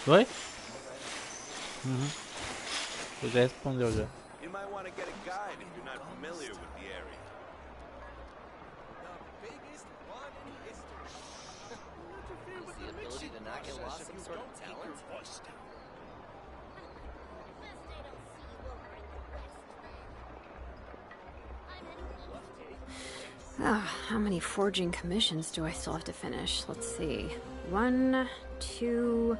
Oi? Você já respondeu já. You might want to get a guide if you're not familiar with the area. The biggest one in history. Is the ability to not get lost some sort of talent? How many forging commissions do I still have to finish? Let's see. 1, 2...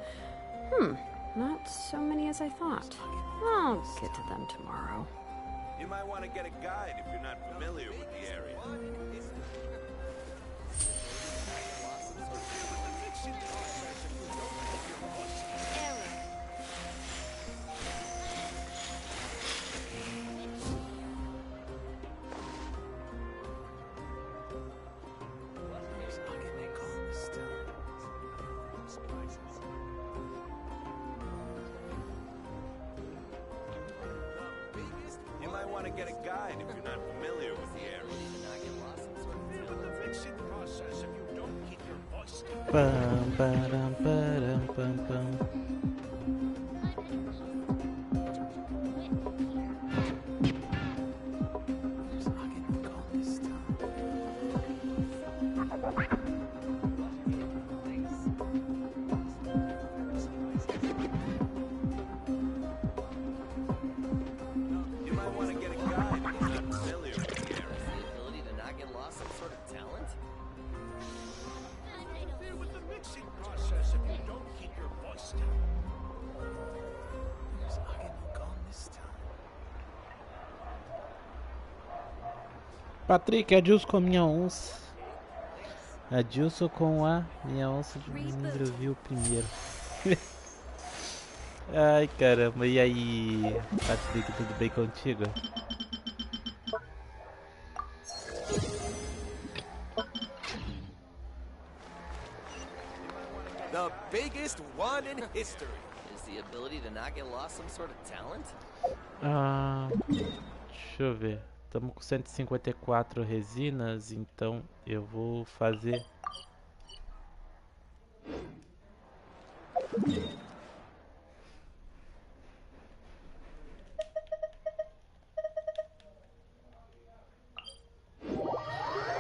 not so many as I thought. I'll get to them tomorrow. You might want to get a guide if you're not familiar with the area. You might want to get a guide if you're not familiar with the area. Pam, param, param, pam, pam. You might want to get a guide if you're not familiar with the area. The ability to not get lost some sort of talent? With the mixing process if you don't keep your voice down. There's alguém no gone this time. Patrick, adilso com a minha onça. Adilso com a minha onça de número viu primeiro. Ai caramba, e aí, Patrick, tudo bem contigo? The biggest one in history. Is the ability to not get lost some sort of talent? Deixa eu ver. Estamos com 154 resinas, então eu vou fazer.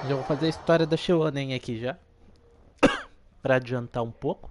Já vou fazer a história da Xilonen aqui já. Pra adiantar um pouco.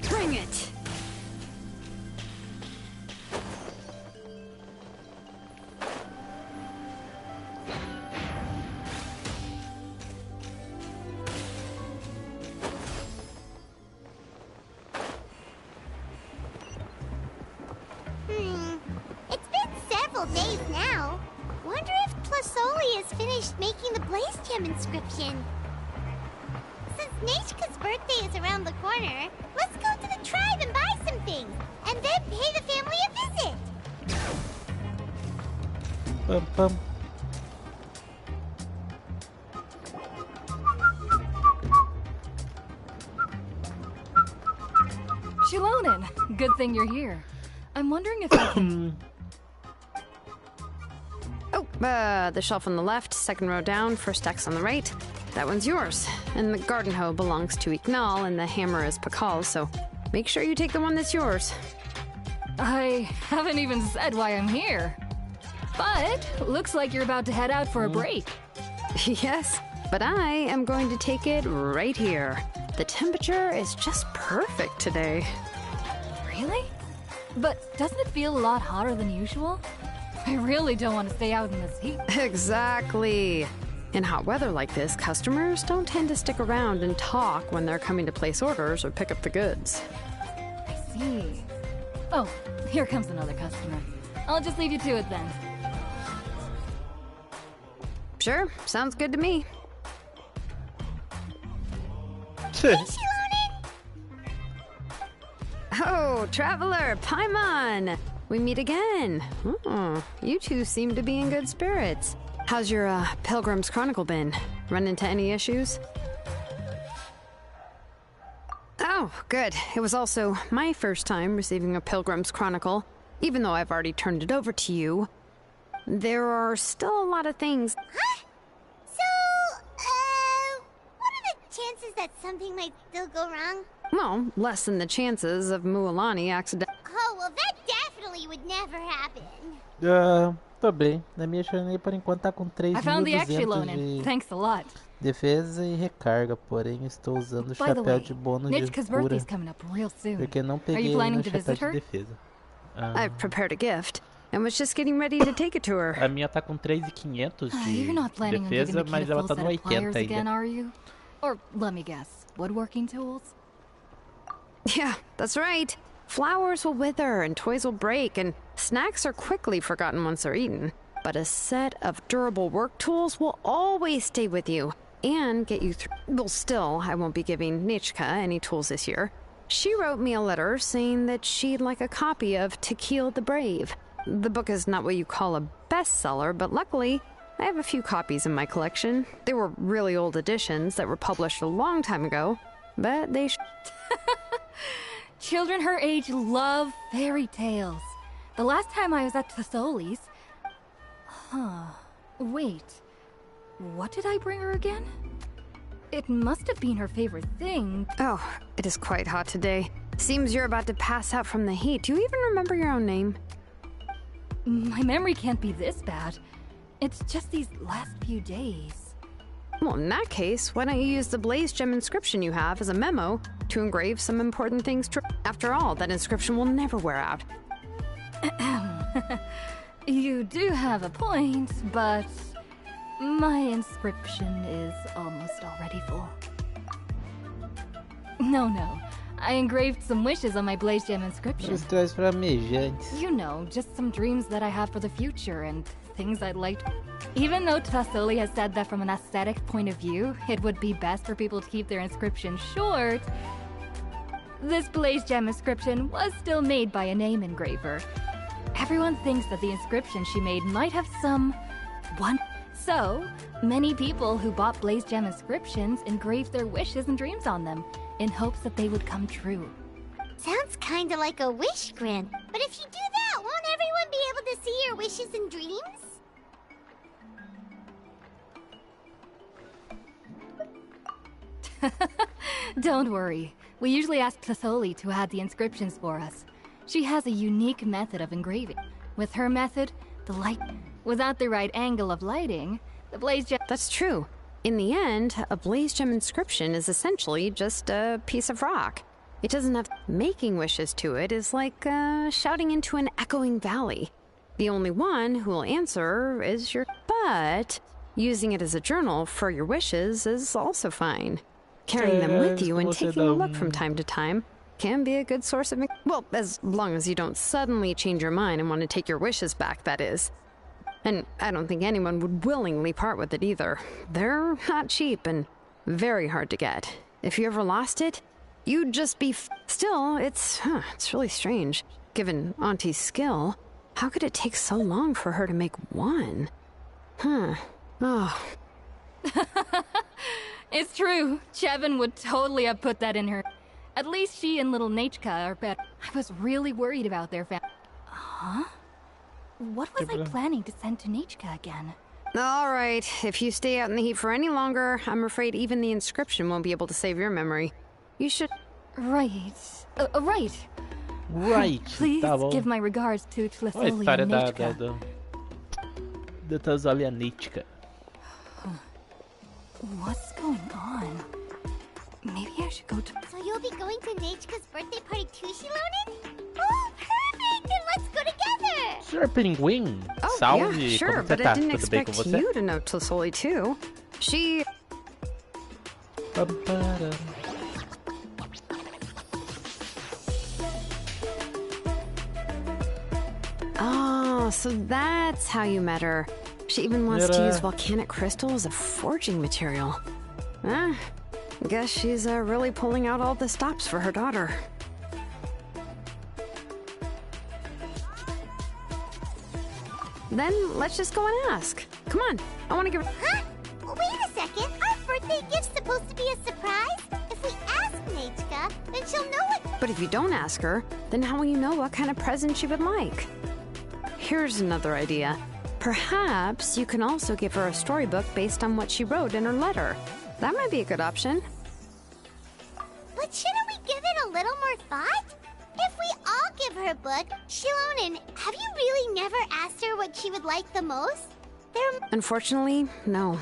Bring it! It's been several days now. Wonder if Plasoli has finished making the Blaze Gem inscription. Since Neshka's birthday is around the corner, let's go to the tribe and buy some things, and then pay the family a visit. Pam, pam. Xilonen, good thing you're here. I'm wondering if I can... The shelf on the left, second row down, first X on the right. That one's yours. And the garden hoe belongs to Ignal, and the hammer is Pakal's, so make sure you take the one that's yours. I haven't even said why I'm here. But looks like you're about to head out for a break. Yes, but I am going to take it right here. The temperature is just perfect today. Really? But doesn't it feel a lot hotter than usual? I really don't want to stay out in this heat. Exactly. In hot weather like this, customers don't tend to stick around and talk when they're coming to place orders or pick up the goods. I see. Oh, here comes another customer. I'll just leave you to it then. Sure, sounds good to me. Xilonen! Oh, Traveler, Paimon! We meet again. Oh, you two seem to be in good spirits. How's your Pilgrim's Chronicle been? Run into any issues? Oh, good. It was also my first time receiving a Pilgrim's Chronicle. Even though I've already turned it over to you, there are still a lot of things. Huh? So, what are the chances that something might still go wrong? Well, less than the chances of Mualani accident. Oh, well, that definitely would never happen. Tô bem. Na minha Xilonen por enquanto tá com I found the 3.200 Xilonen. de Thanks a lot. defesa e recarga, porém estou usando o By the chapéu way, de bônus de Nitchka's cura birthday's coming up real soon. porque não Are peguei you planning no to chapéu visit de her? defesa. I've prepared a gift and was just getting ready to take it to her. A minha tá com 3.500 de You're not planning on giving defesa, the mas kid a ela full tá set no of pliers 80 again, ainda. are you? Or, let me guess, woodworking tools? Yeah, that's right. Flowers will wither and toys will break, and snacks are quickly forgotten once they're eaten. But a set of durable work tools will always stay with you and get you through. Well, still, I won't be giving Nichka any tools this year. She wrote me a letter saying that she'd like a copy of To Kill the Brave. The book is not what you call a bestseller, but luckily, I have a few copies in my collection. They were really old editions that were published a long time ago, but they Children her age love fairy tales. The last time I was at Tasoli's... Wait. What did I bring her again? It must have been her favorite thing. Oh, it is quite hot today. Seems you're about to pass out from the heat. Do you even remember your own name? My memory can't be this bad. It's just these last few days. Well, in that case, why don't you use the Blaze Gem inscription you have as a memo to engrave some important things? After all, that inscription will never wear out. You do have a point, but my inscription is almost already full. No. I engraved some wishes on my Blaze Gem inscription. Questões flamejantes. You know, just some dreams that I have for the future and things I'd like to... Even though Tasoli has said that from an aesthetic point of view, it would be best for people to keep their inscription short, this Blaze Gem inscription was still made by a name engraver. Everyone thinks that the inscription she made might have some... So, many people who bought Blaze Gem inscriptions engraved their wishes and dreams on them, in hopes that they would come true. Sounds kinda like a wish grant. But if you do that, won't everyone be able to see your wishes and dreams? Don't worry. We usually ask Tasoli to add the inscriptions for us. She has a unique method of engraving. With her method, the light... Without the right angle of lighting, the Blaze Gem... That's true. In the end, a Blaze Gem inscription is essentially just a piece of rock. It doesn't have... Making wishes to it is like shouting into an echoing valley. The only one who will answer is your... But using it as a journal for your wishes is also fine. Carrying them with you and taking a look from time to time can be a good source of... Well, as long as you don't suddenly change your mind and want to take your wishes back, that is. And I don't think anyone would willingly part with it either. They're not cheap and very hard to get. If you ever lost it, you'd just be... Still, it's really strange. Given Auntie's skill, how could it take so long for her to make one? Oh. It's true. Chevin would totally have put that in her. At least she and little Nachka are better. I was really worried about their family. Huh? What was I planning to send to Nachka again? All right, if you stay out in the heat for any longer, I'm afraid even the inscription won't be able to save your memory. You should... Right. Right. Right, Please tá bom. give my regards to Olha a Tlasoli história and Nachka. da Tasoli Anítica. What's going on? Maybe I should go to... So you'll be going to Nechka's birthday party too, Xilonen? Oh, perfect! Then let's go together! Sr. Pinguim, Oh, salve, yeah, sure, como você but tá? I didn't Tudo bem com expect você? you to know Tlasoli too. She... Pampara. Oh, Oh, so that's how you met her. She even wants to use volcanic crystal as a forging material. Guess she's really pulling out all the stops for her daughter. Then let's just go and ask. Come on, I want to give. Huh? Wait a second. Our birthday gift's supposed to be a surprise. If we ask Nechka, then she'll know it. But if you don't ask her, then how will you know what kind of present she would like? Here's another idea. Perhaps you can also give her a storybook based on what she wrote in her letter. That might be a good option. But shouldn't we give it a little more thought? If we all give her a book, Xilonen, have you really never asked her what she would like the most? Unfortunately, no.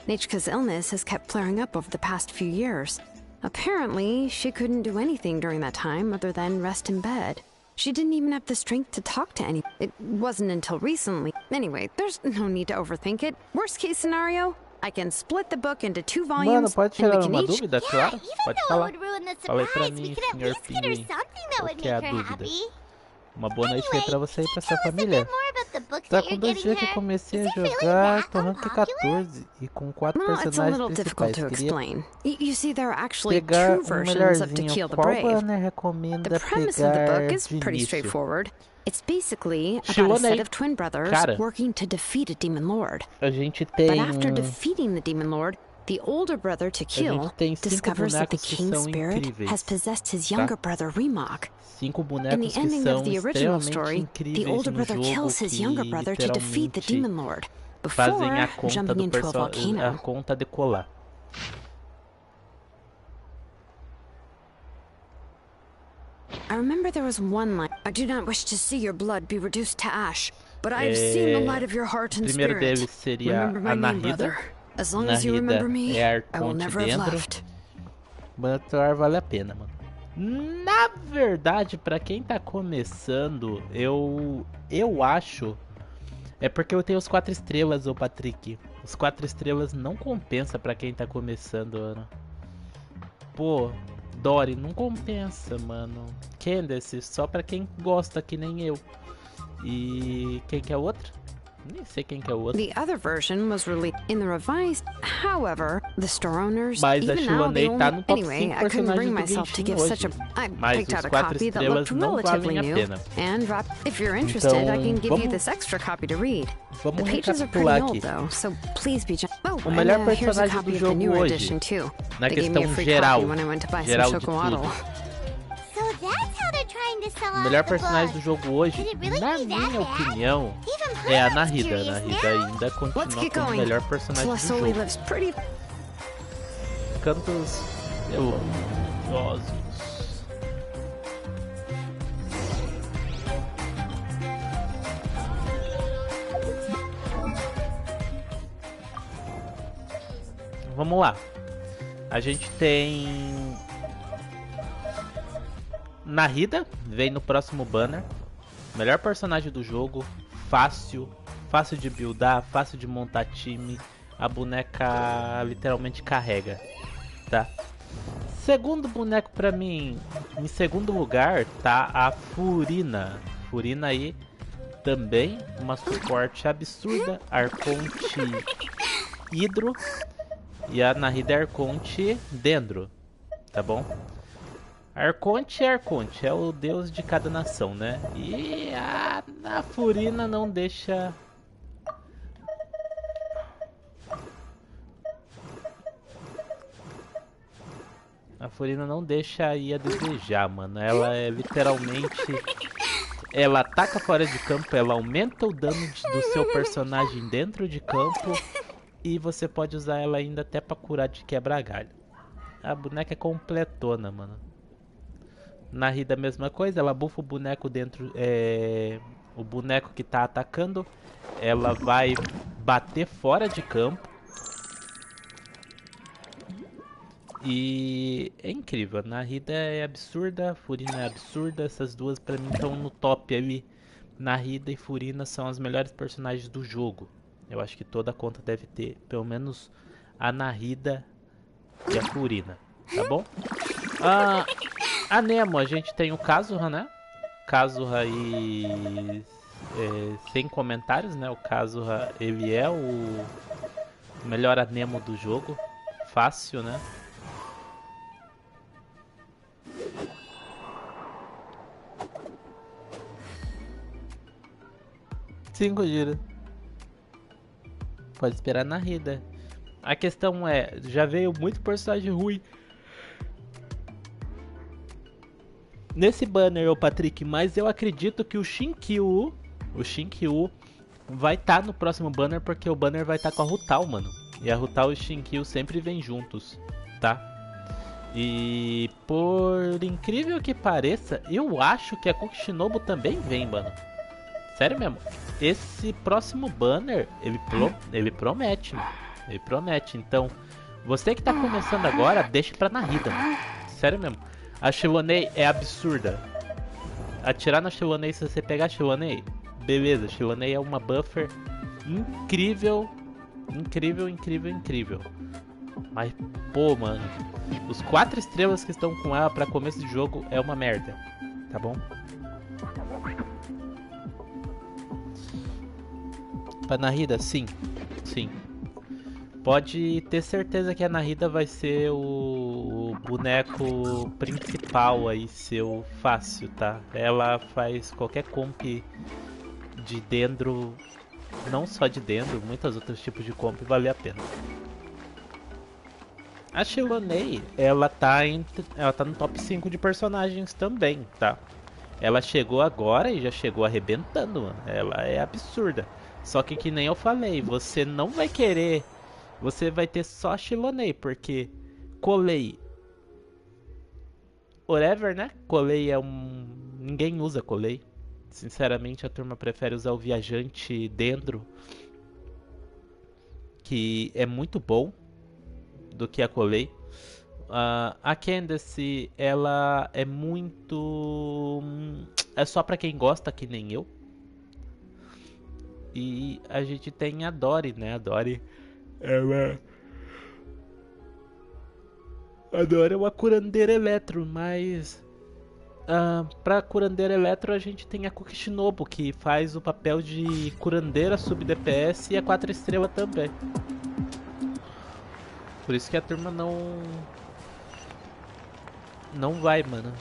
Nechka's illness has kept flaring up over the past few years. Apparently, she couldn't do anything during that time other than rest in bed. She didn't even have the strength to talk to anyone. It wasn't until recently. Anyway, there's no need to overthink it. Worst case scenario, I can split the book into 2 Mano, volumes, pode and we tirar can uma each... dúvida, claro? Even Pode though falar. it would ruin the Fala aí pra surprise, we mim, could at senhor least get her Pinguim. something that Qual would que é a make her dúvida? happy. Uma boa noite aí pra você e pra sua Tell us a família. bit more about the book Tá that com you're 2 getting dias que eu her. comecei a Is it really jogar, that tô rank unpopular? 14 e com 4 Well, it's a personagens little difficult principais. to Queria explain. You see, there are actually pegar 2 versions of To melhorzinho. Kill the Qual Brave. banner recomenda The premise of the pegar book is de pretty início? straightforward. It's basically about a Xilonen, set of twin brothers cara, working to defeat a demon lord. a gente But tem... after defeating the demon lord, the older brother to kill tem 5 discovers that the bonecos que king's são spirit incríveis, has possessed his tá? younger brother Remog. 5 In bonecos the que ending são of the original extremamente story, incríveis the older no brother jogo, kills his que younger brother to defeat the literalmente demon lord fazem before a conta jumping do into a a volcano. conta decolar. I remember there was one line. I do not wish to see your blood be reduced to ash, but I have seen the light of your heart and Primeiro spirit. deles seria Remember a my name, Nahida. brother. As long as you remember me, é I will Arconte never have dentro. left. Melhorar vale a pena, mano. Na verdade, pra quem tá começando, eu acho... É porque eu tenho os 4 estrelas, ô Patrick. Os 4 estrelas não compensa pra quem tá começando, Ana. Pô, Dory, não compensa, mano. Candace, só pra quem gosta, que nem eu. E quem que é o outro? Nem sei quem que é o outro. The other version was released in the revised. However, the store owners, Mas a even now, they Xilonen tá only... no top Anyway, 5 I couldn't personagens bring do myself to Genshin give hoje. such a... I Mas picked os out a 4 copy that estrelas looked não relatively valem a new, pena. and if you're interested, I can give you vamos- this extra copy to read. The Vamos pages are pretty recapitular old, aqui. though, so please be gentle. Oh, O melhor and here's a personagem copy do of the jogo newer hoje, edition, too. na They gave me questão a free geral, copy when I went to buy some geral de chocolatl. tudo. So that's how they're trying to sell O off melhor the personagem book. do jogo hoje, Could it really na be that minha bad? opinião, Even é a Paul's Nahida. A curious Nahida now. ainda Let's continua get como o going. melhor personagem do Tlasoli jogo. lives pretty... Cantos elosiosos. Vamos lá. A gente tem Nahida, vem no próximo banner. Melhor personagem do jogo, fácil de buildar, fácil de montar time. A boneca literalmente carrega, tá? Segundo boneco pra mim, em segundo lugar, tá a Furina. Furina aí também, uma suporte absurda, Arconte Hidro. E a Nahida é Arconte Dendro, tá bom? Arconte é Arconte, é o deus de cada nação, né? E a Furina não deixa... A Furina não deixa aí a desejar, mano. Ela é literalmente... Ela ataca fora de campo, ela aumenta o dano do seu personagem dentro de campo. E você pode usar ela ainda até pra curar de quebra-galho. A boneca é completona, mano. Nahida a mesma coisa, ela buffa o boneco dentro... o boneco que tá atacando. Ela vai bater fora de campo. E é incrível, a Nahida é absurda, a Furina é absurda. Essas duas pra mim estão no top ali. Nahida e Furina são as melhores personagens do jogo. Eu acho que toda conta deve ter pelo menos a Nahida e a Furina, tá bom? A Nemo, a gente tem o Kazuha, né? Kazuha e sem comentários, né? O caso, ele é o melhor anemo do jogo. Fácil, né? Cinco giros. Pode esperar na rida. A questão é, já veio muito personagem ruim nesse banner, ô Patrick, mas eu acredito que o Shinkyu vai estar no próximo banner, porque o banner vai estar com a Rutal, mano. E a Rutal e o Shinkyu sempre vêm juntos, tá? E por incrível que pareça, eu acho que a Kokishinobu também vem, mano. Sério mesmo. Esse próximo banner, ele promete, mano. Ele promete. Então, você que tá começando agora, deixa pra Narita, mano. Sério mesmo. A Xilonen é absurda. Atirar na Xilonen, se você pegar a Xilonen, beleza. Xilonen é uma buffer incrível. Incrível, incrível, incrível. Mas, pô, mano. Os 4 estrelas que estão com ela pra começo de jogo é uma merda. Tá bom? Pra Narita, sim. Sim. Pode ter certeza que a Narita vai ser o boneco principal aí, seu fácil, tá? Ela faz qualquer comp de dendro, não só de dendro, muitos outros tipos de comp vale a pena. A Xilonen, ela tá no top 5 de personagens também, tá? Ela chegou agora e já chegou arrebentando, mano. Ela é absurda. Só que nem eu falei, você não vai querer... Você vai ter só Xilonen, porque Colei... Whatever, né? Colei é um... Ninguém usa Colei. Sinceramente, a turma prefere usar o Viajante Dendro, que é muito bom, do que a Colei. A Candace, ela é muito... É só pra quem gosta, que nem eu. E a gente tem a Dory, né? A Dory, a Dory é uma curandeira eletro, mas... pra curandeira eletro a gente tem a Kokishinobu, que faz o papel de curandeira sub DPS e a 4 estrelas também. Por isso que a turma não vai, mano.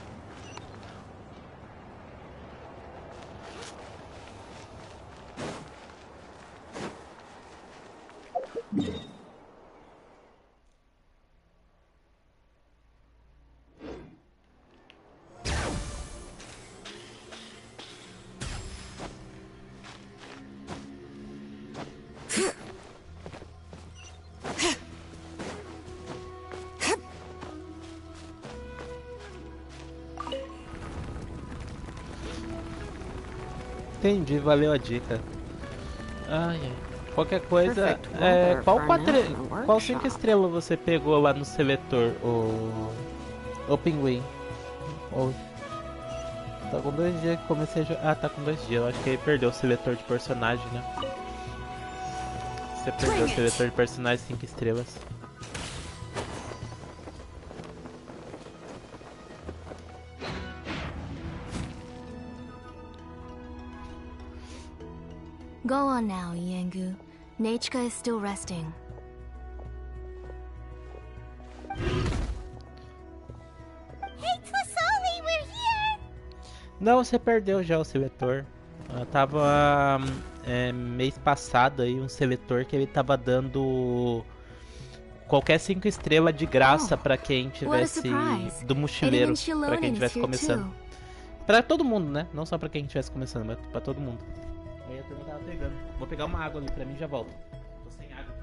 Entendi, valeu a dica. Ai, ai. Qualquer coisa, qual 5 estrelas você pegou lá no seletor, o Pinguim? Tá com 2 dias que comecei a jogar. Ah, tá com 2 dias. Eu acho que ele perdeu o seletor de personagem, né? Você perdeu o seletor de personagem 5 estrelas. Go on now, Yengu. Nachika is still resting. Hey, Tlasoli, we're here! Não, você perdeu já o seletor. Tava mês passado aí um seletor que ele tava dando qualquer 5 estrelas de graça pra quem tivesse do mochileiro, pra quem tivesse começando. Pra todo mundo, né? Não só pra quem estivesse começando, mas pra todo mundo. Aí a turma tava pegando. Vou pegar uma água ali pra mim e já volto. Tô sem água.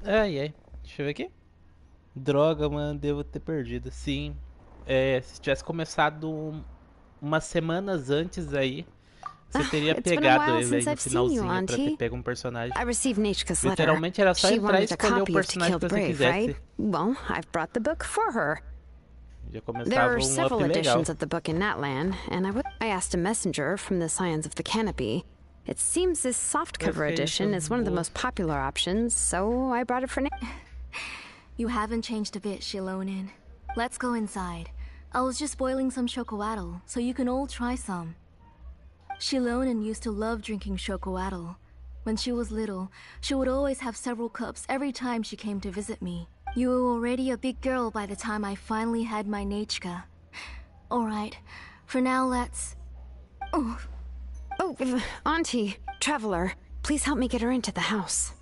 Ai, ai. Deixa eu ver aqui. Droga, mano, devo ter perdido. Sim. Se tivesse começado umas semanas antes aí, Você teria It's been a pegado while ele aí since no I've seen you, finalzinho pra ter Auntie. pego um personagem. I received Nechka's letter. Literalmente era só She entrar e wanted a escolher o copy of To personagem Kill que the você Brave, quisesse. right? Well, I've brought the book for her. Já There começava are um up several legal. editions of the book in Natlan, and I asked a messenger from the Scions of the Canopy. It seems this softcover edition is one of the most popular options, so I brought it for You haven't changed a bit, Xilonen. Let's go inside. I was just boiling some chocoatl, so you can all try some. Xilonen used to love drinking chocoatl. When she was little, she would always have several cups every time she came to visit me. You were already a big girl by the time I finally had my Nechka. Alright, for now let's... Oh, Auntie, Traveler, please help me get her into the house.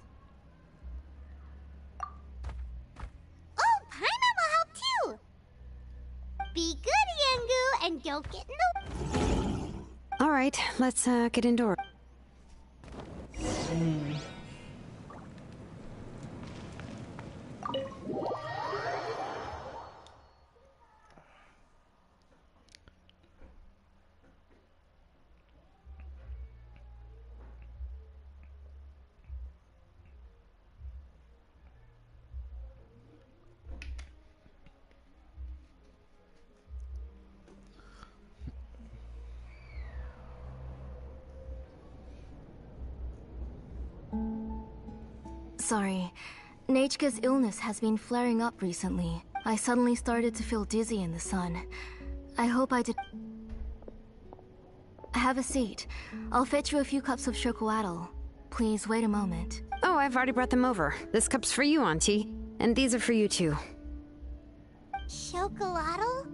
Oh, Paimon will help too. Be good, Yangu, and don't get in the... All right, let's get indoors. Sorry. Nechka's illness has been flaring up recently. I suddenly started to feel dizzy in the sun. I hope I did... Have a seat. I'll fetch you a few cups of chocoatl. Please wait a moment. Oh, I've already brought them over. This cup's for you, Auntie. And these are for you, too. Chocolatl?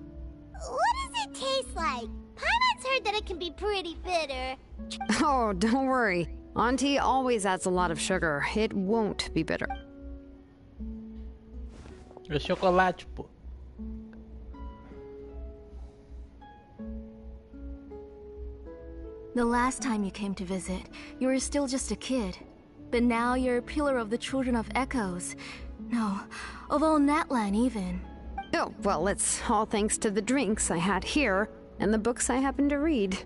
What does it taste like? Paimon's heard that it can be pretty bitter. Oh, don't worry. Auntie always adds a lot of sugar. It won't be bitter. É chocolate, pô. The last time you came to visit, you were still just a kid. But now you're a pillar of the Children of Echoes. No, of all Natlan even. Oh, well, it's all thanks to the drinks I had here and the books I happened to read.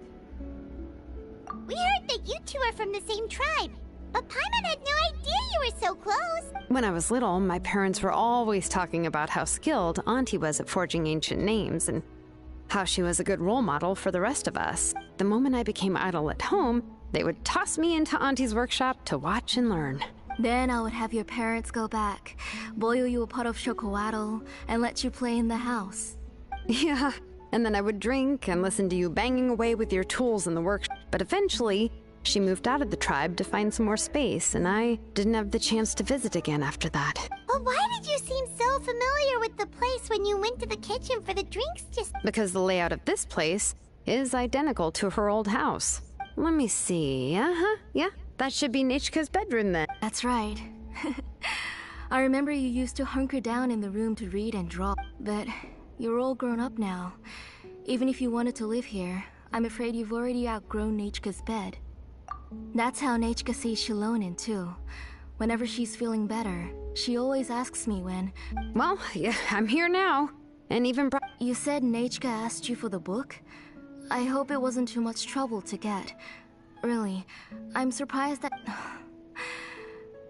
We heard that you two are from the same tribe, but Paimon had no idea you were so close. When I was little, my parents were always talking about how skilled Auntie was at forging ancient names and how she was a good role model for the rest of us. The moment I became idle at home, they would toss me into Auntie's workshop to watch and learn. Then I would have your parents go back, boil you a pot of chocoatl, and let you play in the house. Yeah, and then I would drink and listen to you banging away with your tools in the workshop. But eventually, she moved out of the tribe to find some more space, and I didn't have the chance to visit again after that. But why did you seem so familiar with the place when you went to the kitchen for the drinks just... Because the layout of this place is identical to her old house. Let me see. Yeah, that should be Nechka's bedroom then. That's right. I remember you used to hunker down in the room to read and draw, but you're all grown up now. Even if you wanted to live here, I'm afraid you've already outgrown Nechka's bed. That's how Nechka sees Xilonen too. Whenever she's feeling better, she always asks me when... Well, yeah, I'm here now. And even You said Nechka asked you for the book? I hope it wasn't too much trouble to get. Really, I'm surprised that...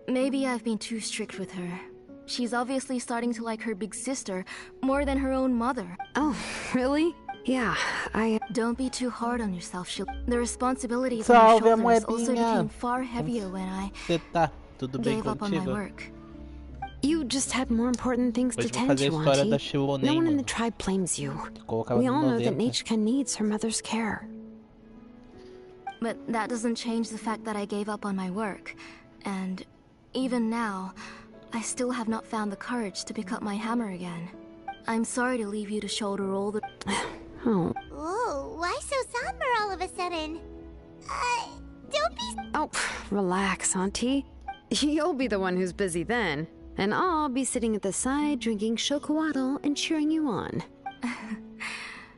Maybe I've been too strict with her. She's obviously starting to like her big sister more than her own mother. Oh, really? Yeah, Don't be too hard on yourself, The responsibilities Salve, on your shoulders also moedinha. became far heavier when I Você tá tudo bem gave up on my contigo? work. You just had more important things to Hoje vou tend fazer a to, história da Auntie. Xilonen, No one in mano. the tribe blames you. Colocar ela We no all know that 90. Nechka needs her mother's care. But that doesn't change the fact that I gave up on my work. And even now, I still have not found the courage to pick up my hammer again. I'm sorry to leave you to shoulder all the... Oh. Ooh, why so somber all of a sudden? Don't be... Oh, relax, Auntie. You'll be the one who's busy then. And I'll be sitting at the side drinking chocoatl and cheering you on.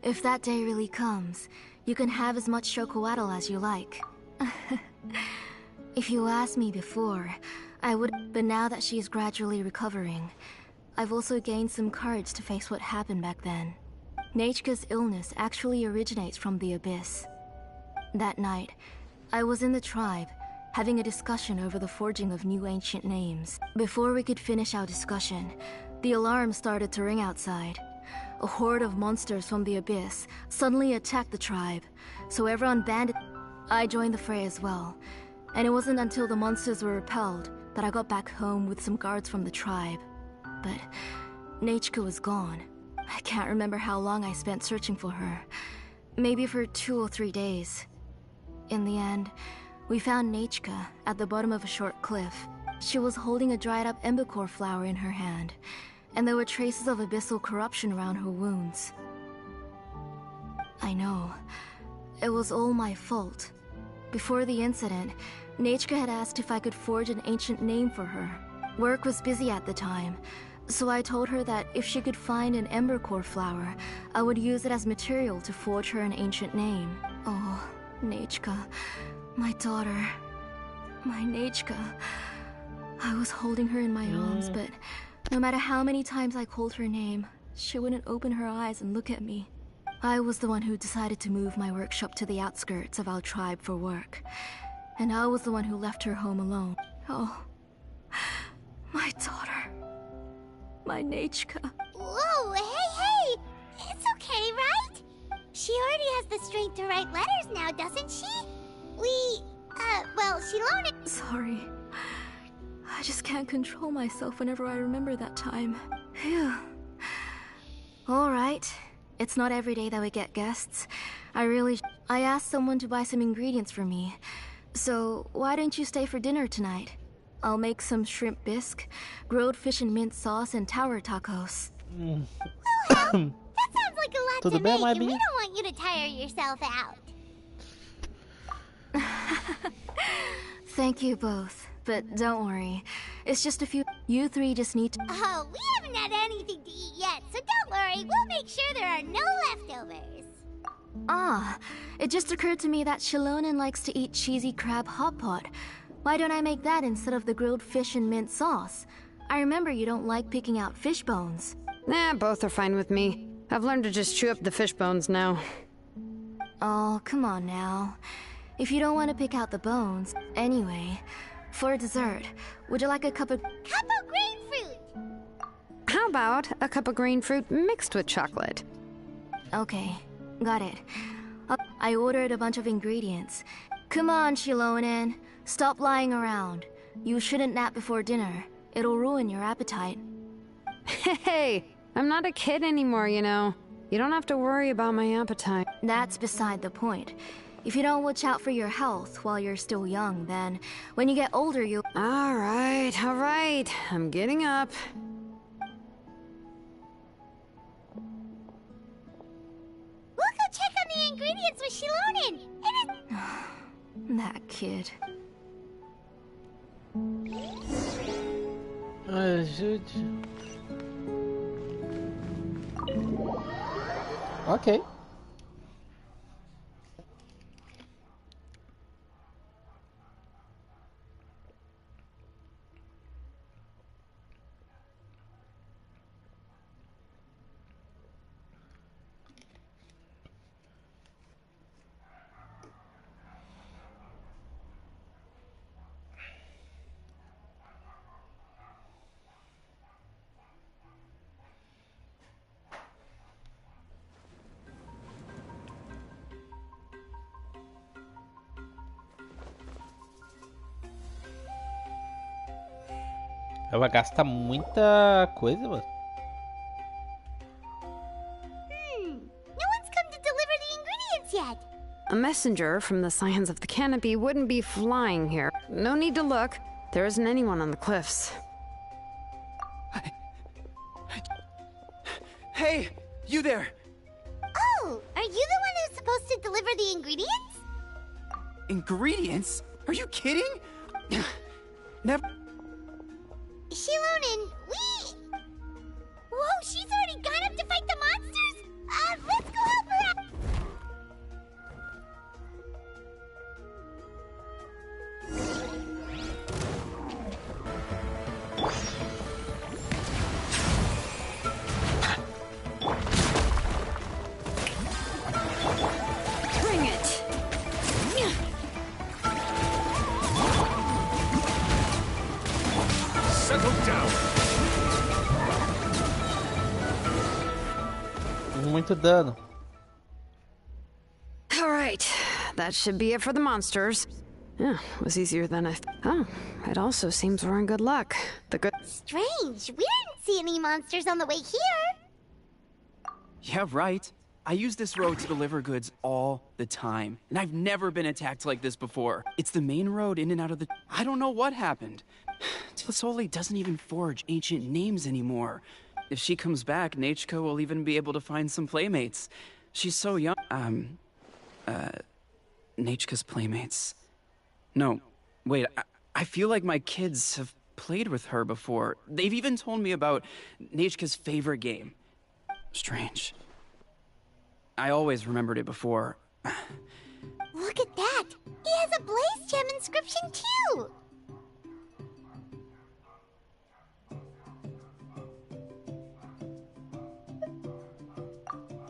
If that day really comes, you can have as much chocoatl as you like. If you asked me before, I would... But now that she's gradually recovering, I've also gained some courage to face what happened back then. Nechka's illness actually originates from the Abyss. That night, I was in the tribe, having a discussion over the forging of new ancient names. Before we could finish our discussion, the alarm started to ring outside. A horde of monsters from the abyss suddenly attacked the tribe, so everyone banded. I joined the fray as well, and it wasn't until the monsters were repelled that I got back home with some guards from the tribe. But Nechka was gone. I can't remember how long I spent searching for her. Maybe for 2 or 3 days. In the end, we found Nechka at the bottom of a short cliff. She was holding a dried up embercore flower in her hand, and there were traces of abyssal corruption around her wounds. I know. It was all my fault. Before the incident, Nechka had asked if I could forge an ancient name for her. Work was busy at the time, so I told her that if she could find an embercore flower, I would use it as material to forge her an ancient name. Oh, Nechka, my daughter. My Nechka. I was holding her in my arms, but no matter how many times I called her name, she wouldn't open her eyes and look at me. I was the one who decided to move my workshop to the outskirts of our tribe for work. And I was the one who left her home alone. Oh, my daughter. My Nechka. Whoa, hey! It's okay, right? She already has the strength to write letters now, doesn't she? Well, Xilonen... Sorry. I just can't control myself whenever I remember that time. Phew. Alright. It's not every day that we get guests. I asked someone to buy some ingredients for me. So, why don't you stay for dinner tonight? I'll make some shrimp bisque, grilled fish and mint sauce, and tower tacos. Oh, hell, that sounds like a lot To to the bed, make, my and we bee. don't want you to tire yourself out. Thank you both, but don't worry. It's just a few. You three just need to. Oh, we haven't had anything to eat yet, so don't worry. We'll make sure there are no leftovers. Ah, it just occurred to me that Xilonen likes to eat cheesy crab hot pot. Why don't I make that instead of the grilled fish and mint sauce? I remember you don't like picking out fish bones. Nah, both are fine with me. I've learned to just chew up the fish bones now. Oh, come on now. If you don't want to pick out the bones. Anyway, for dessert, would you like a cup of... Cup of grapefruit! How about a cup of green fruit mixed with chocolate? Okay, got it. I ordered a bunch of ingredients. Come on, Xilonen. Stop lying around. You shouldn't nap before dinner. It'll ruin your appetite. Hey, I'm not a kid anymore, you know. You don't have to worry about my appetite. That's beside the point. If you don't watch out for your health while you're still young, then when you get older, you'll... All right. I'm getting up. We'll go check on the ingredients with Xilonen. That kid. Ajude. Ok. Ela gasta muita coisa, mano. No one's come to deliver the ingredients yet. A messenger from the Scions of the Canopy wouldn't be flying here. No need to look. There isn't anyone on the cliffs. Hey, you there! Oh, are you the one who's supposed to deliver the ingredients? Ingredients? Are you kidding? Never. Xilonen, Whoa, she's already gone up to fight the monsters? Let's go help her out! Bring it! muito dano. Alright, that should be it for the monsters. Yeah, it was easier than I Oh, it also seems we're in good luck. The good- Strange. We didn't see any monsters on the way here. Yeah, right. I use this road to deliver goods all the time, and I've never been attacked like this before. It's the main road in and out of the... I don't know what happened. Tlasoli doesn't even forge ancient names anymore. If she comes back, Nachka will even be able to find some playmates. She's so young. Nachka's playmates. No, wait, I feel like my kids have played with her before. They've even told me about Nachka's favorite game. Strange. I always remembered it before. Look at that. He has a Blaze Gem inscription too.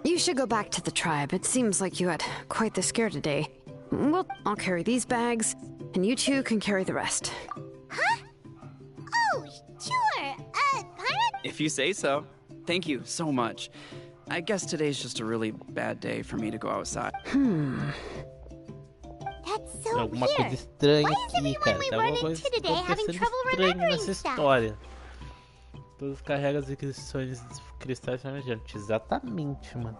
You should go back to the tribe. It seems like you had quite the scare today. Well, I'll carry these bags, and you two can carry the rest. Huh? Oh, sure. Pirate? If you say so. Thank you so much. I guess today's just a really bad day for me to go outside. That's so Alguma coisa weird. estranha Why is aqui, cara. everyone we Tem run alguma coisa into today having acontecendo trouble estranha remembering nessa stuff? história. Todos carregam as inscrições cristais emergentes. Exatamente, mano.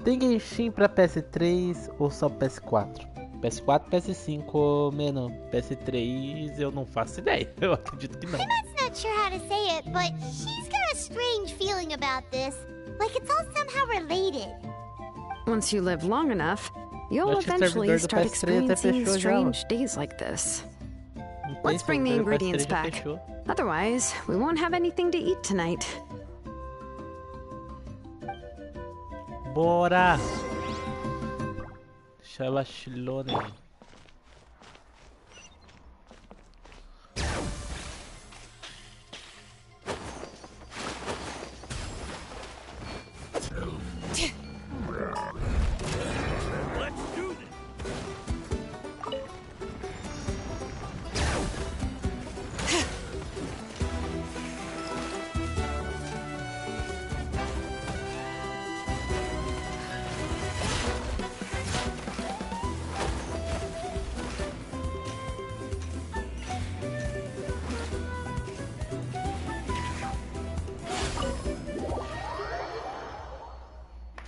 Tem Genshin pra PS3 ou só PS4? PS4, PS5, menos. PS3 eu não faço ideia. Eu acredito que não. Emma's not sure how to say it, but she's got a strange feeling about this. Like it's all somehow related. Once you live long enough, you'll Acho que o eventually servidor do start PS3 até experiencing fechou já, strange days like this. Não tem Let's bring the servidor do ingredients PS3 já back. fechou. Otherwise, we won't have anything to eat tonight. Bora! Xilonen. Let's do this.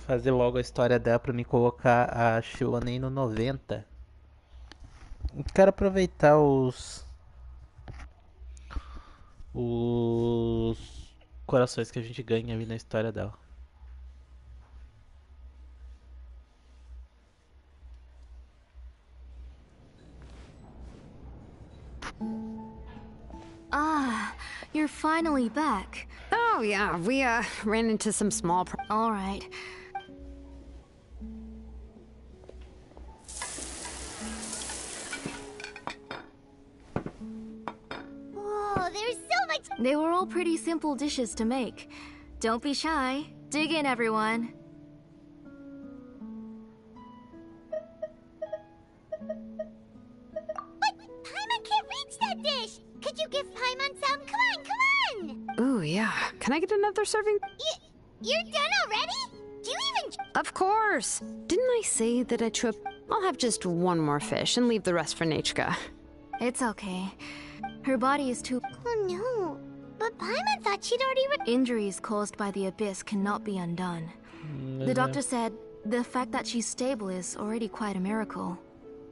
Fazer logo a história dela pra me colocar a Xilonen no 90. Quero aproveitar os corações que a gente ganha ali na história dela. Ah, you're finally back. Oh, yeah, we ran into some small All right. Whoa, there's so much. They were all pretty simple dishes to make. Don't be shy. Dig in, everyone. But Paimon can't reach that dish. Could you give Paimon some? Come on, come on. Ooh, yeah. Can I get another serving? You're done already? Do you even? Of course! Didn't I say that I'd trip? I'll have just one more fish and leave the rest for Nachka. It's okay. Her body is too... Oh no. But Paimon thought she'd already. Injuries caused by the abyss cannot be undone. The doctor said the fact that she's stable is already quite a miracle.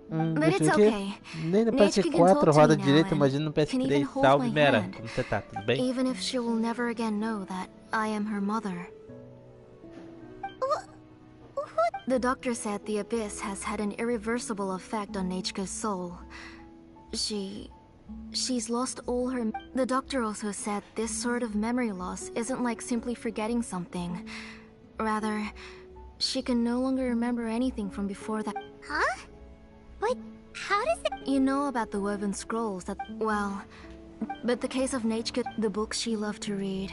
But it's okay. Nem no Nachka can PS4 talk to roda me now direito, and imagina no can even PS3. hold Salve, my Mera. hand. Como você tá? Tudo bem? Even if she will never again know that I am her mother. What? The doctor said the abyss has had an irreversible effect on Nachka's soul. She's lost all her... The doctor also said this sort of memory loss isn't like simply forgetting something. Rather, she can no longer remember anything from before that... Huh? But how does it? You know about the woven scrolls that... Well... But the case of Nachka, the books she loved to read,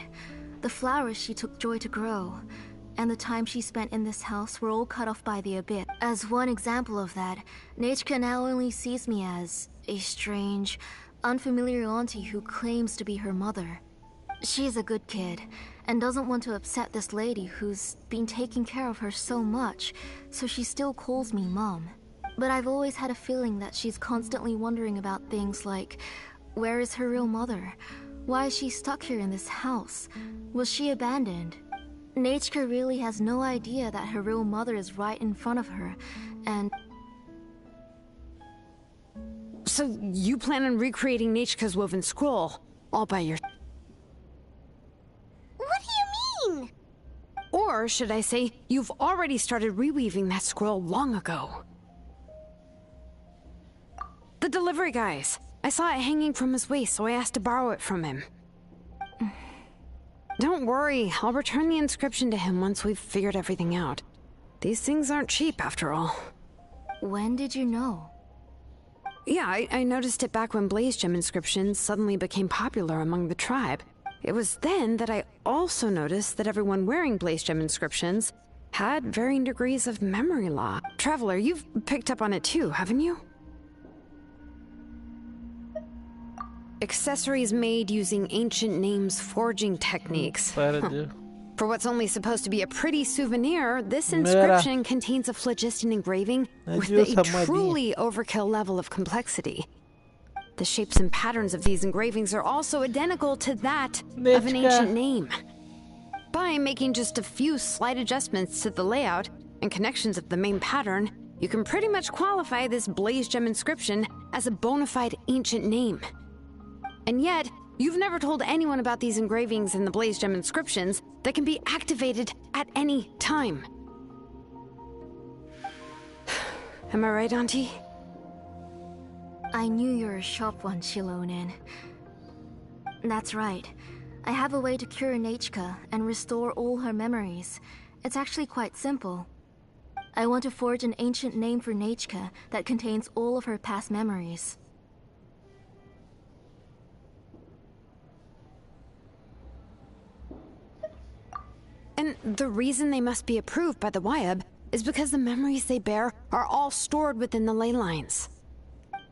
the flowers she took joy to grow, and the time she spent in this house were all cut off by the abyss. As one example of that, Nachka now only sees me as a strange, unfamiliar auntie who claims to be her mother. She's a good kid, and doesn't want to upset this lady who's been taking care of her so much, so she still calls me Mom. But I've always had a feeling that she's constantly wondering about things like, where is her real mother? Why is she stuck here in this house? Was she abandoned? Nechka really has no idea that her real mother is right in front of her, and... So you plan on recreating Nechka's woven scroll, all by your... What do you mean? Or should I say, you've already started reweaving that scroll long ago. The delivery guys. I saw it hanging from his waist, so I asked to borrow it from him. Don't worry, I'll return the inscription to him once we've figured everything out. These things aren't cheap, after all. When did you know? Yeah, I noticed it back when Blaze Gem inscriptions suddenly became popular among the tribe. It was then that I also noticed that everyone wearing Blaze Gem inscriptions had varying degrees of memory loss. Traveler, you've picked up on it too, haven't you? Accessories made using ancient names forging techniques. For what's only supposed to be a pretty souvenir, this inscription contains a phlogiston engraving with a truly overkill level of complexity. The shapes and patterns of these engravings are also identical to that of an ancient name. By making just a few slight adjustments to the layout and connections of the main pattern, you can pretty much qualify this Blaze Gem inscription as a bona fide ancient name. And yet, you've never told anyone about these engravings and the Blaze Gem inscriptions that can be activated at any time. Am I right, Auntie? I knew you were a sharp one, Xilonen. That's right. I have a way to cure Nechka and restore all her memories. It's actually quite simple. I want to forge an ancient name for Nechka that contains all of her past memories. And the reason they must be approved by the Wyab is because the memories they bear are all stored within the ley lines.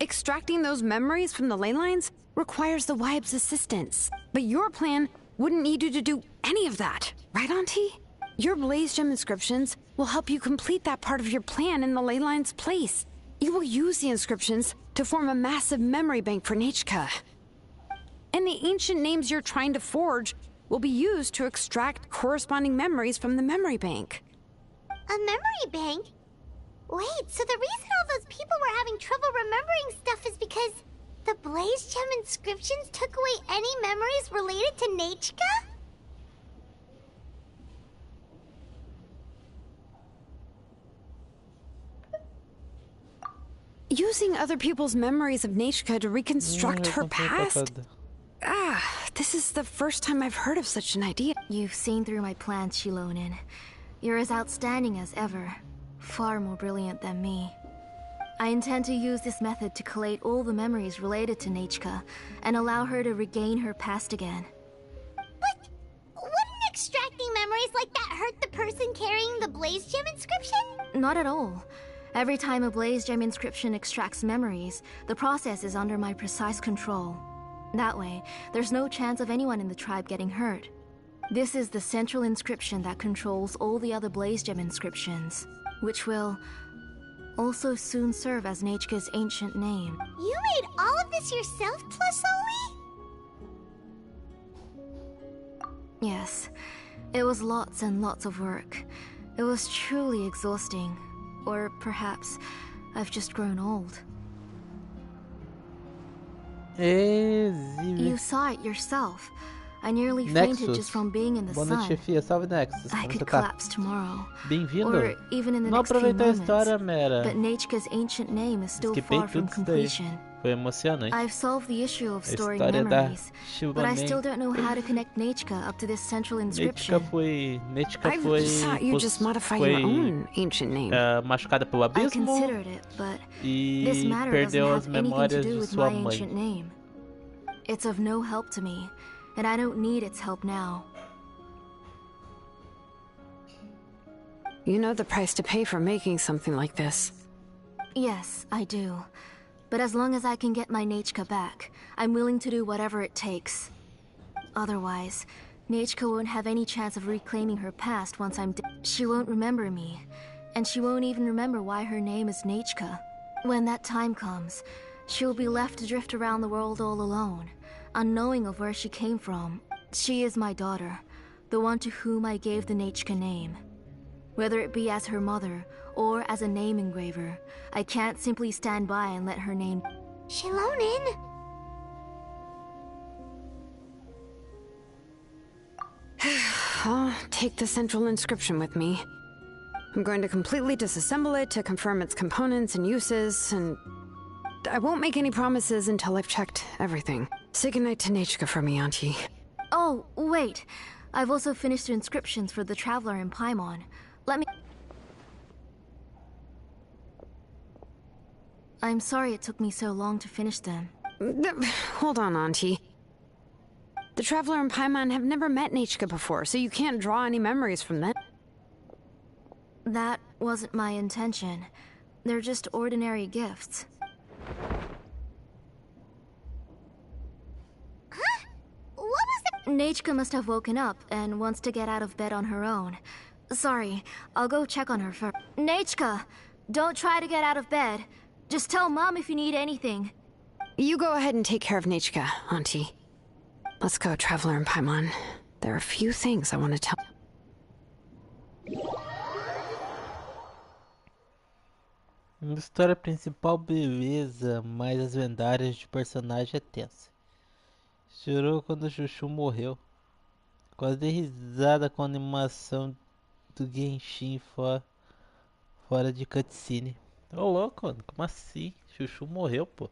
Extracting those memories from the ley lines requires the Wyab's assistance. But your plan wouldn't need you to do any of that, right, Auntie? Your Blaze Gem inscriptions will help you complete that part of your plan in the ley line's place. You will use the inscriptions to form a massive memory bank for Nechka. And the ancient names you're trying to forge will be used to extract corresponding memories from the memory bank. A memory bank? Wait, so the reason all those people were having trouble remembering stuff is because the Blaze Gem inscriptions took away any memories related to Nechka? Using other people's memories of Nechka to reconstruct her past? This is the first time I've heard of such an idea. You've seen through my plans, Xilonen. You're as outstanding as ever. Far more brilliant than me. I intend to use this method to collate all the memories related to Nechka and allow her to regain her past again. But wouldn't extracting memories like that hurt the person carrying the Blaze Gem inscription? Not at all. Every time a Blaze Gem inscription extracts memories, the process is under my precise control. That way, there's no chance of anyone in the tribe getting hurt. This is the central inscription that controls all the other Blaze Gem inscriptions, which will also soon serve as Nechka's ancient name. You made all of this yourself, Tlasoli? Yes, it was lots and lots of work. It was truly exhausting. Or perhaps I've just grown old. You saw it yourself. I nearly fainted just from being in the sun. Salve Nexus. I could collapse tomorrow. Bem-vindo. Or even in the Não next few aproveitou a moments. história, Mera. But Nechka's ancient name is still Esquipei far from tudo isso daí. completion. Foi emocionante. I've solved the issue of A storing história da memories, but I still don't know how to connect Nechka up to this central inscription. Nechka I foi thought you just modify your own ancient name. machucada pelo I abismo considered it, but this e matter perdeu as doesn't have anything to memórias do de with sua my mãe. ancient name. It's of no help to me, and I don't need its help now. You know the price to pay for making something like this. Yes, I do. But as long as I can get my Nechka back, I'm willing to do whatever it takes. Otherwise, Nechka won't have any chance of reclaiming her past once I'm dead. She won't remember me, and she won't even remember why her name is Nechka. When that time comes, she'll be left to drift around the world all alone, unknowing of where she came from. She is my daughter, the one to whom I gave the Nechka name. Whether it be as her mother, or as a name engraver, I can't simply stand by and let her name... Xilonen! I'll take the central inscription with me. I'm going to completely disassemble it to confirm its components and uses, and I won't make any promises until I've checked everything. Say goodnight to Nechka for me, Auntie. Oh, wait. I've also finished the inscriptions for the Traveler in Paimon. Let me... I'm sorry it took me so long to finish them. Hold on, Auntie. The Traveler and Paimon have never met Nechka before, so you can't draw any memories from them. That wasn't my intention. They're just ordinary gifts. Huh? What was the... Nechka must have woken up and wants to get out of bed on her own. Sorry, I'll go check on her first. Nechka! Don't try to get out of bed. Just tell Mom if you need anything. You go ahead and take care of Nechka, Auntie. Let's go, Traveler and Paimon. There are a few things I want to tell. História principal, beleza, mas as vendárias de personagem é tensa. Chorou quando o Chuchu morreu. Quase dei risada com a animação do Genshin fora de cutscene. Ô louco, mano, como assim? Chuchu morreu, pô. O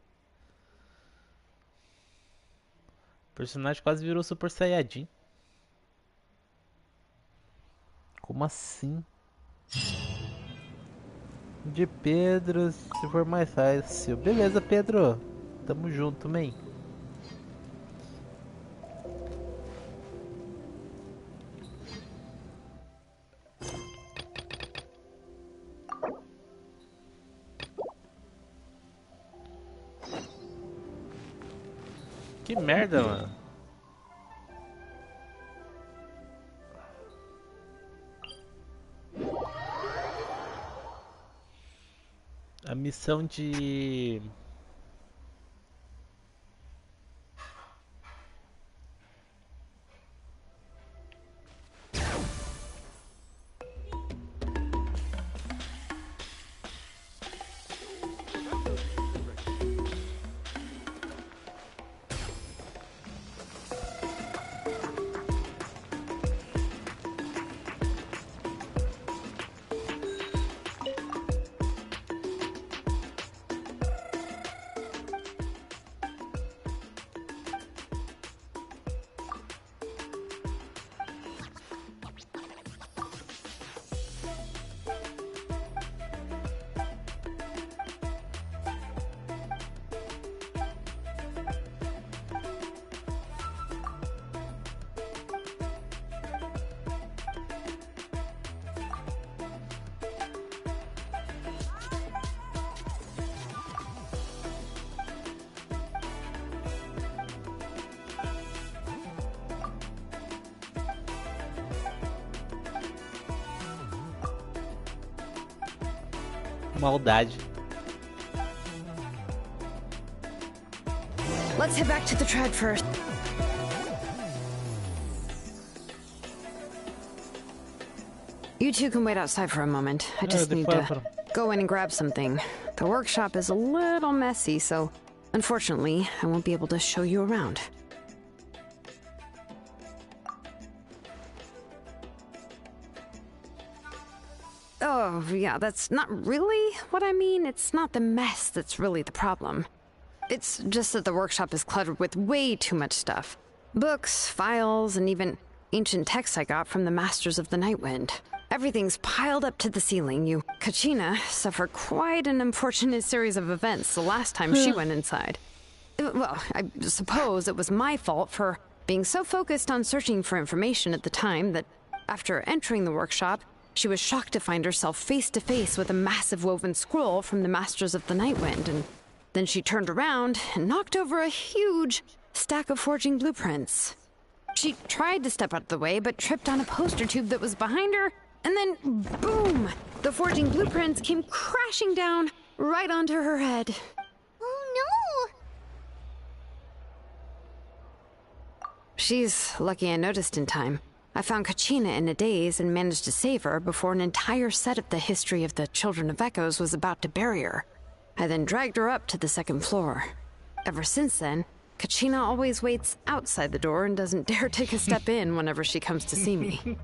personagem quase virou Super Saiyajin. Como assim? De Pedro, se for mais fácil. Beleza, Pedro. Tamo junto, man. Que merda, mano. A missão de... Maldade. Let's head back to the Tread first. You two can wait outside for a moment. I just need to go in and grab something. The workshop is a little messy, so unfortunately, I won't be able to show you around. Oh, yeah, that's not really what I mean. It's not the mess that's really the problem. It's just that the workshop is cluttered with way too much stuff. Books, files, and even ancient texts I got from the Masters of the Nightwind. Everything's piled up to the ceiling. Kachina suffered quite an unfortunate series of events the last time she went inside. Well, I suppose it was my fault for being so focused on searching for information at the time that after entering the workshop, she was shocked to find herself face to face with a massive woven scroll from the Masters of the Nightwind, and then she turned around and knocked over a huge stack of forging blueprints. She tried to step out of the way, but tripped on a poster tube that was behind her, and then, boom! The forging blueprints came crashing down right onto her head. Oh no! She's lucky I noticed in time. I found Kachina in a daze and managed to save her before an entire set of the history of the Children of Echoes was about to bury her. I then dragged her up to the second floor. Ever since then, Kachina always waits outside the door and doesn't dare take a step in whenever she comes to see me. Yeah,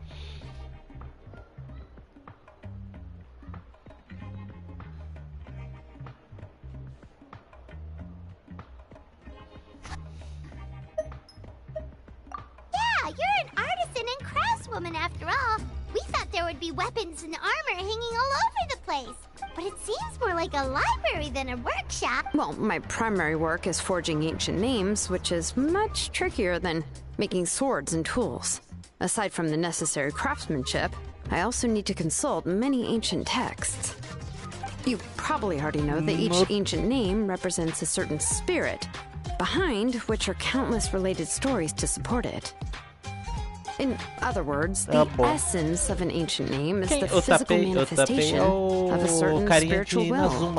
you're an artisan and craftswoman after all. We thought there would be weapons and armor hanging all over the place. But it seems more like a library than a workshop. Well, my primary work is forging ancient names, which is much trickier than making swords and tools. Aside from the necessary craftsmanship, I also need to consult many ancient texts. You probably already know that each ancient name represents a certain spirit, behind which are countless related stories to support it. In other words, the essence of an ancient name is the physical manifestation of a certain spiritual will.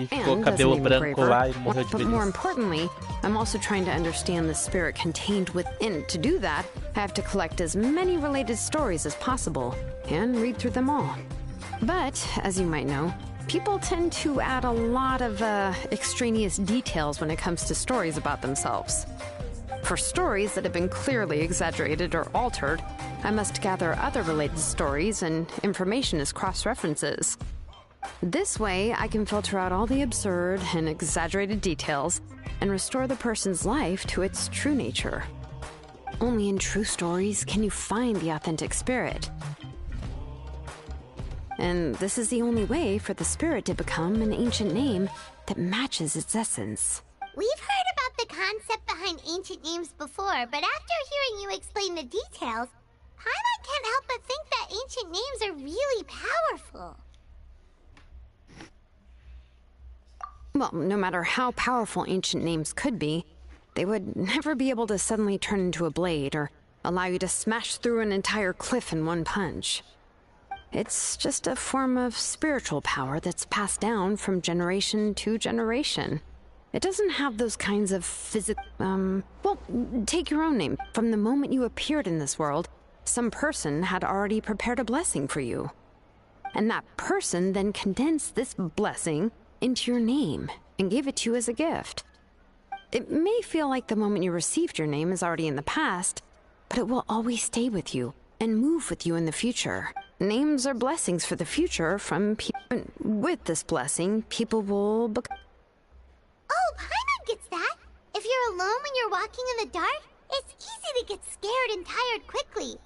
And as an engraver, but more importantly, I'm also trying to understand the spirit contained within. To do that, I have to collect as many related stories as possible and read through them all. But, as you might know, people tend to add a lot of extraneous details when it comes to stories about themselves. For stories that have been clearly exaggerated or altered, I must gather other related stories and information as cross-references. This way, I can filter out all the absurd and exaggerated details and restore the person's life to its true nature. Only in true stories can you find the authentic spirit. And this is the only way for the spirit to become an ancient name that matches its essence. We've heard about the concept behind ancient names before, but after hearing you explain the details, Paimon can't help but think that ancient names are really powerful. Well, no matter how powerful ancient names could be, they would never be able to suddenly turn into a blade or allow you to smash through an entire cliff in one punch. It's just a form of spiritual power that's passed down from generation to generation. It doesn't have those kinds of well, take your own name. From the moment you appeared in this world, some person had already prepared a blessing for you. And that person then condensed this blessing into your name and gave it to you as a gift. It may feel like the moment you received your name is already in the past, but it will always stay with you and move with you in the future. Names are blessings for the future from people. With this blessing, people will become... Oh, Paimon gets that. If you're alone when you're walking in the dark, it's easy to get scared and tired quickly.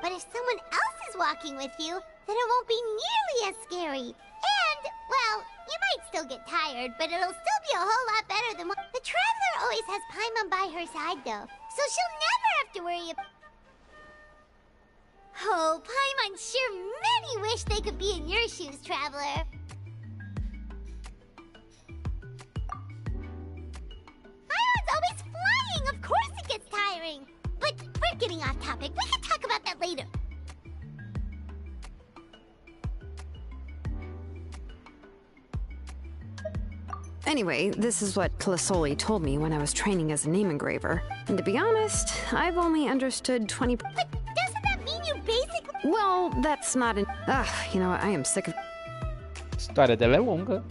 But if someone else is walking with you, then it won't be nearly as scary. And, well, you might still get tired, but it'll still be a whole lot better than what... The Traveler always has Paimon by her side, though, so she'll never have to worry about... Oh, Paimon sure many wish they could be in your shoes, Traveler. Paimon's always flying, of course it gets tiring. But we're getting off topic. We can talk about that later. Anyway, this is what Plasoli told me when I was training as a name engraver. And to be honest, I've only understood 20... But doesn't that mean you basically... Well, that's not an... you know what, I am sick of... A história dela é longa.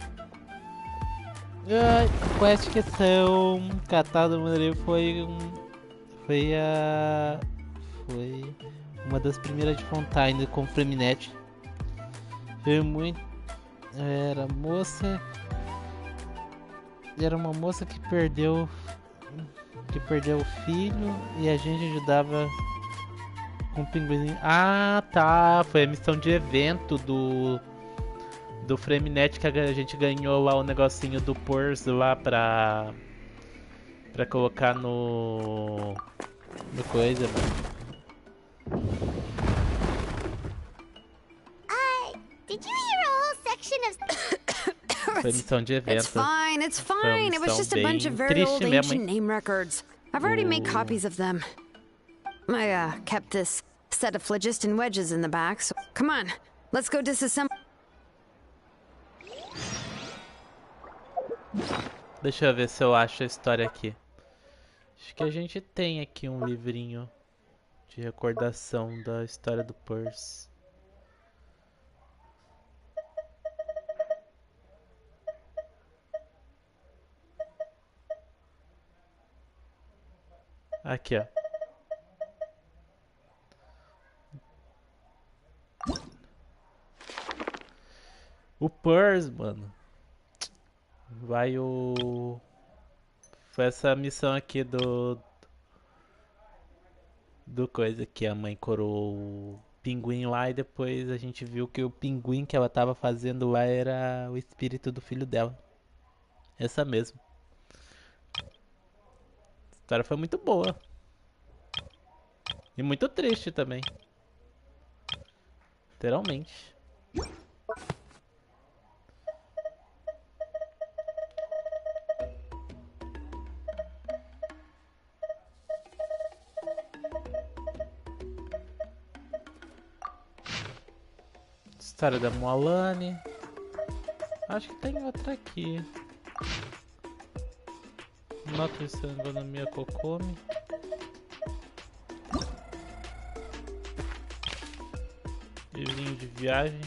Com essa questão, Catada Maneiro foi uma das primeiras de Fontaine com Freminet. Foi muito... Era uma moça que perdeu o filho e a gente ajudava com o pinguim. Ah, tá, foi a missão de evento do Freminet que a gente ganhou lá o negocinho do Purse lá pra colocar no coisa, mano. Did you hear a whole section of... Foi missão de evento. It's fine. It was just a bunch of very old ancient name records. I've already made copies of them. I kept this set of phlogiston wedges in the back, so come on, let's go disassemble. Deixa eu ver se eu acho a história aqui. Acho que a gente tem aqui um livrinho de recordação da história do Percy. Aqui, ó. O Percy, mano. Vai o... Foi essa missão aqui do coisa que a mãe coroou o pinguim lá e depois a gente viu que o pinguim que ela tava fazendo lá era o espírito do filho dela. Essa mesmo. A história foi muito boa. E muito triste também. Literalmente. História da Moalane. Acho que tem outra aqui. Nota de Sangonomia Kokomi. Livrinho de viagem.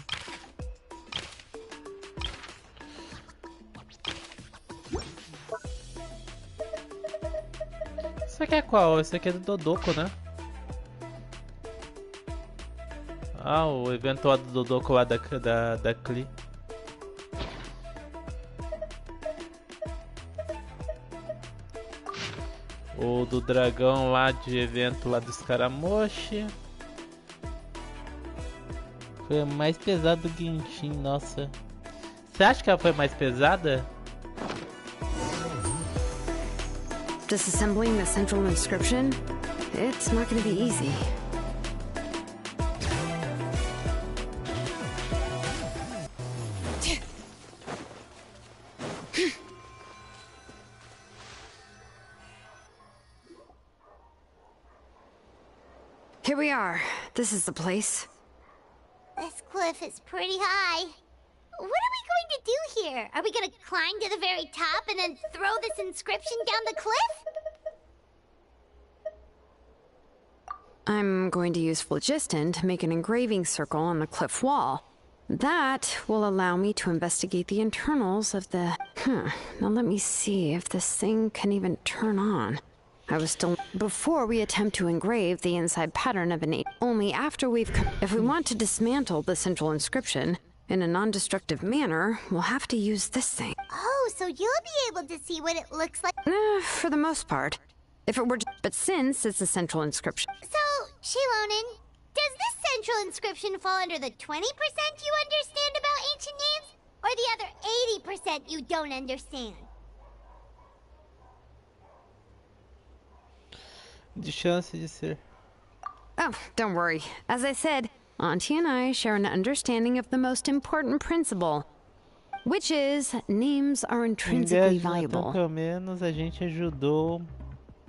Esse aqui é qual? Esse aqui é do Dodoko, né? Ah, o evento lá do Dodoko lá da Cli. O do dragão lá de evento lá do Scaramoche. Foi a mais pesada do Genshin, nossa. Você acha que ela foi mais pesada? Disassembling the central inscription? It's not gonna be easy. Here we are. This is the place. This cliff is pretty high. What are we going to do here? Are we gonna climb to the very top and then throw this inscription down the cliff? I'm going to use phlogiston to make an engraving circle on the cliff wall. That will allow me to investigate the internals of the... Now let me see if this thing can even turn on. I was still... Before we attempt to engrave the inside pattern of an... Only after we've... If we want to dismantle the central inscription in a non-destructive manner, we'll have to use this thing. Oh, so you'll be able to see what it looks like. For the most part. If it were... But since it's a central inscription... So, Xilonen, does this central inscription fall under the 20% you understand about ancient names? Or the other 80% you don't understand? De chance de ser. Oh, don't worry. As I said, Auntie and I share an understanding of the most important principle, which is names are intrinsically valuable. Pelo menos a gente ajudou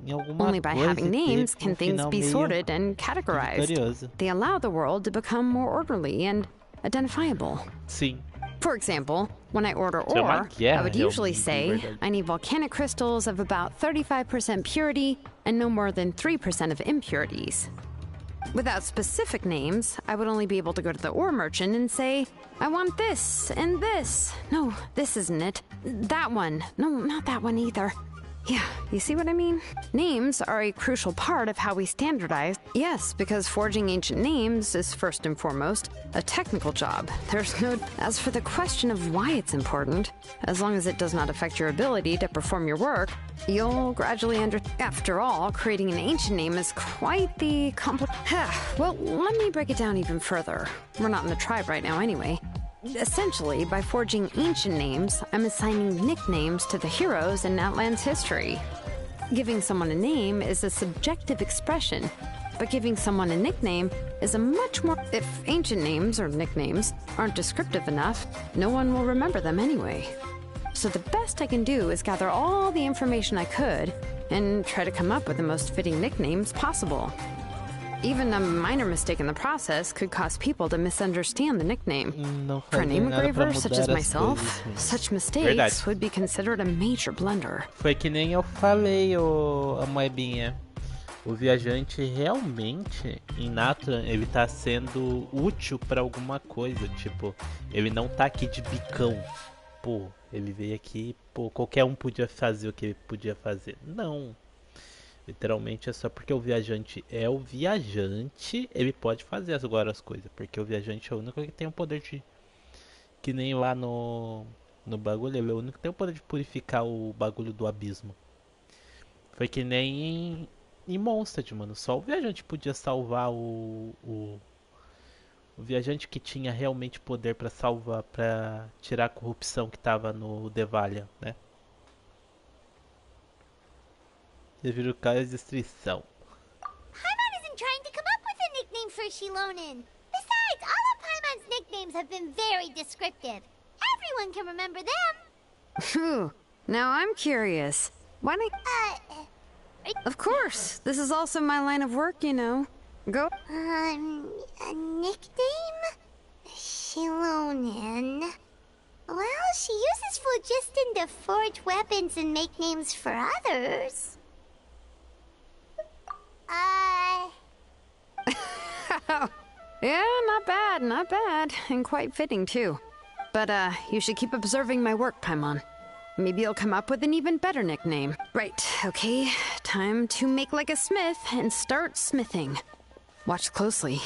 em alguma Only by coisa having names can things be meio sorted and categorized. vitorioso. They allow the world to become more orderly and identifiable. Sim. For example, when I order Isso é uma ore, guerra, I would usually realmente, say de verdade. I need volcanic crystals of about 35% purity and no more than 3% of impurities. Without specific names, I would only be able to go to the ore merchant and say, I want this and this. No, this isn't it. That one. No, not that one either. Yeah, you see what I mean? Names are a crucial part of how we standardize. Yes, because forging ancient names is first and foremost a technical job. There's no... As for the question of why it's important, as long as it does not affect your ability to perform your work, you'll gradually After all, creating an ancient name is quite the Well, let me break it down even further. We're not in the tribe right now anyway. Essentially, by forging ancient names, I'm assigning nicknames to the heroes in Outland's history. Giving someone a name is a subjective expression, but giving someone a nickname is a much more... If ancient names or nicknames aren't descriptive enough, no one will remember them anyway. So the best I can do is gather all the information I could and try to come up with the most fitting nicknames possible. Even a minor mistake in the process could cause people to misunderstand the nickname. Não For a fazem name nada pra engraver such as mudar as myself, coisas. such mistakes Verdade. would be considered a major blunder. Foi que nem eu falei, a Moebinha. O viajante realmente, em Nathan, ele tá sendo útil pra alguma coisa. Tipo, ele não tá aqui de bicão. Pô, ele veio aqui, pô, qualquer um podia fazer o que ele podia fazer. Não. Literalmente é só porque o viajante é o viajante, ele pode fazer agora as coisas. Porque o viajante é o único que tem o poder de... Que nem lá no bagulho, ele é o único que tem o poder de purificar o bagulho do abismo. Foi que nem em Mondstadt, mano. Só o viajante podia salvar o viajante que tinha realmente poder pra salvar, pra tirar a corrupção que tava no Devalia, né? Você vira o caos de destruição. Paimon isn't trying to come up with a nickname for Xilonen. Besides, all of Paimon's nicknames have been very descriptive. Everyone can remember them. Phew. Now I'm curious. Why don't... Of course. This is also my line of work, you know. Go. A nickname? Xilonen. Well, she uses phlogiston to forge weapons and make names for others. Yeah, not bad. And quite fitting, too. But, you should keep observing my work, Paimon. Maybe you'll come up with an even better nickname. Right, okay. Time to make like a smith and start smithing. Watch closely.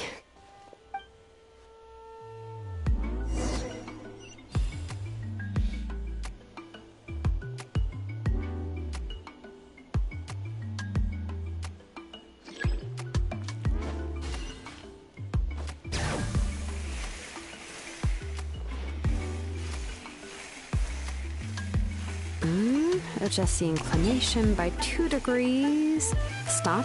Adjust the inclination by 2 degrees. Stop.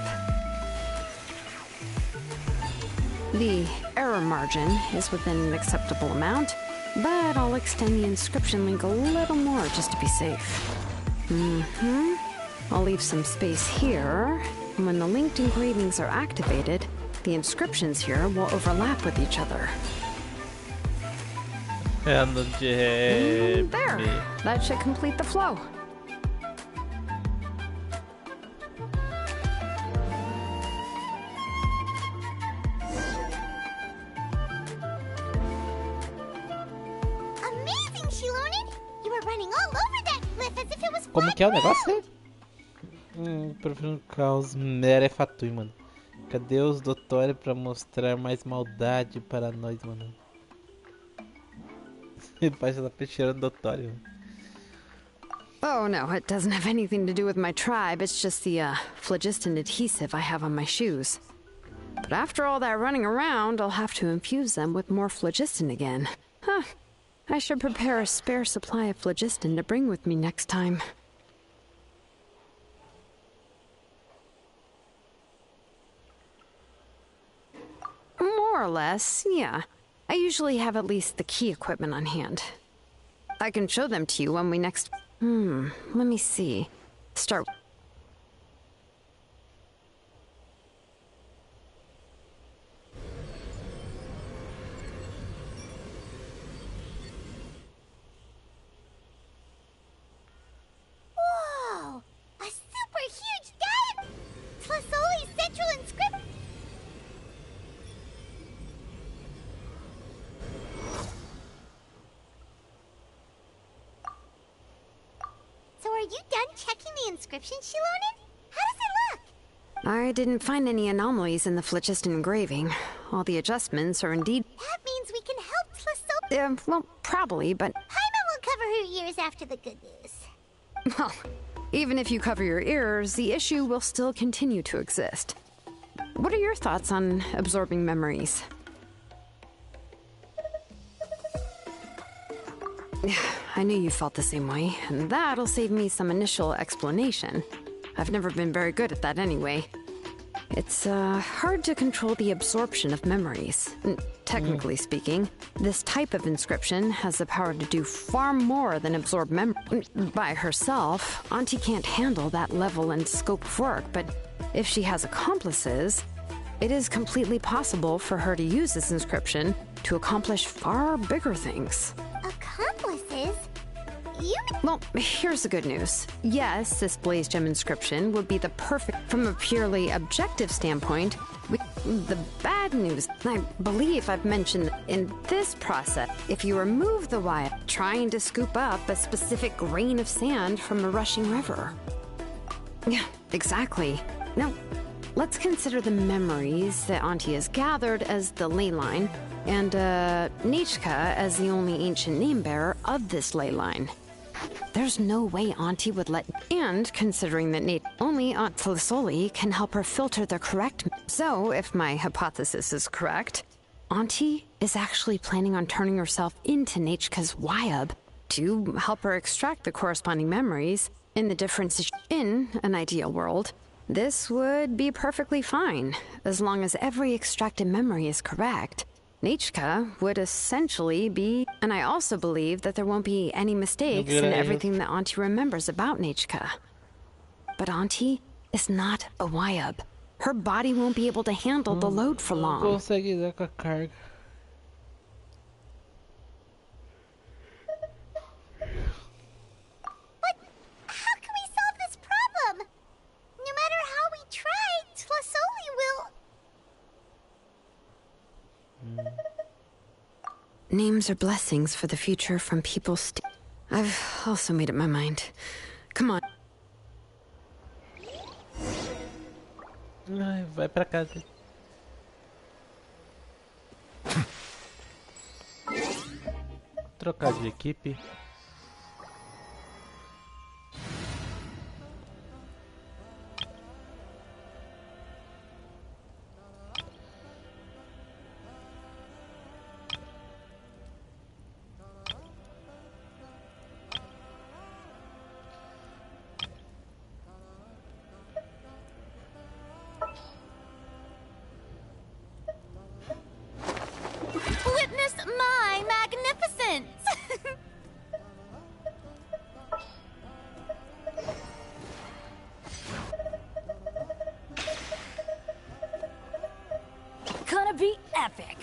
The error margin is within an acceptable amount, but I'll extend the inscription link a little more just to be safe. I'll leave some space here. And when the linked engravings are activated, the inscriptions here will overlap with each other. There. That should complete the flow. Amazing, Xilonen! You were running all over that cliff as if it was Como que é o negócio? Prefiro um caos mera fatui, mano. Cadê os doutórios pra mostrar mais maldade para nós, mano? Embaixo da peixeira do doutório. Oh, no, it doesn't have anything to do with my tribe. It's just the, phlogiston adhesive I have on my shoes. But after all that running around, I'll have to infuse them with more phlogiston again. Huh. I should prepare a spare supply of phlogiston to bring with me next time. More or less, yeah. I usually have at least the key equipment on hand. I can show them to you when we next... let me see. Start... Whoa! A super huge diamond! Tlasoli's central inscription. So are you done checking the inscription, Xilonen? How does it look? I didn't find any anomalies in the phlogiston engraving. All the adjustments are indeed... That means we can help Tlasoli. well, probably, but... Paimon will cover her ears after the good news. Well, even if you cover your ears, the issue will still continue to exist. What are your thoughts on absorbing memories? I knew you felt the same way, and that'll save me some initial explanation. I've never been very good at that anyway. It's hard to control the absorption of memories. technically speaking, this type of inscription has the power to do far more than absorb memory. By herself, Auntie can't handle that level and scope of work, but if she has accomplices, it is completely possible for her to use this inscription to accomplish far bigger things. Accomplices? You Well, here's the good news. Yes, this Blaze Gem inscription would be the perfect from a purely objective standpoint. The bad news, I believe I've mentioned in this process, if you remove the wire, trying to scoop up a specific grain of sand from a rushing river. Yeah, exactly. Now, let's consider the memories that Auntie has gathered as the ley line, and Nechka as the only ancient name bearer of this ley line. There's no way Auntie would let... And considering that only Aunt Tlisoli can help her filter the correct... So, if my hypothesis is correct, Auntie is actually planning on turning herself into Nechka's Wyab to help her extract the corresponding memories in the differences. In an ideal world, this would be perfectly fine, as long as every extracted memory is correct. Nechka would essentially be, and I also believe that there won't be any mistakes in everything that Auntie remembers about Nechka. But Auntie is not a Wyab. Her body won't be able to handle the load for long. Consegue dar com a carga. But how can we solve this problem? No matter how we try, Tlasoli will... Names are blessings for the future from people I've also made up my mind. Come on. Ai, vai pra casa. Trocar de equipe. Witness my magnificence! Gonna be epic!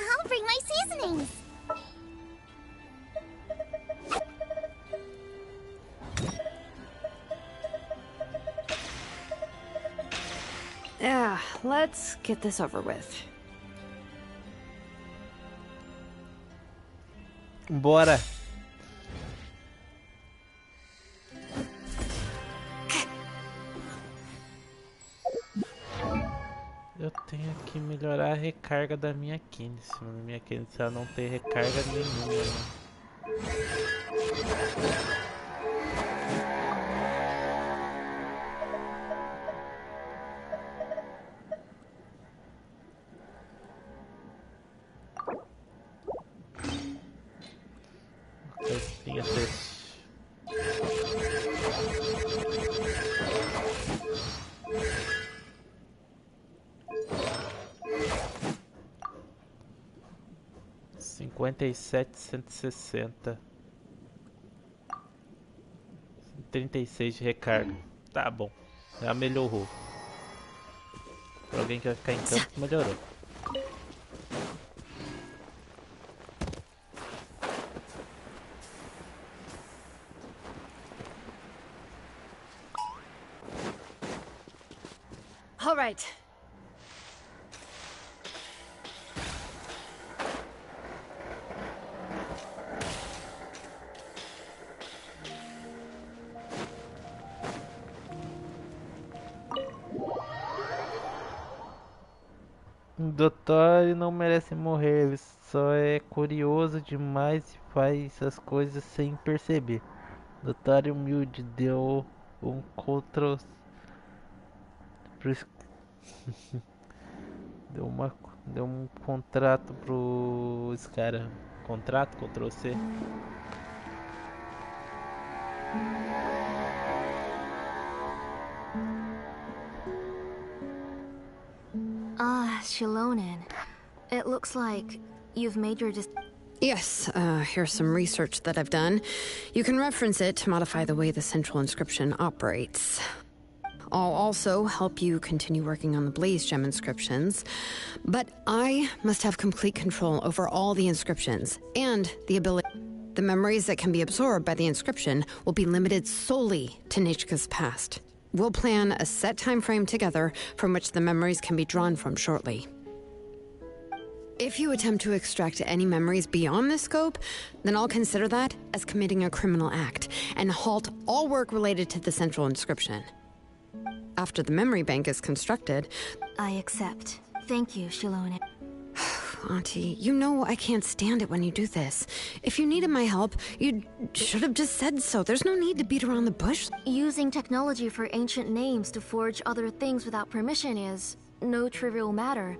I'll bring my seasonings. Yeah, let's get this over with. Bora. Eu tenho que melhorar a recarga da minha Canais. Minha Canais ela não tem recarga nenhuma. Tinha teste. Cinquenta e sete, 160. 36 de recarga. Tá bom. Já melhorou. Pra alguém que vai ficar em campo, melhorou. All right. O Doutor não merece morrer, ele só é curioso demais e faz as coisas sem perceber. Doutor humilde deu um contra... deu um contrato pro esse cara. Contrato, Ctrl C. Xilonen. It looks like you've made your Yes, here's some research that I've done. You can reference it to modify the way the central inscription operates. I'll also help you continue working on the Blaze Gem inscriptions, but I must have complete control over all the inscriptions and the ability. The memories that can be absorbed by the inscription will be limited solely to Nichka's past. We'll plan a set time frame together from which the memories can be drawn from shortly. If you attempt to extract any memories beyond this scope, then I'll consider that as committing a criminal act and halt all work related to the central inscription. After the memory bank is constructed... I accept. Thank you, Xilonen. Auntie, you know I can't stand it when you do this. If you needed my help, you should have just said so. There's no need to beat around the bush. Using technology for ancient names to forge other things without permission is no trivial matter.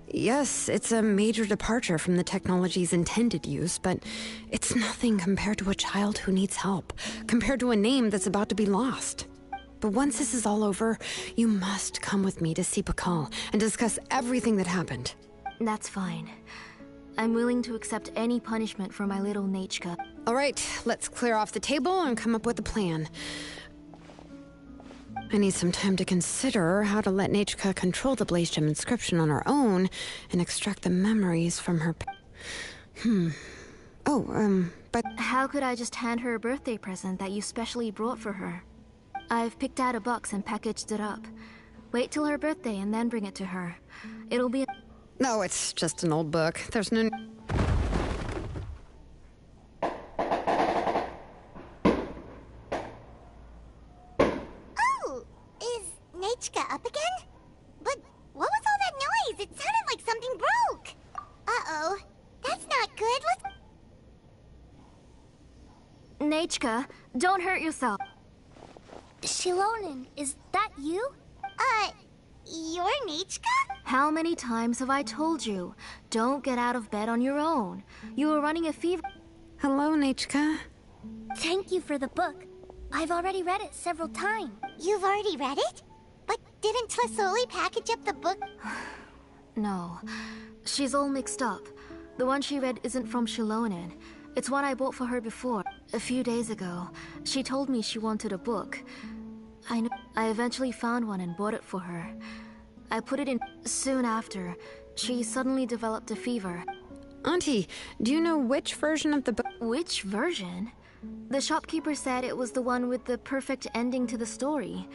Yes, it's a major departure from the technology's intended use, but it's nothing compared to a child who needs help, compared to a name that's about to be lost. But once this is all over, you must come with me to see Pakal and discuss everything that happened. That's fine. I'm willing to accept any punishment for my little Nechka. All right, let's clear off the table and come up with a plan. I need some time to consider how to let Nechka control the Blaze Gem inscription on her own and extract the memories from her... but... How could I just hand her a birthday present that you specially brought for her? I've picked out a box and packaged it up. Wait till her birthday and then bring it to her. It'll be... No, it's just an old book. There's no... Oh! Is Nechka up again? But what was all that noise? It sounded like something broke! Uh-oh. That's not good. Nechka, don't hurt yourself. Xilonen, is that you? You're Nechka? How many times have I told you? Don't get out of bed on your own. You were running a fever... Hello, Nechka. Thank you for the book. I've already read it several times. You've already read it? But didn't Tlasoli package up the book? No. She's all mixed up. The one she read isn't from Xilonen. It's one I bought for her before. A few days ago, she told me she wanted a book. I eventually found one and bought it for her. I put it in. Soon after, she suddenly developed a fever. Auntie, do you know which version of the book? Which version? The shopkeeper said it was the one with the perfect ending to the story.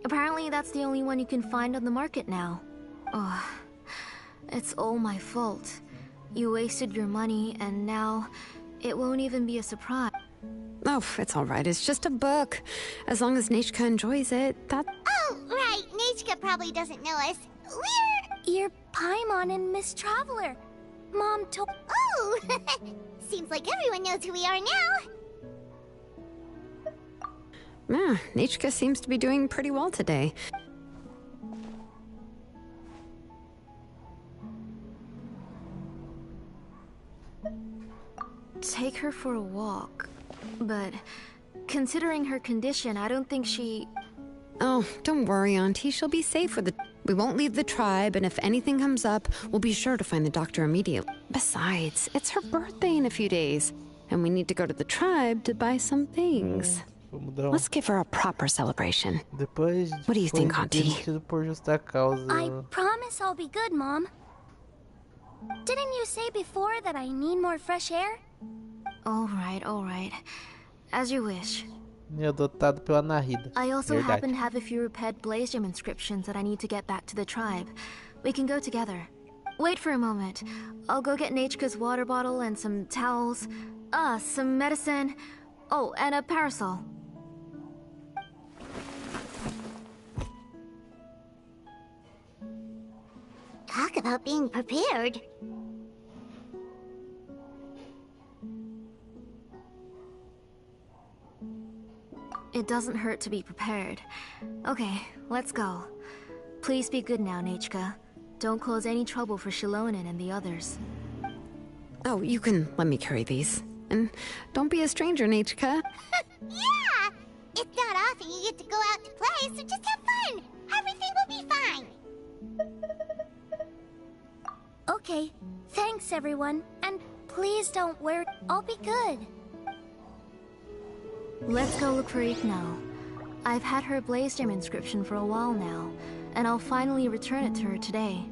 Apparently that's the only one you can find on the market now. Ugh. It's all my fault. You wasted your money and now it won't even be a surprise. Oh, it's all right. It's just a book. As long as Nechka enjoys it, that... Oh, right. Nechka probably doesn't know us. You're Paimon and Miss Traveler. Mom told... Oh! Seems like everyone knows who we are now. Nechka seems to be doing pretty well today. Take her for a walk. But considering her condition, I don't think she... Oh, don't worry, Auntie. She'll be safe with the... We won't leave the tribe, and if anything comes up, we'll be sure to find the doctor immediately. Besides, it's her birthday in a few days, and we need to go to the tribe to buy some things. Let's give her a proper celebration. What do you think, Auntie? I promise I'll be good, Mom. Didn't you say before that I need more fresh air? All right. As you wish. Adotado pela Narida. I also happen to have a few repaired Blaze Gem inscriptions that I need to get back to the tribe. We can go together. Wait for a moment. I'll go get Nechka's water bottle and some towels. Some medicine. Oh, and a parasol. Talk about being prepared. It doesn't hurt to be prepared. Okay, let's go. Please be good now, Nechka. Don't cause any trouble for Xilonen and the others. Oh, you can let me carry these. And don't be a stranger, Nichika. Yeah! It's not often you get to go out to play, so just have fun. Everything will be fine. Okay, thanks everyone, and please don't worry, I'll be good. Let's go look for Ike now. I've had her Blaze Gem inscription for a while now, and I'll finally return it to her today.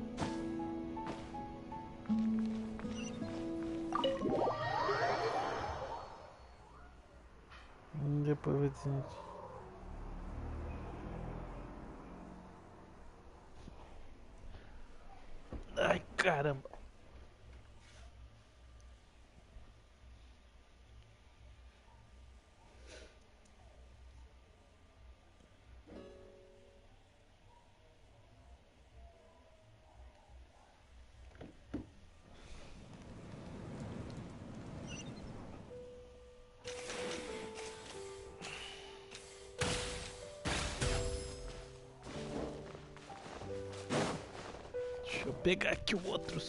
Depois vou dizer. Ai, caramba. Deixa eu pegar aqui o outro.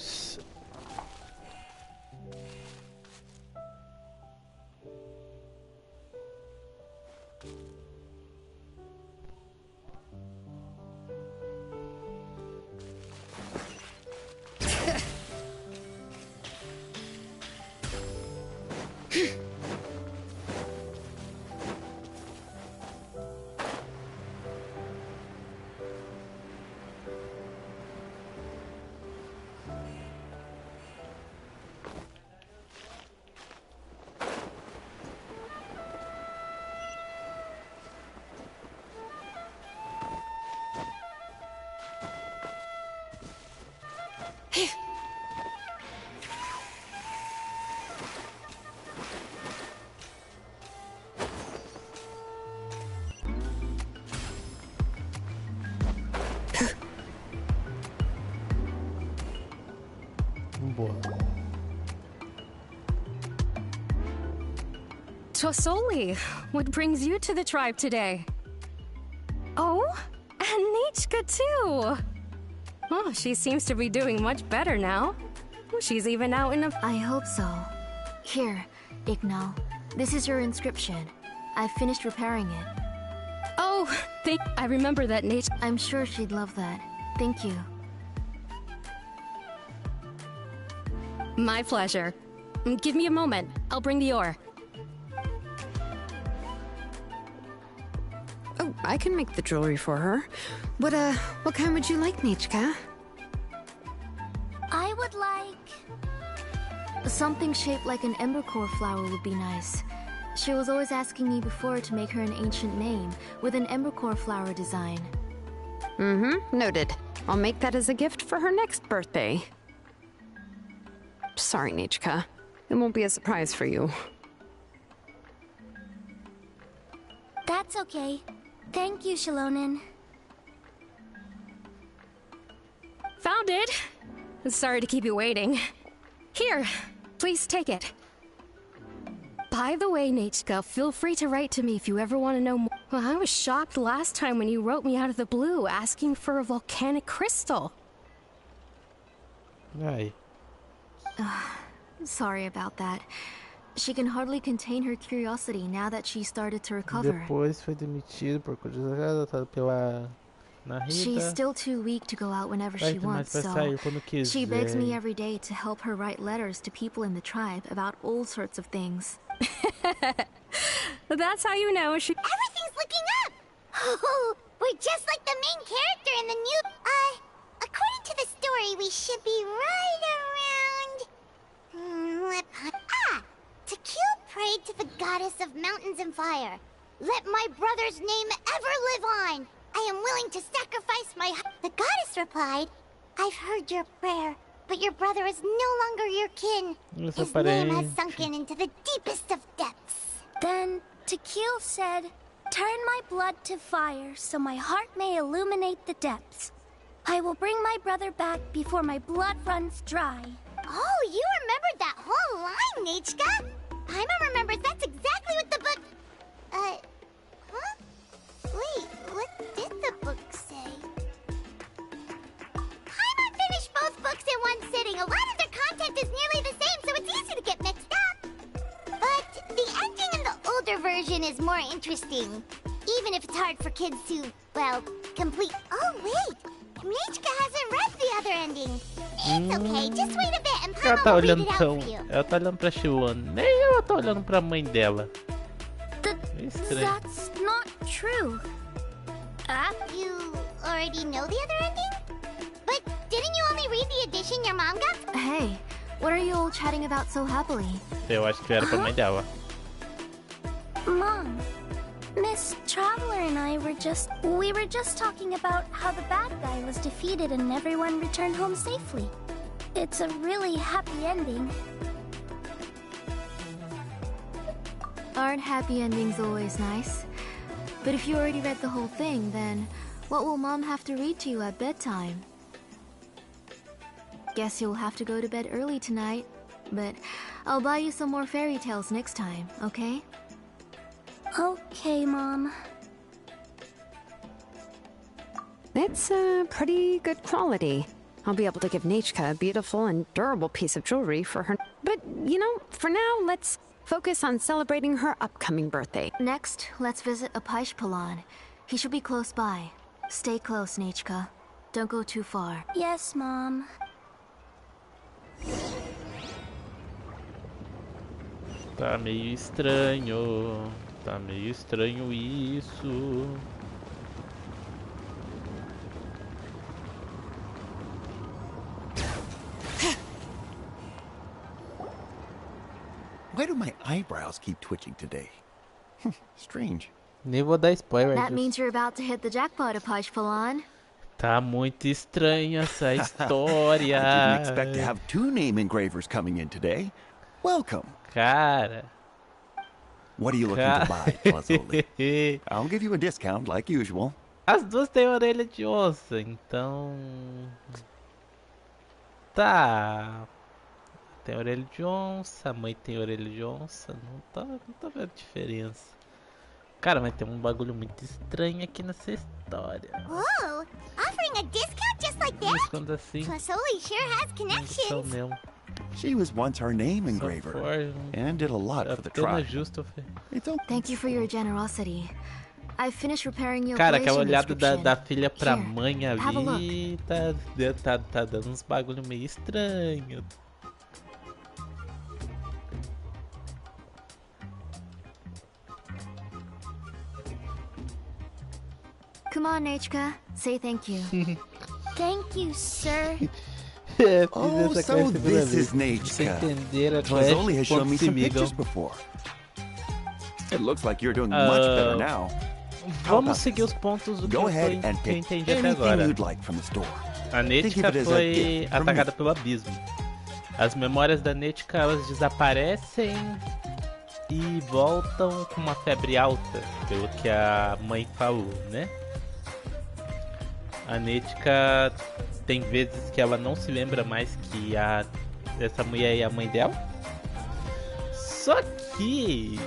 Boa. Tosoli, what brings you to the tribe today? Oh, and Nichika too. Oh, she seems to be doing much better now. She's even out in a... I hope so. Here, Ignal. This is your inscription. I finished repairing it. Oh, I remember that I'm sure she'd love that. Thank you. My pleasure. Give me a moment. I'll bring the ore. Oh, I can make the jewelry for her. What kind would you like, Nichika? I would like... something shaped like an embercore flower would be nice. She was always asking me before to make her an ancient name with an embercore flower design. Mm-hmm, noted. I'll make that as a gift for her next birthday. Sorry, Nichika. It won't be a surprise for you. That's okay. Thank you, Xilonen. Found it! Sorry to keep you waiting. Here, please take it. By the way, Nichika, feel free to write to me if you ever want to know more. Well, I was shocked last time when you wrote me out of the blue asking for a volcanic crystal. Ai. Sorry about that. She can hardly contain her curiosity now that she started to recover. Depois foi demitido por adotado pela Narita. She's still too weak to go out whenever she wants, so she begs me every day to help her write letters to people in the tribe about all sorts of things. That's how you know she... Everything's looking up! Oh, we're just like the main character in the new... according to the story, we should be right around... Tequil prayed to the goddess of mountains and fire. Let my brother's name ever live on! I am willing to sacrifice my... The goddess replied, I've heard your prayer, but your brother is no longer your kin. His name has sunken into the deepest of depths. Then Tequil said, turn my blood to fire so my heart may illuminate the depths. I will bring my brother back before my blood runs dry. Oh, you remembered that whole line, Nichika! Paimon remembers that's exactly what the book... huh? Wait, what did the book say? Paimon finished both books in one sitting. A lot of their content is nearly the same, so it's easy to get mixed up. But is more interesting. Even if it's hard for kids to, well, complete. Oh, wait! Nechka hasn't read the other ending. It's okay, just wait a bit and Ela Papa tá will read olhando it out tão. for you. Ela tá olhando pra Xilonen. Nem ela tá olhando pra mãe dela. É estranho. That's not true. You already know the other ending? But didn't you only read the edition your mom got? Hey, what are you all chatting about so happily? Eu acho que era pra mãe dela. Mom, Miss Traveler and I were just talking about how the bad guy was defeated and everyone returned home safely. It's a really happy ending. Aren't happy endings always nice? But if you already read the whole thing, then what will Mom have to read to you at bedtime? Guess you'll have to go to bed early tonight, but I'll buy you some more fairy tales next time, okay? Okay, Mom. It's pretty good quality. I'll be able to give Nechka a beautiful and durable piece of jewelry for her. But, you know, for now, let's focus on celebrating her upcoming birthday. Next, let's visit Apaish. He should be close by. Stay close, Nechka. Don't go too far. Yes, Mom. Tá meio estranho. Tá meio estranho isso. Why do my eyebrows keep twitching today? Strange. Nem vou dar spoiler That disso. means you're about to hit the jackpot, Apaish. Tá muito estranha essa história. I didn't expect to have 2 name engravers coming in today. Welcome. Cara. What are you looking to buy, Tlazoli? I'll give you a discount like usual. As duas têm orelha de onça, então. Tá. Tem orelha de onça, a mãe tem orelha de onça. Não tá vendo diferença. Cara, mas tem um bagulho muito estranho aqui nessa história. Whoa! Offering a discount just like that? Quando assim, Plasoli sure has são connections. mesmo. She was once our name engraver and did a lot for the tribe. Justo, It's okay. Thank you for your generosity. I finished repairing your Cara, aquela Galatian olhada inscription. da filha pra Here, mãe have a ali tá dando uns bagulho meio estranho. Come on, Nechka. Say thank you. Thank you, sir. Oh, so this is Nechka. Tlazoli has shown me some pictures before. It looks like you're doing much better now. Vamos seguir os pontos do que Go eu ahead and pick entendi até anything agora. you'd like from the store. A Nechka foi atacada pelo abismo. As memórias da Nechka, elas desaparecem e voltam com uma febre alta, pelo que a mãe falou, né? A Nechka tem vezes que ela não se lembra mais que essa mulher é a mãe dela. Só que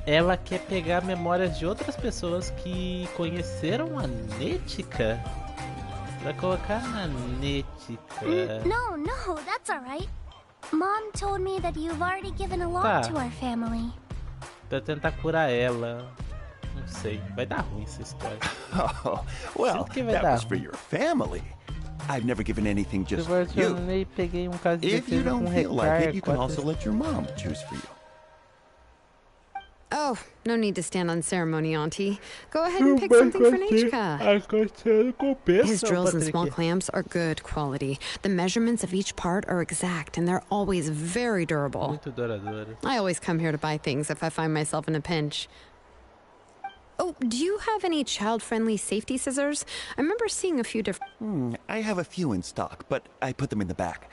ela quer pegar memórias de outras pessoas que conheceram a Nechka pra colocar na Nechka. No, that's alright. Mom told me that you've already given a lot Tá. to our family. Pra tentar curar ela. Não sei, vai dar ruim essa história. Oh, well, Sinto que vai that dar was for ruim. your family. I've never given anything just for you. Eu peguei caso de If you defesa com don't feel like Recar, it, you can 4 also let your mom choose for you. Oh, no need to stand on ceremony, Auntie. Go ahead and pick something for Nechka. His drills and small clamps are good quality. The measurements of each part are exact, and they're always very durable. Muito douradora. I always come here to buy things if I find myself in a pinch. Oh, do you have any child-friendly safety scissors? I remember seeing a few different... I have a few in stock, but I put them in the back.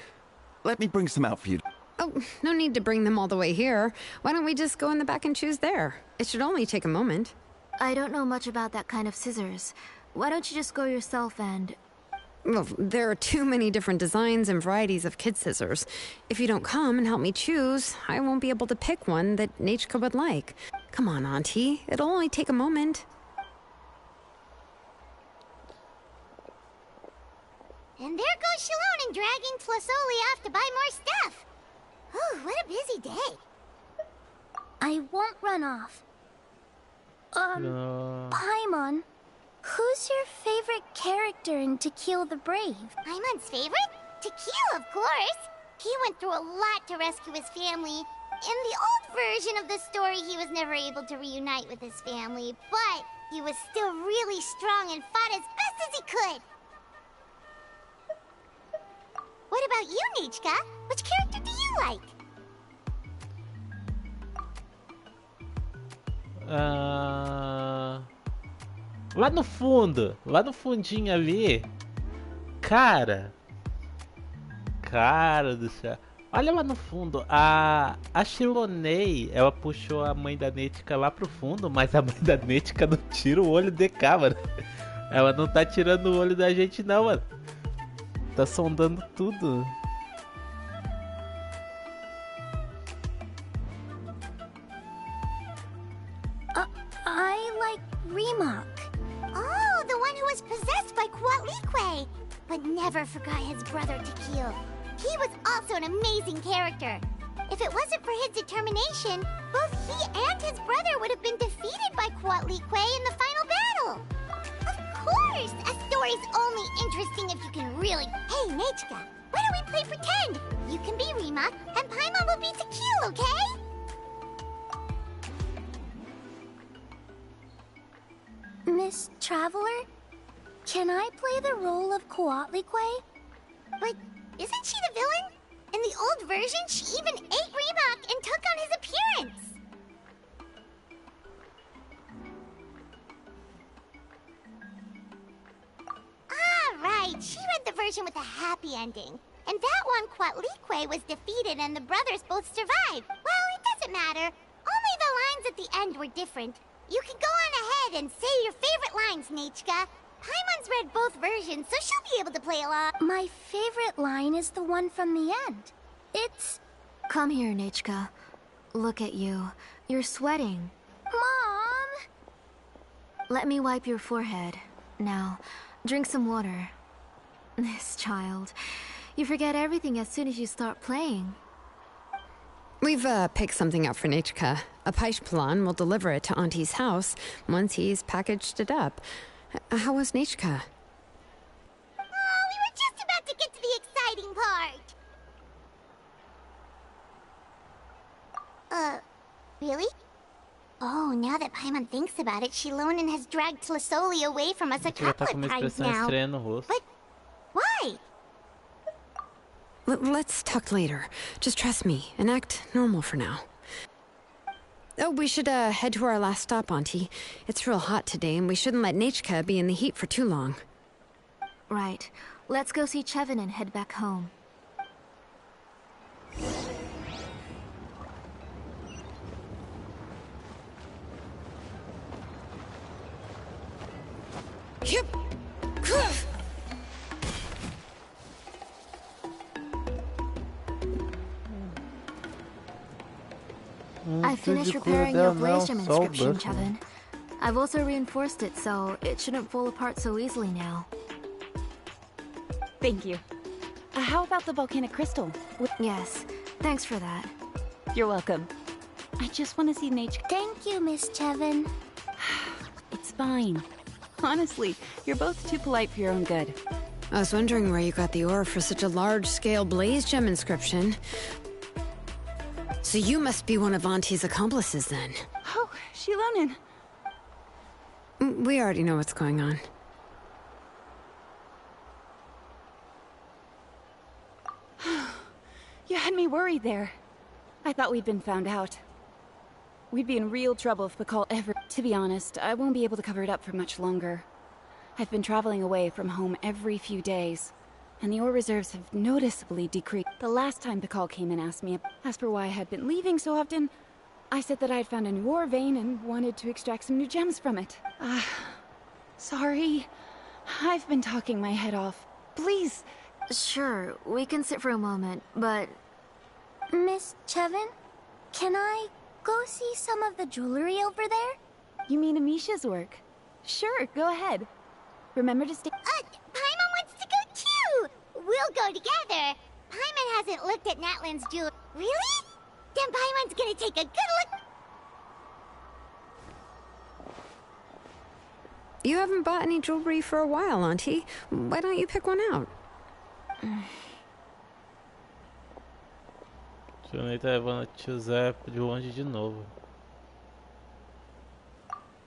Let me bring some out for you. Oh, no need to bring them all the way here. Why don't we just go in the back and choose there? It should only take a moment. I don't know much about that kind of scissors. Why don't you just go yourself and... Well, there are too many different designs and varieties of kid scissors. If you don't come and help me choose, I won't be able to pick one that Nechka would like. Come on, Auntie. It'll only take a moment. And there goes Xilonen dragging Tlasoli off to buy more stuff. Oh, what a busy day. I won't run off. Paimon, who's your favorite character in To Kill the Brave? Paimon's favorite? To Kill, of course. He went through a lot to rescue his family. In the old version of the story, he was never able to reunite with his family, but he was still really strong and fought as best as he could. What about you, Nichka? Which character do you like? Lá no fundo, lá no fundinho ali, cara do céu. Olha lá no fundo, a Xilonen, ela puxou a mãe da Netica lá pro fundo, mas a mãe da Netica não tira o olho de cá, mano. Ela não tá tirando o olho da gente não, mano. Tá sondando tudo. I like Remak. Oh, the one who was possessed by Quatlique, but never forgot his brother Tequil. He was also an amazing character. If it wasn't for his determination, both he and his brother would have been defeated by Quatlique in the final battle. Of course, a story's only interesting if you can really... Hey, Nechka, why don't we play pretend? You can be Remak, and Paimon will be Tequil, okay? Miss Traveler, can I play the role of Quatlique? But isn't she the villain? In the old version, she even ate Remak and took on his appearance. Ah, right. She read the version with a happy ending. And that one, Quatlique was defeated and the brothers both survived. Well, it doesn't matter. Only the lines at the end were different. You can go on ahead and say your favorite lines, Nechka. Paimon's read both versions, so she'll be able to play along. My favorite line is the one from the end. It's... Come here, Nechka. Look at you. You're sweating. Mom! Let me wipe your forehead. Now, drink some water. This child. You forget everything as soon as you start playing. We've picked something up for Nechka. A Paishpalan will deliver it to Auntie's house once he's packaged it up. How was Nechka? Oh, we were just about to get to the exciting part. Really? Oh, now that Paimon thinks about it, Xilonen has dragged Tlasoli away from us a couple of times now. But why? Let's talk later. Just trust me and act normal for now. Oh, we should head to our last stop, Auntie. It's real hot today, and we shouldn't let Nechka be in the heat for too long. Right. Let's go see Chevin and head back home. Yep. I finished repairing your blaze gem inscription, Chevin. I've also reinforced it, so it shouldn't fall apart so easily now. Thank you. How about the volcanic crystal? Yes, thanks for that. You're welcome. I just want to see nature. Thank you, Miss Chevin. It's fine. Honestly, you're both too polite for your own good. I was wondering where you got the ore for such a large-scale blaze gem inscription. So you must be one of Auntie's accomplices, then. Oh, Xilonen. We already know what's going on. You had me worried there. I thought we'd been found out. We'd be in real trouble if Pakal ever... To be honest, I won't be able to cover it up for much longer. I've been traveling away from home every few days, and the ore reserves have noticeably decreased. The last time Pakal came and asked for why I had been leaving so often, I said that I had found a new ore vein and wanted to extract some new gems from it. Sorry. I've been talking my head off. Please. Sure, we can sit for a moment, but... Miss Chevin, can I go see some of the jewelry over there? You mean Amisha's work? Sure, go ahead. Remember to stay... Paimon wants to go too! We'll go together. Paimon hasn't looked at Natlan's jewelry. Really? Then Paimon's gonna take a good look... You haven't bought any jewelry for a while, Auntie. Why don't you pick one out? Xilonen tá levando a tio Zé de longe de novo.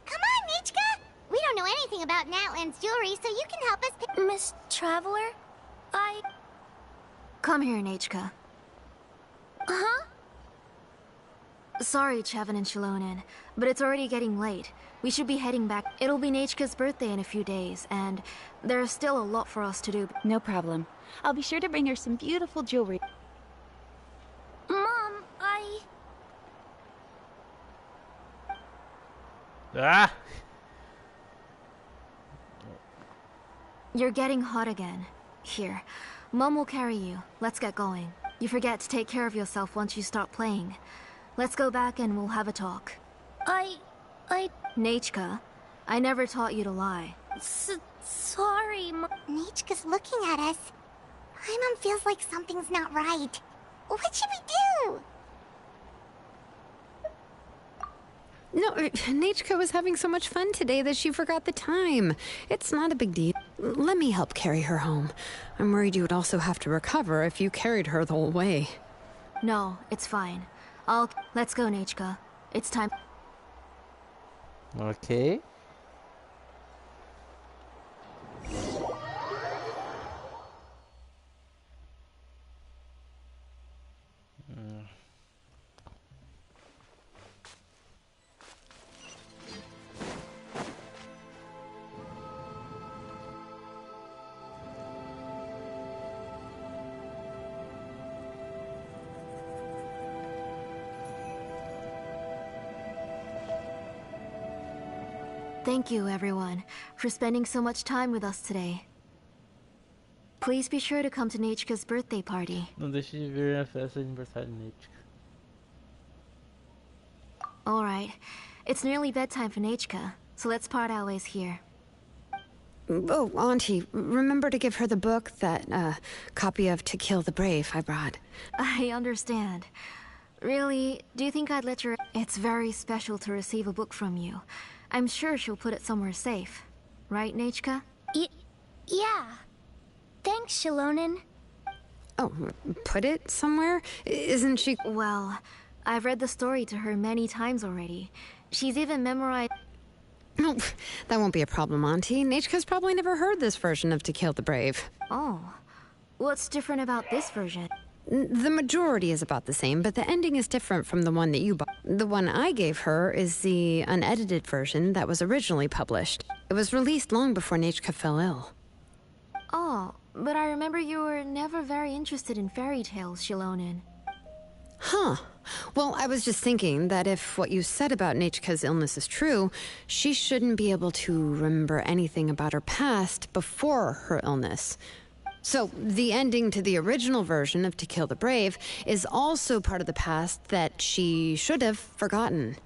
Come on, Nichka! We don't know anything about Natlan's jewelry, so you can help us pick... Miss Traveler? Come here, Nechka. Huh? Sorry, Chevin and Xilonen, but it's already getting late. We should be heading back. It'll be Nechka's birthday in a few days, and there's still a lot for us to do. No problem. I'll be sure to bring her some beautiful jewelry. Mom, Ah! You're getting hot again. Here, Mom will carry you. Let's get going. You forget to take care of yourself once you start playing. Let's go back and we'll have a talk. Nechka, I never taught you to lie. Sorry, Mom. Nichka's looking at us. My mom feels like something's not right. What should we do? No, Nechka was having so much fun today that she forgot the time. It's not a big deal. Let me help carry her home. I'm worried you would also have to recover if you carried her the whole way. No, it's fine. Let's go, Nechka. It's time. Ok. Thank you, everyone, for spending so much time with us today. Please be sure to come to Nechka's birthday party. Não deixe de vir na festa de aniversário de Nechka. Alright, it's nearly bedtime for Nechka, so let's part our ways here. Oh, Auntie, remember to give her the book, that copy of To Kill the Brave I brought. I understand. Really, do you think I'd let her? It's very special to receive a book from you. I'm sure she'll put it somewhere safe. Right, Nechka? Yeah. Thanks, Xilonen. Oh, put it somewhere? Isn't she... Well, I've read the story to her many times already. She's even memorized... Oh, that won't be a problem, Auntie. Nechka's probably never heard this version of To Kill the Brave. Oh. What's different about this version? The majority is about the same, but the ending is different from the one that you bought. The one I gave her is the unedited version that was originally published. It was released long before Nechka fell ill. Oh, but I remember you were never very interested in fairy tales, Xilonen. Huh. Well, I was just thinking that if what you said about Nechka's illness is true, she shouldn't be able to remember anything about her past before her illness. So, the ending to the original version of To Kill the Brave is also part of the past that she should have forgotten.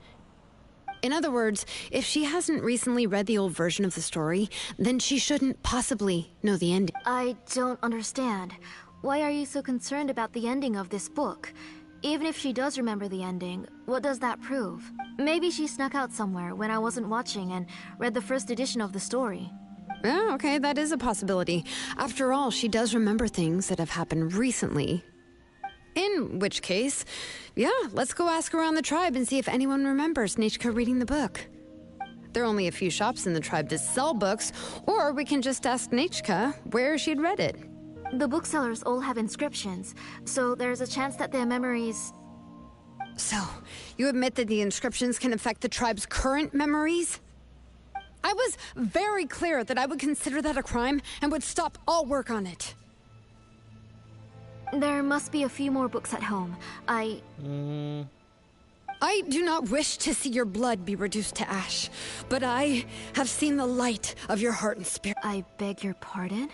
In other words, if she hasn't recently read the old version of the story, then she shouldn't possibly know the ending. I don't understand. Why are you so concerned about the ending of this book? Even if she does remember the ending, what does that prove? Maybe she snuck out somewhere when I wasn't watching and read the first edition of the story. Oh, okay, that is a possibility. After all, she does remember things that have happened recently. In which case, yeah, let's go ask around the tribe and see if anyone remembers Nechka reading the book. There are only a few shops in the tribe that sell books, or we can just ask Nechka where she'd read it. The booksellers all have inscriptions, so there's a chance that their memories... So, you admit that the inscriptions can affect the tribe's current memories? I was very clear that I would consider that a crime and would stop all work on it. There must be a few more books at home. I do not wish to see your blood be reduced to ash, but I have seen the light of your heart and spirit. I beg your pardon?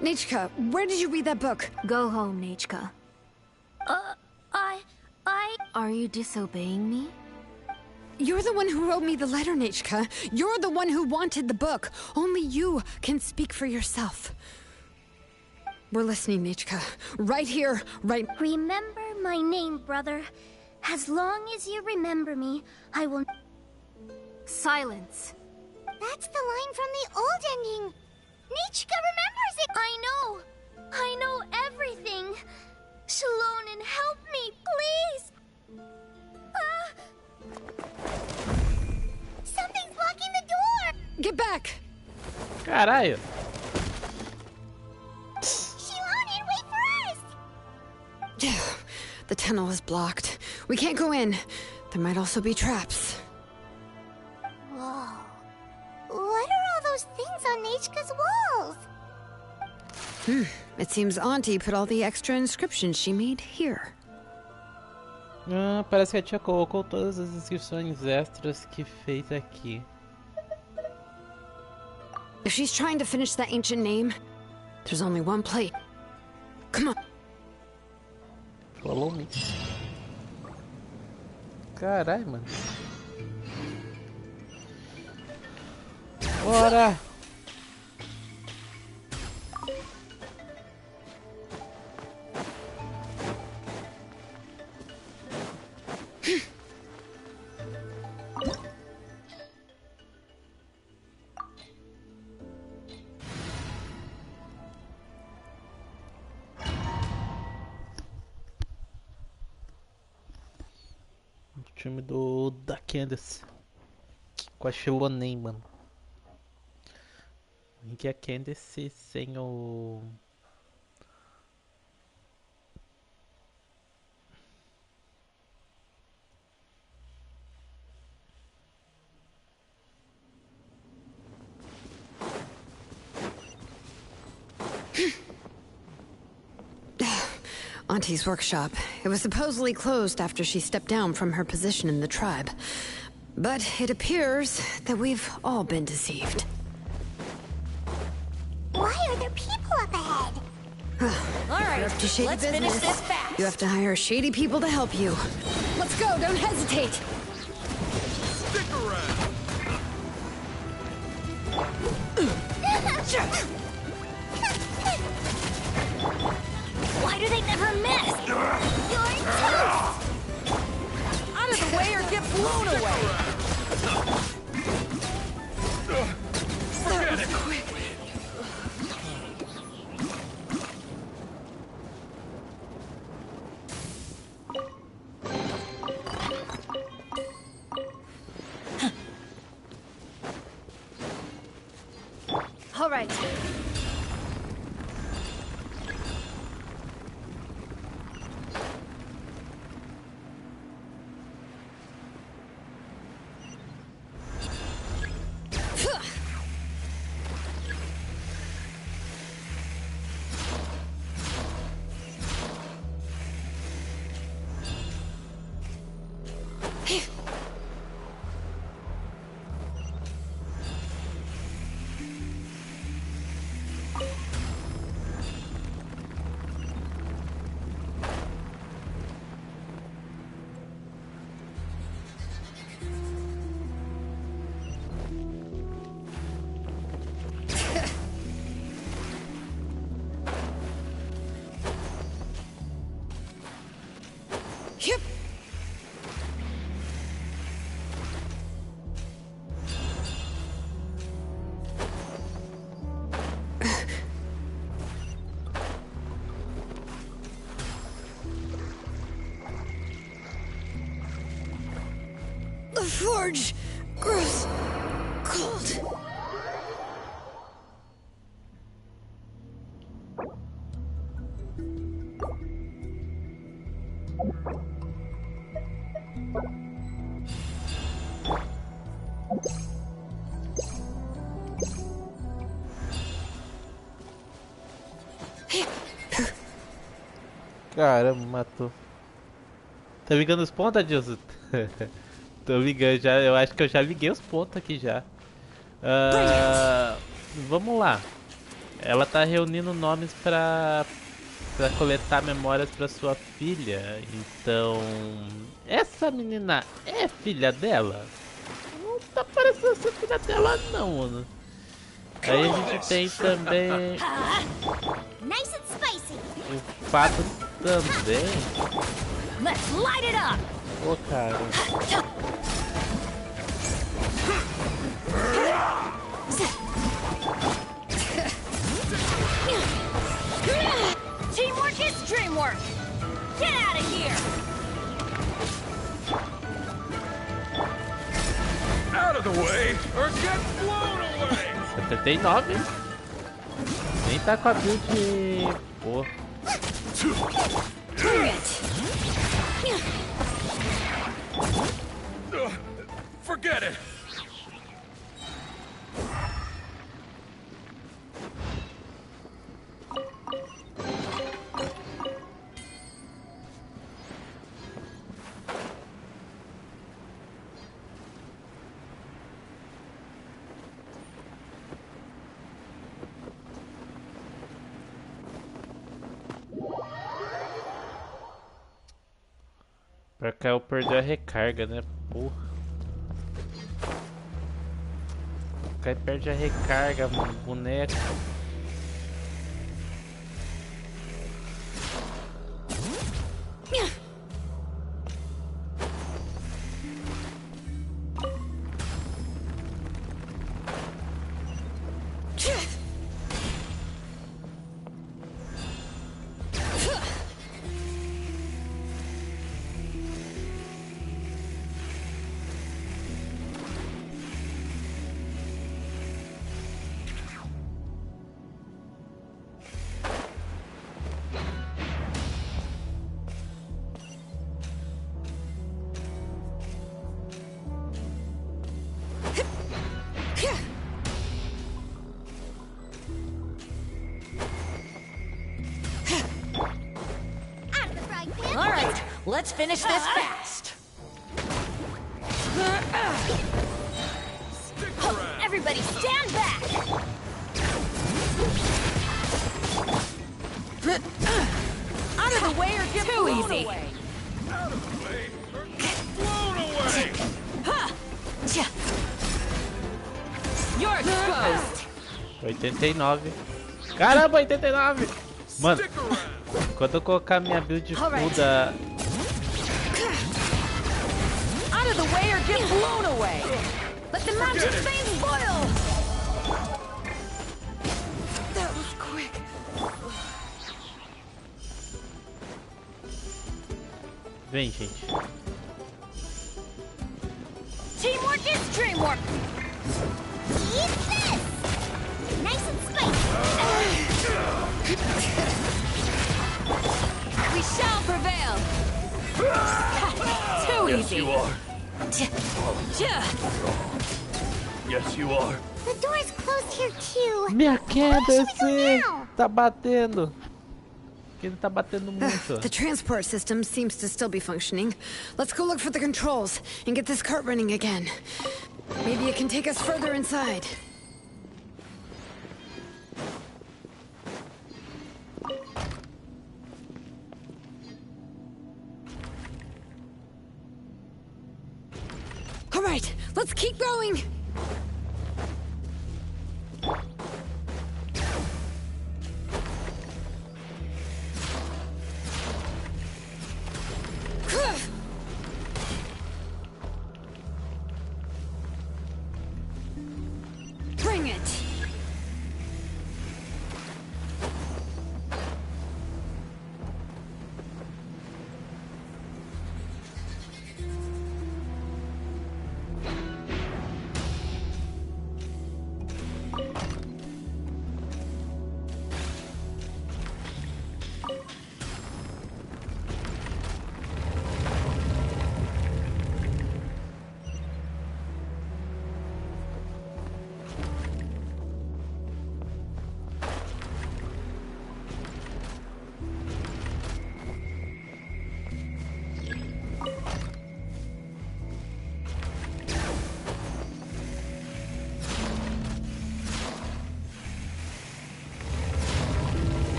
Nechka, where did you read that book? Go home, Nechka. Are you disobeying me? You're the one who wrote me the letter, Nechka. You're the one who wanted the book. Only you can speak for yourself. We're listening, Nechka. Right here, right... Remember my name, brother. As long as you remember me, I will... Silence. That's the line from the old ending. Nichika remembers it. I know everything. Xilonen, help me, please. Something's blocking the door. Get back! Caralho. Xilonen, wait for us. The tunnel is blocked. We can't go in. There might also be traps. Whoa. What are all those things on Nichika's walls? It seems Auntie put all the extra inscriptions she made here. Parece que a tia colocou todas as inscrições extras que fez aqui. If she's trying to finish that ancient name, there's only one plate. Come on. Follow me. Caralho, mano. Bora! O time da Candace com a Xilonen, mano. Em que a Candace sem o... Auntie's workshop. It was supposedly closed after she stepped down from her position in the tribe. But it appears that we've all been deceived. Why are there people up ahead? All right, up to shady let's business. finish this fast. You have to hire shady people to help you. Let's go, don't hesitate! Stick around. Why do they never miss? You're toast. Out of the way or get blown away! Forget it. All right. Yep. The forge grows cold. Caramba, matou. Tá ligando os pontos, Adilson? Tô ligando já, eu acho que eu já liguei os pontos aqui já. Vamos lá. Ela tá reunindo nomes pra coletar memórias pra sua filha. Então, essa menina é filha dela? Não tá parecendo ser filha dela não, mano. Aí a gente tem também Nice and spicy. o fato também. Let's light it up! Ô, cara. or get blown away. 79, hein? Nem tá com a build. Pô. Forget it. Pra cá eu perdi a recarga, né? Porra. Cai perde a recarga, mano. Boneco. Alright, let's finish this fast. Everybody stand back! Out of the way or get Too blown easy. away. Out of the way or get blown away. You're exposed. 89. Caramba, 89! Mano, quando eu colocar minha build muda. Out of the way or get blown away. Let the magic flame boil! That was quick. Vem, gente. Teamwork is dreamwork! Eat this! Nice and spicy! We shall prevail. Too easy. You are. Yes, you are. The door's closed here too. Minha queda, Where eu should we go sei. now? Tá batendo. Ele tá batendo muito. The transport system seems to still be functioning. Let's go look for the controls and get this cart running again. Maybe it can take us further inside. All right, let's keep going. Bring it.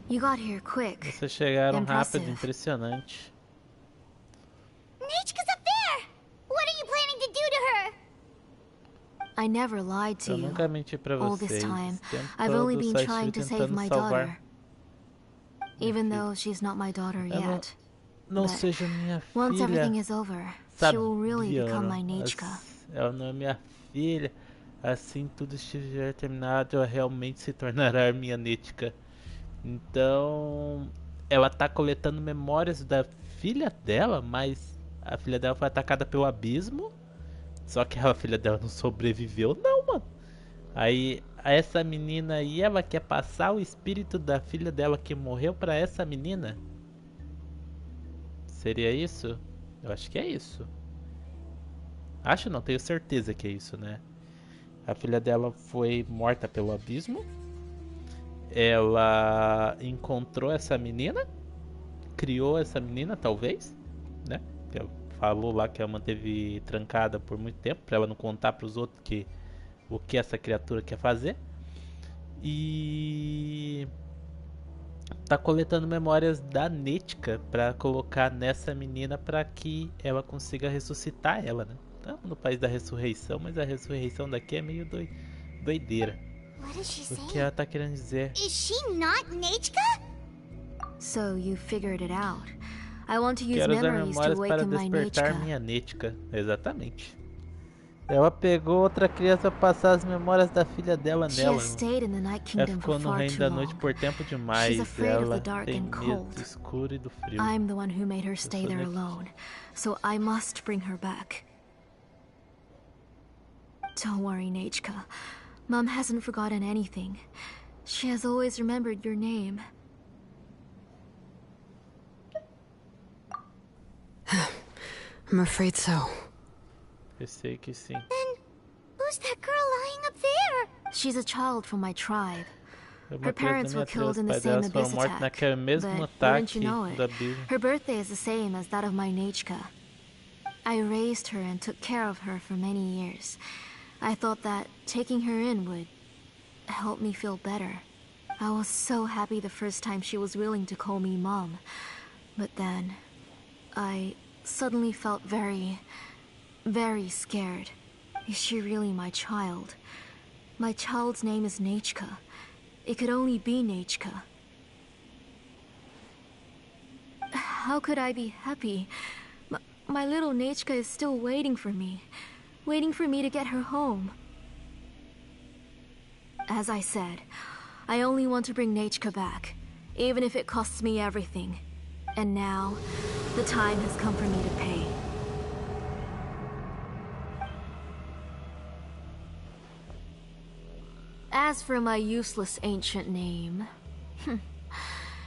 You got here quick. Vocês chegaram Impressive. rápido, impressionante. Nechka's up there! What are you planning to do to her? I never lied to Eu you. nunca menti pra All vocês. this time, Esse tempo I've only todo been só trying estive to save tentando my salvar daughter. Even though she's not my daughter Eu yet. não But seja minha once filha. everything is over, she will really become my Nechka. Ela não é minha filha. Assim tudo estiver terminado, ela realmente se tornará minha Nechka. Então, ela tá coletando memórias da filha dela, mas a filha dela foi atacada pelo abismo. Só que a filha dela não sobreviveu, não, mano. Aí, essa menina aí, ela quer passar o espírito da filha dela que morreu pra essa menina? Seria isso? Eu acho que é isso. Acho não, tenho certeza que é isso, né? A filha dela foi morta pelo abismo. Ela encontrou essa menina. Criou essa menina, talvez, né? Que ela falou lá que ela manteve trancada por muito tempo, pra ela não contar pros outros o que essa criatura quer fazer. E tá coletando memórias da Nechka pra colocar nessa menina pra que ela consiga ressuscitar ela, né? Estamos no país da ressurreição, mas a ressurreição daqui é meio doideira. O que ela tá querendo dizer? Is she not Nechka? So you figured it out. I want to use Quero usar memories to memórias para awaken my despertar Nechka. minha Nechka. Exatamente. Ela pegou outra criança pra passar as memórias da filha dela She nela. has stayed in the Night Ela Kingdom ficou for no far reino too da noite long. por tempo demais. She's afraid of Ela the dark tem and medo cold. do escuro e do frio. I'm the one who made her stay there alone, so I must bring her back. Don't worry, Nechka. Mom hasn't forgotten anything. She has always remembered your name. I'm afraid so. Pensei que sim. Who's that girl lying up there? She's a child from my tribe. Uma Her parents were killed in the same abyss attack. naquele mesmo But ataque wouldn't you know do it? abismo. Her birthday is the same as that of my Nechka. I raised her and took care of her for many years. I thought that taking her in would help me feel better. I was so happy the first time she was willing to call me Mom. But then, I suddenly felt very scared. Is she really my child? My child's name is Nechka. It could only be Nechka. How could I be happy? My little Nechka is still waiting for me to get her home. As I said, I only want to bring Nechka back, even if it costs me everything. And now, the time has come for me to pay. As for my useless ancient name,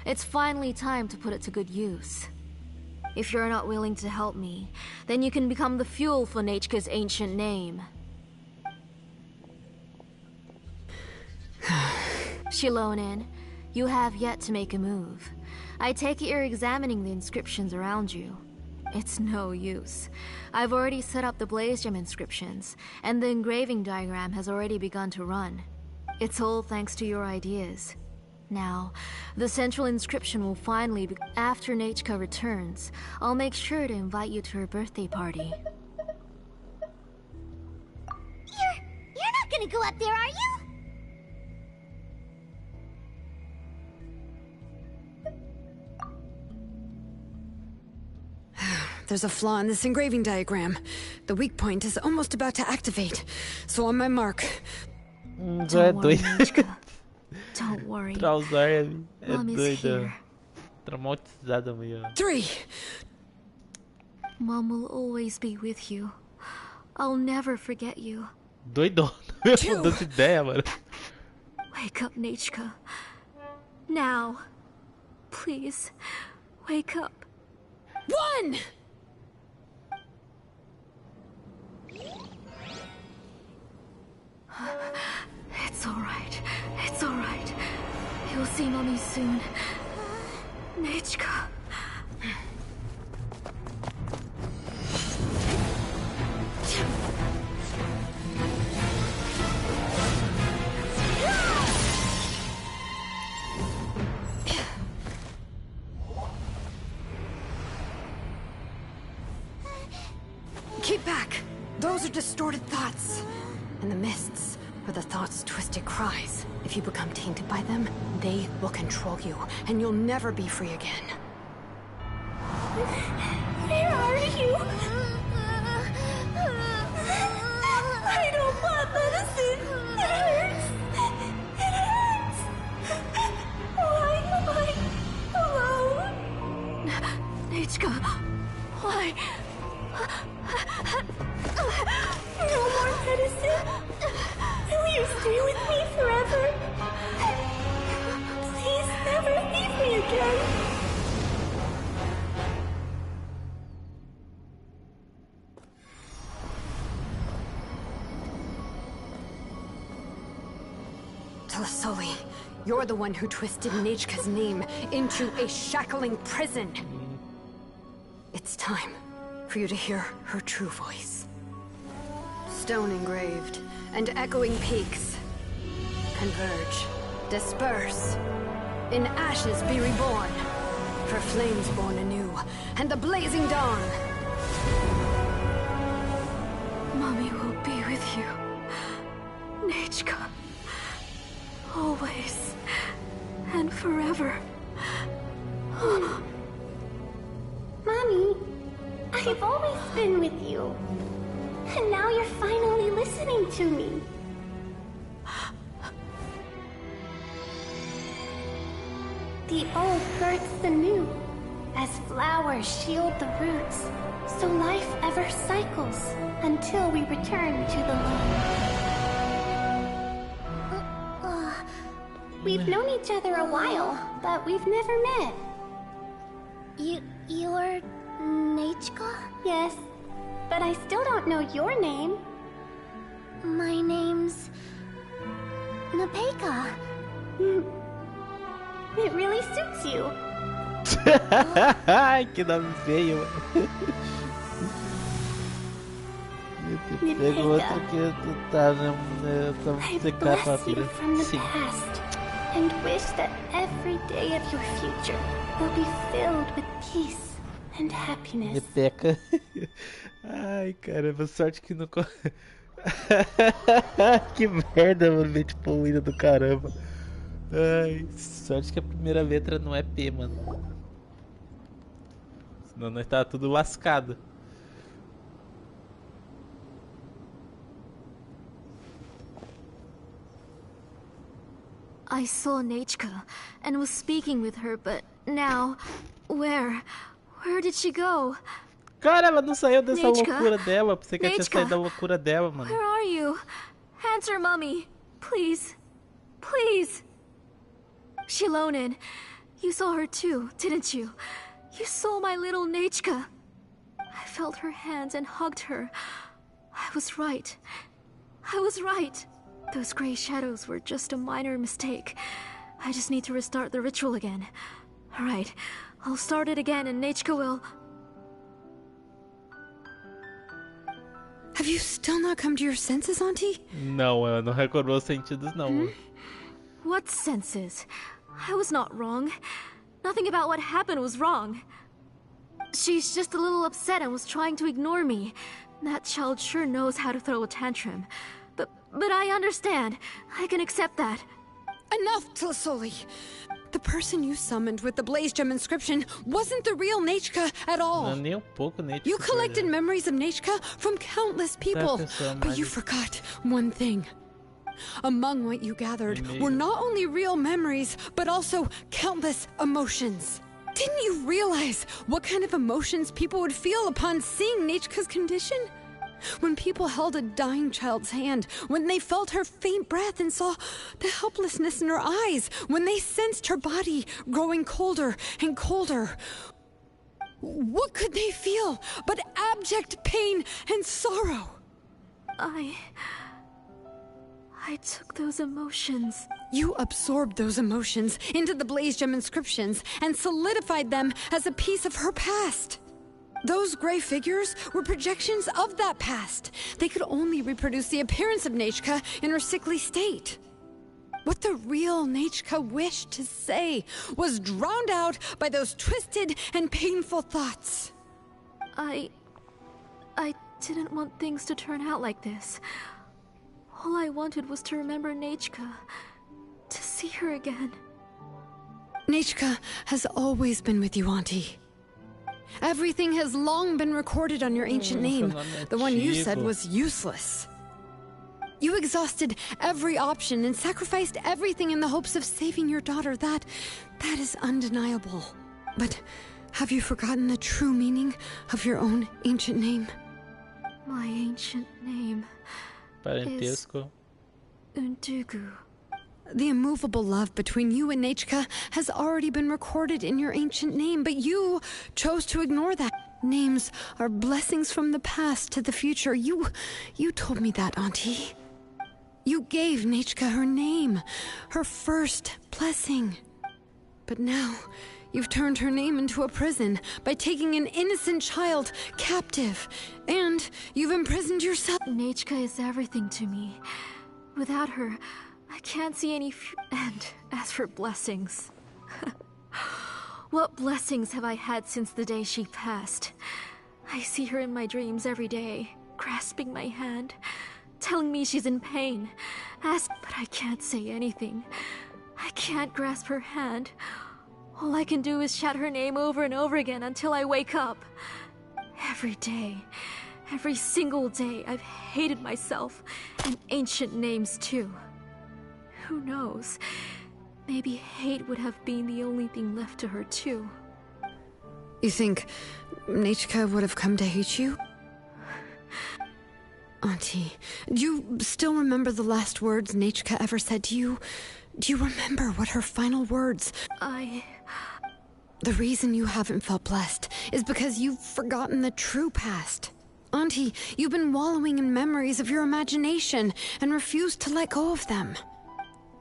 it's finally time to put it to good use. If you're not willing to help me, then you can become the fuel for Nechka's ancient name. Xilonen, you have yet to make a move. I take it you're examining the inscriptions around you. It's no use. I've already set up the blaze gem inscriptions, and the engraving diagram has already begun to run. It's all thanks to your ideas. Now, the central inscription will finally be... After Nechka returns, I'll make sure to invite you to her birthday party. You're not gonna go up there, are you? There's a flaw in this engraving diagram. The weak point is almost about to activate. So on my mark. Já é doido. Don't worry. Trauzar é Mom is doida. here. Traumatizada meio. 3. Mom will always be with you. I'll never forget you. Doidona. Mudando de ideia, mano. Wake up, Nechka. Now. Please. Wake up. 1! It's alright. It's alright. You'll see Mommy soon. Nechka. it back! Those are distorted thoughts. And the mists are the thoughts' twisted cries. If you become tainted by them, they will control you, and you'll never be free again. Where are you? I don't want medicine. It hurts. It hurts. Why am I alone? Nichka, why? No more medicine. Will you stay with me forever? Please never leave me again. Tlasoli, you're the one who twisted Nechka's name into a shackling prison. It's time for you to hear her true voice. Stone engraved and echoing peaks converge, disperse, in ashes be reborn, for flames born anew, and the blazing dawn. Mommy will be with you, Nechka. Always and forever. Mommy, I've always been with you. And now you're finally listening to me. The old births the new, as flowers shield the roots, so life ever cycles until we return to the loom. We've known each other a while, but we've never met. You're Nechka? Yes, but I still don't know your name. My name's Nepeka. It really suits you. Ai, que nome feio. Pega outro que tu tá secar pra filha. Sim. And wish that every day of your future will be filled with peace and happiness. Peca. Ai, caramba, sorte que não. Que merda, mano, mente poluída do caramba. Ai, sorte que a primeira letra não é P, mano. Senão nós tá tudo lascado. I saw Nechka and was speaking with her, but now, where did she go? Cara, ela não saiu dessa Nechka? loucura dela. Pensei que ela tinha Nechka? saído da loucura dela, mano. Where are you? Answer, Mummy. Please. Please. Xilonen, you saw her too, didn't you? You saw my little Nechka. I felt her hands and hugged her. I was right. I was right. Those gray shadows were just a minor mistake. I just need to restart the ritual again. Alright, I'll start it again and Nechka will... Have you still not come to your senses, Auntie? Não, ela não recordou os sentidos, não. What senses? I was not wrong. Nothing about what happened was wrong. She's just a little upset and was trying to ignore me. That child sure knows how to throw a tantrum. But I understand. I can accept that. Enough, Tlasoli! The person you summoned with the Blaze Gem inscription wasn't the real Nechka at all. Não, nem pouco Nechka. You collected memories of Nechka from countless people, but you forgot one thing. Among what you gathered were not only real memories, but also countless emotions. Didn't you realize what kind of emotions people would feel upon seeing Nechka's condition? When people held a dying child's hand, when they felt her faint breath and saw the helplessness in her eyes, when they sensed her body growing colder and colder, what could they feel but abject pain and sorrow? I took those emotions. You absorbed those emotions into the Blaze Gem inscriptions and solidified them as a piece of her past. Those gray figures were projections of that past. They could only reproduce the appearance of Nechka in her sickly state. What the real Nechka wished to say was drowned out by those twisted and painful thoughts. I didn't want things to turn out like this. All I wanted was to remember Nechka, to see her again. Nechka has always been with you, Auntie. Everything has long been recorded on your ancient name. The one you said was useless. You exhausted every option and sacrificed everything in the hopes of saving your daughter. That is undeniable. But have you forgotten the true meaning of your own ancient name? My ancient name is Undugu. The immovable love between you and Nechka has already been recorded in your ancient name, but you chose to ignore that. Names are blessings from the past to the future. You told me that, Auntie. You gave Nechka her name, her first blessing. But now, you've turned her name into a prison by taking an innocent child captive, and you've imprisoned yourself. Nechka is everything to me. Without her, I can't see any and as for blessings... What blessings have I had since the day she passed? I see her in my dreams every day, grasping my hand, telling me she's in pain. But I can't say anything. I can't grasp her hand. All I can do is shout her name over and over again until I wake up. Every day, every single day, I've hated myself, and ancient names too. Who knows? Maybe hate would have been the only thing left to her too. You think Nechka would have come to hate you? Auntie, do you still remember the last words Nechka ever said to you? Do you remember what her final words... The reason you haven't felt blessed is because you've forgotten the true past. Auntie, you've been wallowing in memories of your imagination and refused to let go of them.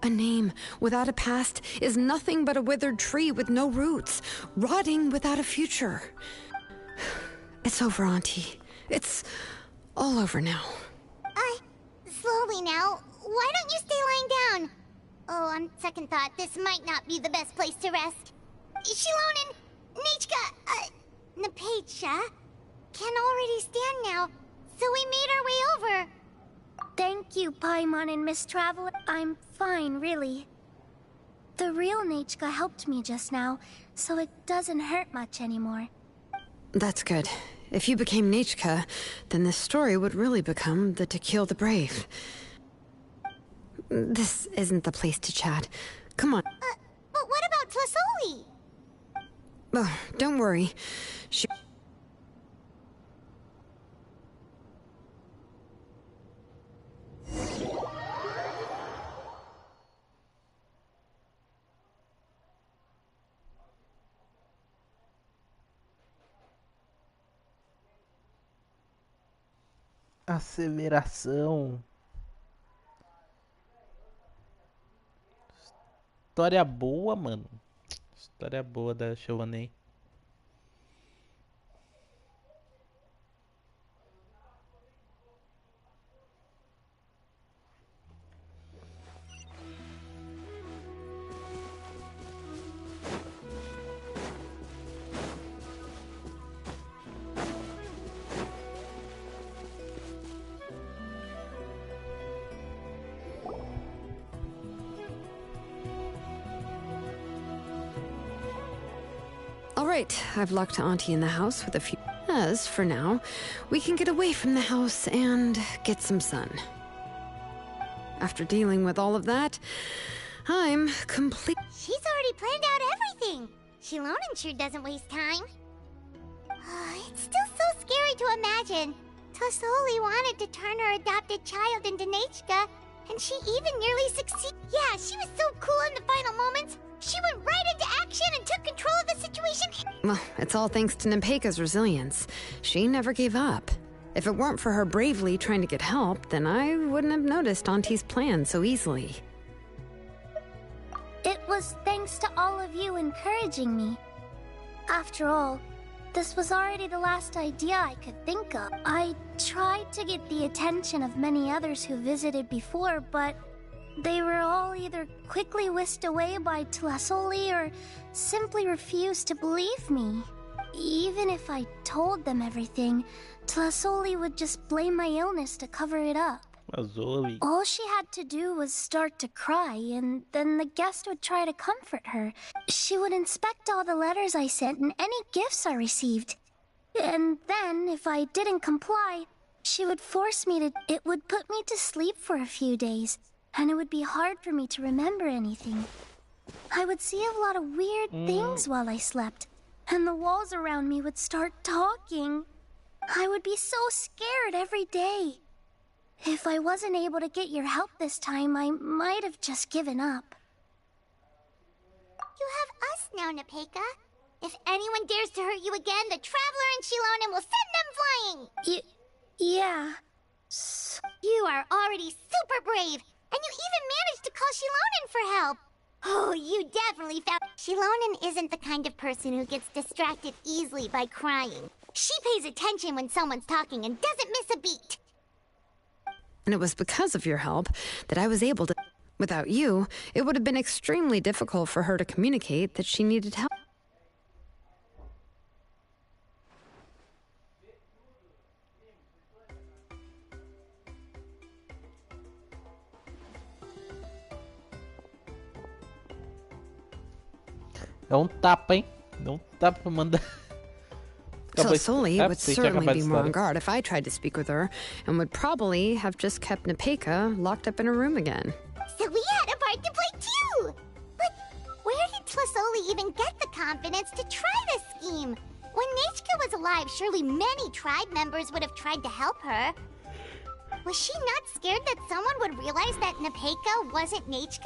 A name without a past is nothing but a withered tree with no roots, rotting without a future. It's over, Auntie. It's all over now. Slowly now. Why don't you stay lying down? Oh, on second thought, this might not be the best place to rest. Xilonen, Nechka, Napecha can already stand now, so we made our way over. Thank you, Paimon and Miss Traveler. I'm fine, really. The real Nechka helped me just now, so it doesn't hurt much anymore. That's good. If you became Nechka, then this story would really become the To Kill the Brave. This isn't the place to chat. Come on. But what about Tlasoli? Oh, don't worry. Aceleração. História boa, mano. História boa da Xilonen. Alright, I've locked Auntie in the house with a few... As, for now, we can get away from the house and get some sun. After dealing with all of that, I'm complete... She's already planned out everything. Xilonen sure doesn't waste time. It's still so scary to imagine. Tlasoli wanted to turn her adopted child into Nechka, and she even nearly succeeded. Yeah, she was so cool in the final moments. She went right into action and took control of the situation. Well, it's all thanks to Nempeka's resilience. She never gave up. If it weren't for her bravely trying to get help, then I wouldn't have noticed Auntie's plan so easily. It was thanks to all of you encouraging me. After all, this was already the last idea I could think of. I tried to get the attention of many others who visited before, but they were all either quickly whisked away by Tlasoli or simply refused to believe me. Even even if I told them everything, Tlasoli would just blame my illness to cover it up. Azoli. All she had to do was start to cry, and then the guest would try to comfort her. She would inspect all the letters I sent and any gifts I received. And then, if I didn't comply, she would force me to... It would put me to sleep for a few days, and it would be hard for me to remember anything. I would see a lot of weird things while I slept, and the walls around me would start talking. I would be so scared every day. If I wasn't able to get your help this time, I might have just given up. You have us now, Nepeka. If anyone dares to hurt you again, the Traveler and Xilonen will send them flying! Yeah. You are already super brave, and you even managed to call Xilonen for help! Oh, you definitely found... Xilonen isn't the kind of person who gets distracted easily by crying. She pays attention when someone's talking and doesn't miss a beat. And it was because of your help that I was able to... Without you, it would have been extremely difficult for her to communicate that she needed help. É tapa, hein? Dá tapa, manda... Tlasoli would certainly be more on guard if I tried to speak with her, and would probably have just kept Nepeka locked up in a room again. So we had a part to play too! But where did Tlasoli even get the confidence to try this scheme? When Nechka was alive, surely many tribe members would have tried to help her. Was she not scared that someone would realize that Nepeka wasn't Nechka?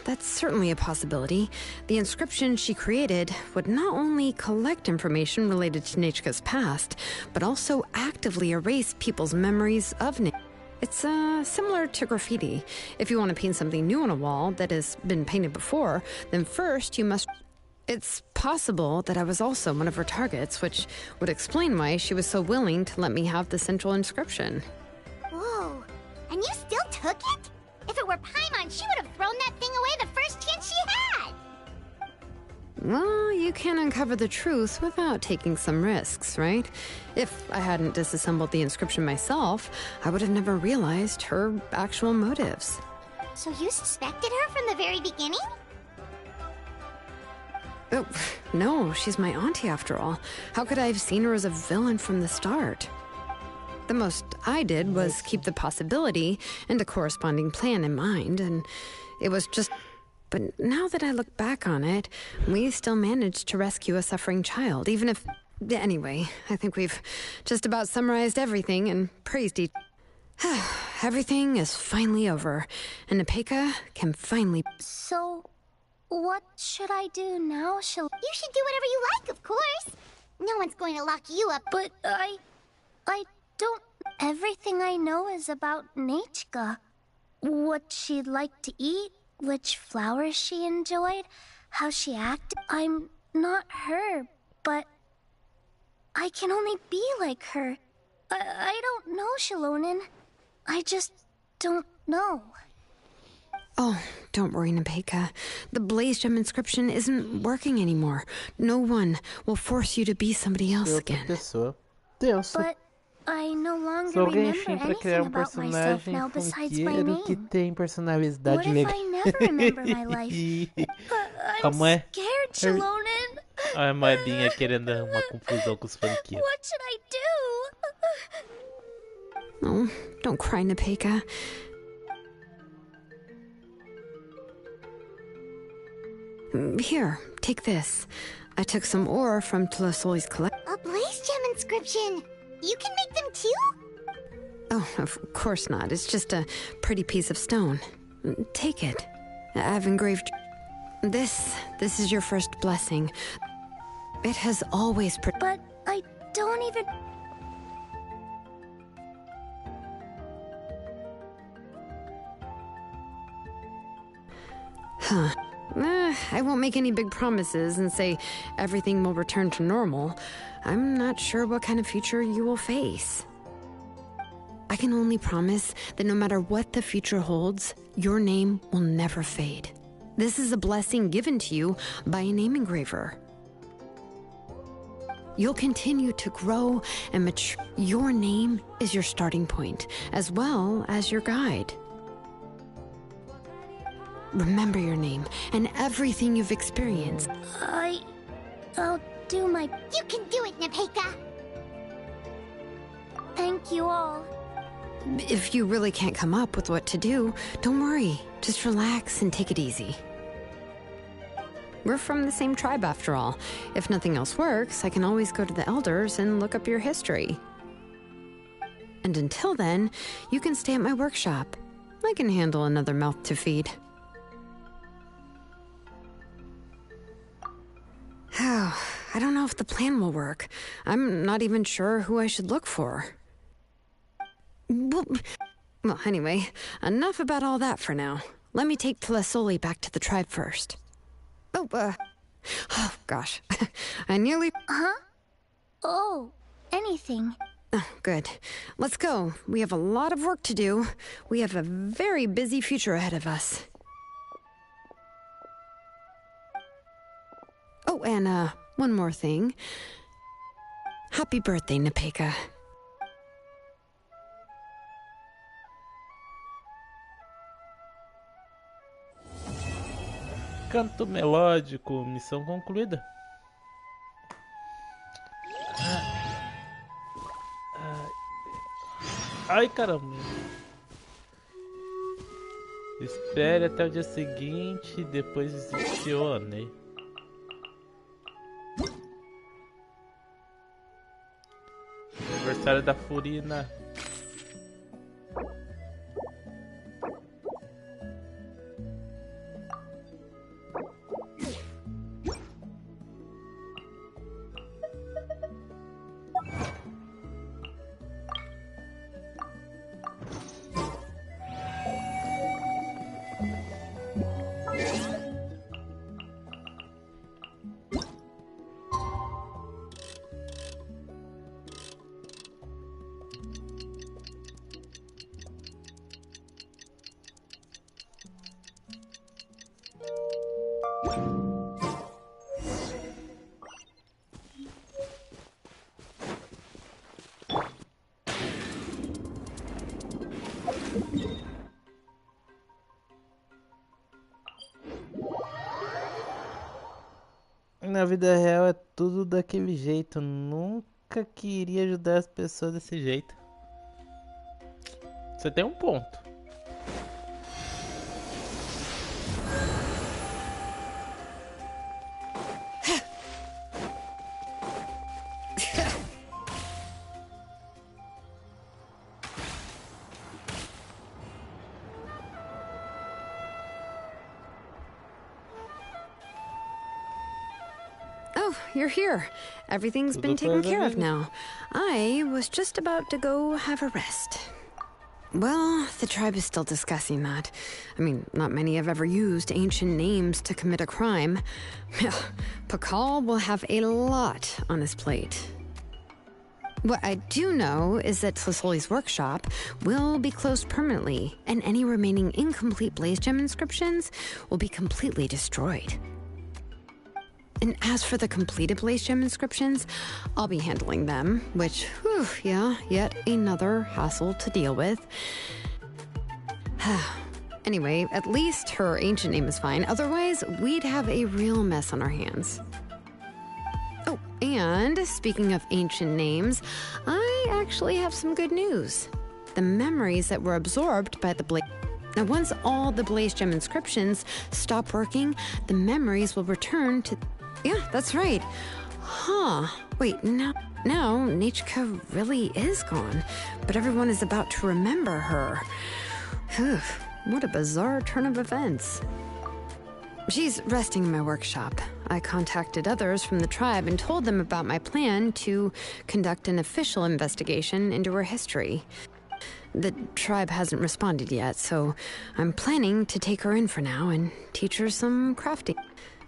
That's certainly a possibility. The inscription she created would not only collect information related to Nechka's past, but also actively erase people's memories of Nechka. It's similar to graffiti. If you want to paint something new on a wall that has been painted before, then first you must... It's possible that I was also one of her targets, which would explain why she was so willing to let me have the central inscription. Whoa, and you still took it? If it were Paimon, she would have thrown that thing away the first chance she had! Well, you can uncover the truth without taking some risks, right? If I hadn't disassembled the inscription myself, I would have never realized her actual motives. So you suspected her from the very beginning? Oh, no, she's my auntie after all. How could I have seen her as a villain from the start? The most I did was keep the possibility and a corresponding plan in mind, and it was just... But now that I look back on it, we still managed to rescue a suffering child, even if... Anyway, I think we've just about summarized everything and praised each... Everything is finally over, and Nepeka can finally... So, what should I do now? You should do whatever you like, of course. No one's going to lock you up. But I don't... Everything I know is about Nechka. What she'd like to eat, which flowers she enjoyed, how she acted. I'm not her, but I can only be like her. I don't know, Xilonen. I just don't know. Oh, don't worry, Nepeka. The Blaze Gem inscription isn't working anymore. No one will force you to be somebody else again. But I no longer remember anything about myself now besides my name. Que tem personalidade What if I never remember my life? I'm scared, Xilonen. A moedinha querendo uma confusão com os funkiers. What should I do? Oh, don't cry, Nepeka. Here, take this. I took some ore from Tlasoli's collection. A Blaze Gem inscription! You can make them too? Oh, of course not. It's just a pretty piece of stone. Take it. I've engraved... This is your first blessing. It has always... But I don't even... Huh. I won't make any big promises and say everything will return to normal. I'm not sure what kind of future you will face. I can only promise that no matter what the future holds, your name will never fade. This is a blessing given to you by a name engraver. You'll continue to grow and mature. Your name is your starting point, as well as your guide. Remember your name and everything you've experienced. I'll do my... You can do it, Nepeka! Thank you all. If you really can't come up with what to do, don't worry. Just relax and take it easy. We're from the same tribe after all. If nothing else works, I can always go to the elders and look up your history. And until then, you can stay at my workshop. I can handle another mouth to feed. Oh, I don't know if the plan will work. I'm not even sure who I should look for. Well, anyway, enough about all that for now. Let me take Plasoli back to the tribe first. Oh gosh. I nearly... Huh? Oh, anything. Oh, good. Let's go. We have a lot of work to do. We have a very busy future ahead of us. Oh, and one more thing. Happy birthday, Nepeka. Canto melódico, missão concluída. Ai, caramba. Espere até o dia seguinte, depois visite Xilonen. Aniversário da Furina. Na vida real é tudo daquele jeito. Nunca queria ajudar as pessoas desse jeito. Você tem um ponto. You're here. Everything's been taken care of now. I was just about to go have a rest. Well, the tribe is still discussing that. I mean, not many have ever used ancient names to commit a crime. Pakal will have a lot on his plate. What I do know is that Tlasoli's workshop will be closed permanently, and any remaining incomplete Blaze Gem inscriptions will be completely destroyed. And as for the completed Blaze Gem inscriptions, I'll be handling them, which, whew, yeah, yet another hassle to deal with. Anyway, at least her ancient name is fine. Otherwise, we'd have a real mess on our hands. Oh, and speaking of ancient names, I actually have some good news. The memories that were absorbed by the Blaze... Now, once all the Blaze Gem inscriptions stop working, the memories will return to... Yeah, that's right. Huh. Wait, now Nechka really is gone, but everyone is about to remember her. Whew, what a bizarre turn of events. She's resting in my workshop. I contacted others from the tribe and told them about my plan to conduct an official investigation into her history. The tribe hasn't responded yet, so I'm planning to take her in for now and teach her some crafting.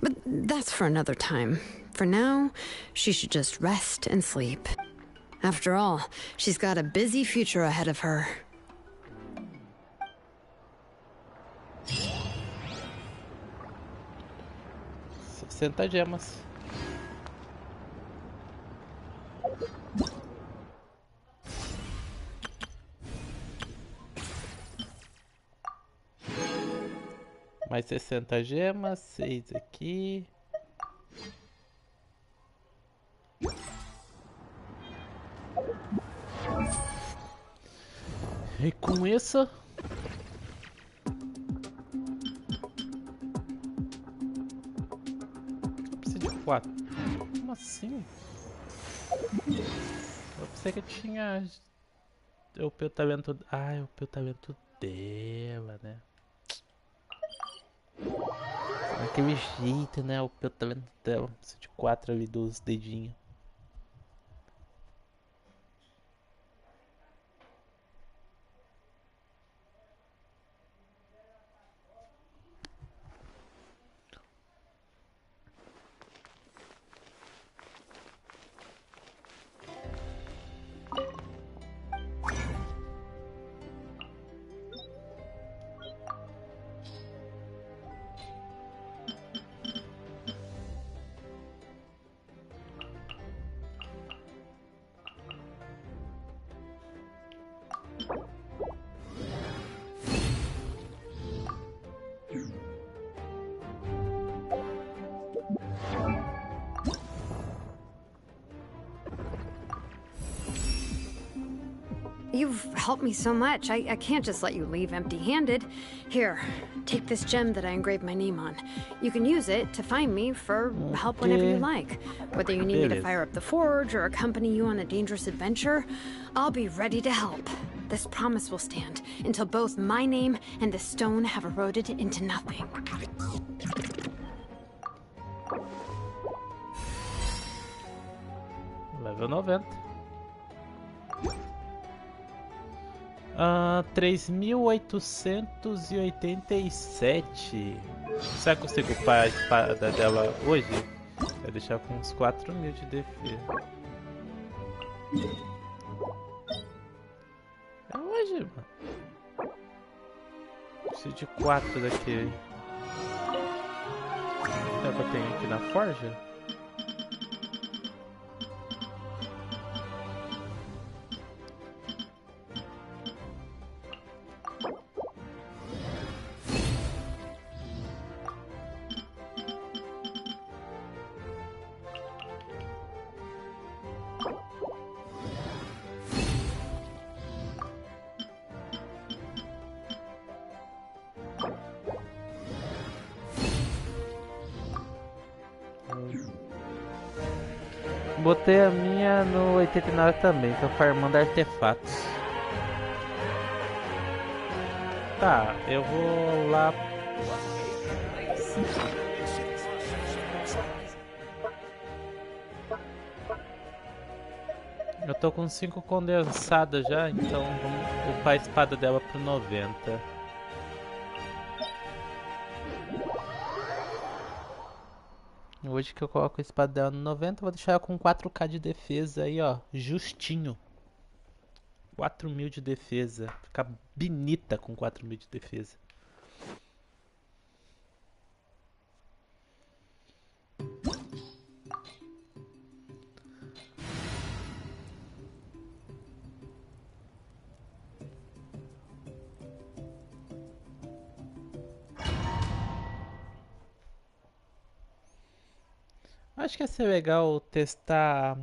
But that's for another time. For now, she should just rest and sleep. After all, she's got a busy future ahead of her. 60 gemas. Mais 60 gemas, 6 aqui. E com isso... Eu preciso de 4. Como assim? Eu pensei que tinha... O talento... Ah, é o talento dela, né? Daquele jeito, né? O talento dela. Preciso de 4 ali dos dedinhos. You've helped me so much. I can't just let you leave empty-handed. Here, take this gem that I engraved my name on. You can use it to find me for help whenever you like. Whether you need me to fire up the forge or accompany you on a dangerous adventure, I'll be ready to help. This promise will stand until both my name and the stone have eroded into nothing. Level 90. 3.887. Será que eu consigo upar a espada dela hoje? Vai deixar com uns 4.000 de defesa. É hoje, mano. Preciso de 4 daqui. Será que eu tenho aqui na forja? Botei a minha no 89 também, tô farmando artefatos. Tá, eu vou lá. Eu tô com 5 condensadas já, então vamos upar a espada dela pro 90. Hoje que eu coloco a espada dela no 90, vou deixar ela com 4k de defesa aí, ó. Justinho. 4.000 de defesa. Fica bonita com 4.000 de defesa. Acho que ia ser legal testar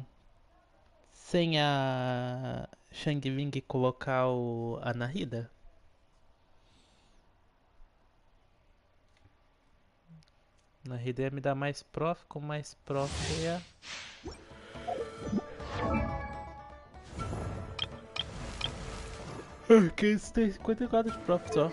sem a Shang Ling e colocar a Nahida. Nahida ia me dar mais prof, com mais prof ia... Que isso tem 54 de prof só.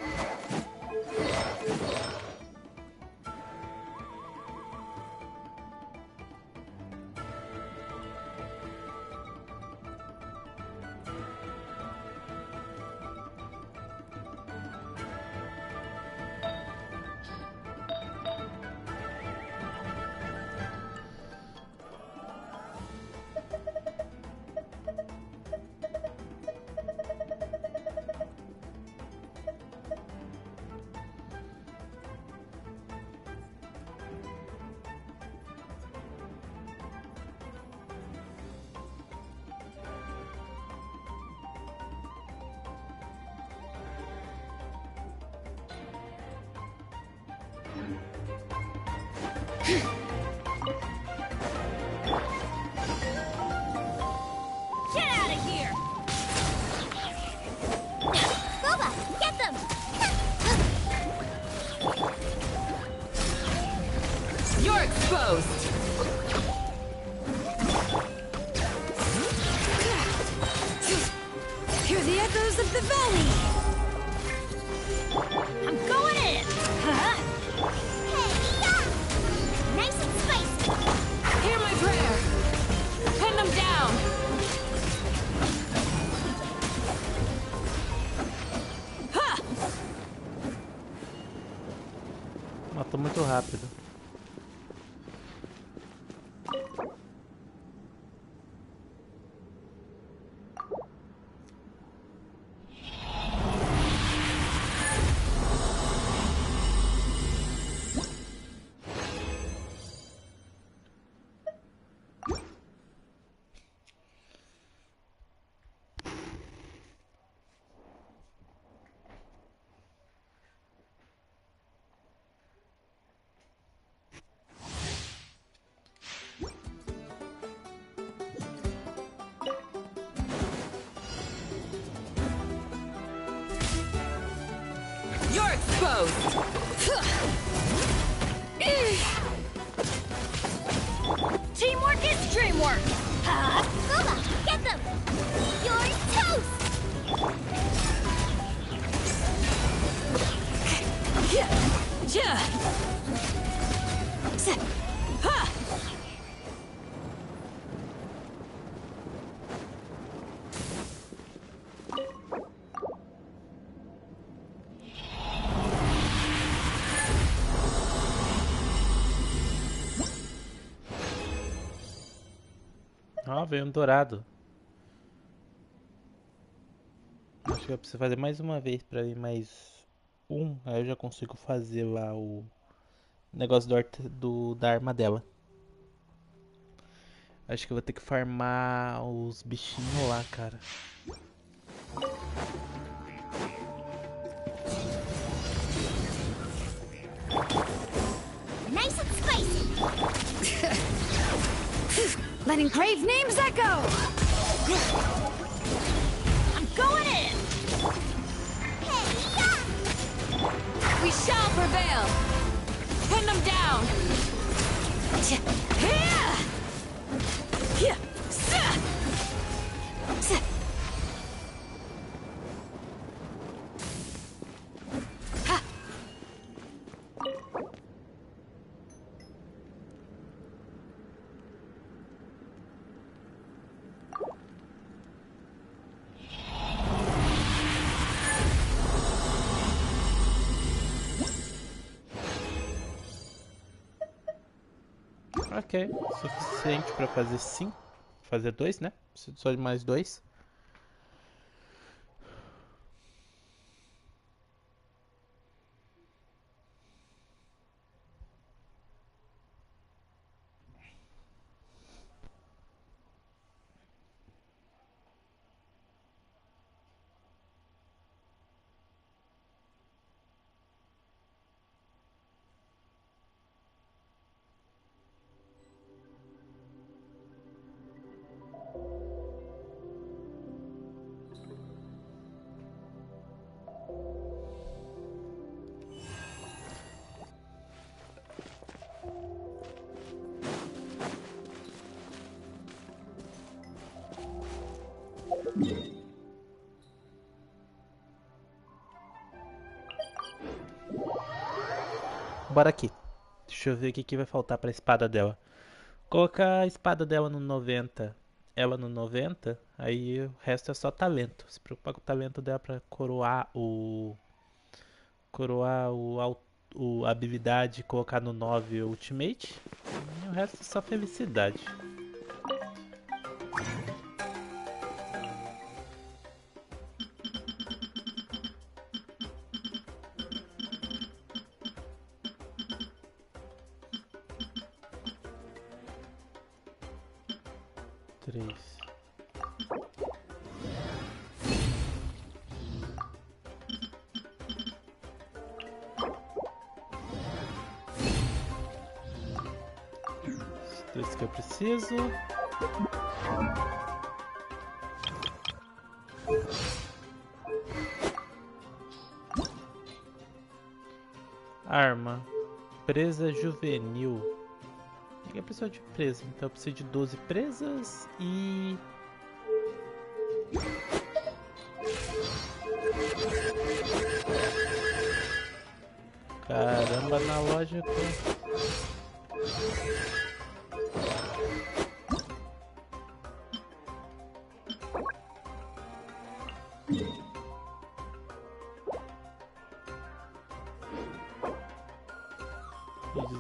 exposed. Hear the echoes of the valley. I'm going in! Huh? Hey, nice and spicy! Hear my prayer. Pin them down. Ha! Matou muito rápido. You're exposed. Teamwork is dreamwork! Bula, get them! You're toast! Ó, veio um dourado. Acho que eu preciso fazer mais uma vez pra ir mais um. Aí eu já consigo fazer lá o negócio da arma dela. Acho que eu vou ter que farmar os bichinhos lá, cara. Nice and spicy! Letting grave names echo. I'm going in! Hey, We shall prevail. Pin them down. Ok, suficiente pra fazer 5. Fazer 2, né? Preciso só de mais 2. Bora aqui. Deixa eu ver o que vai faltar pra espada dela. Colocar a espada dela no 90, ela no 90, aí o resto é só talento. Se preocupar com o talento dela pra coroar a habilidade e colocar no 9 o ultimate. E o resto é só felicidade. Isso que eu preciso. Arma. Presa juvenil. Eu preciso de presa, então eu preciso de 12 presas e... Caramba, na loja...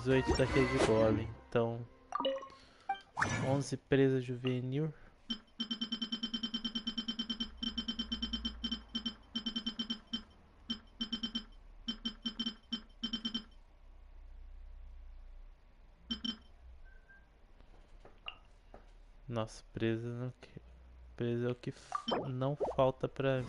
18 daquele de golem, então 11 presa juvenil. Nossa, presa não, presa é o que não falta pra mim.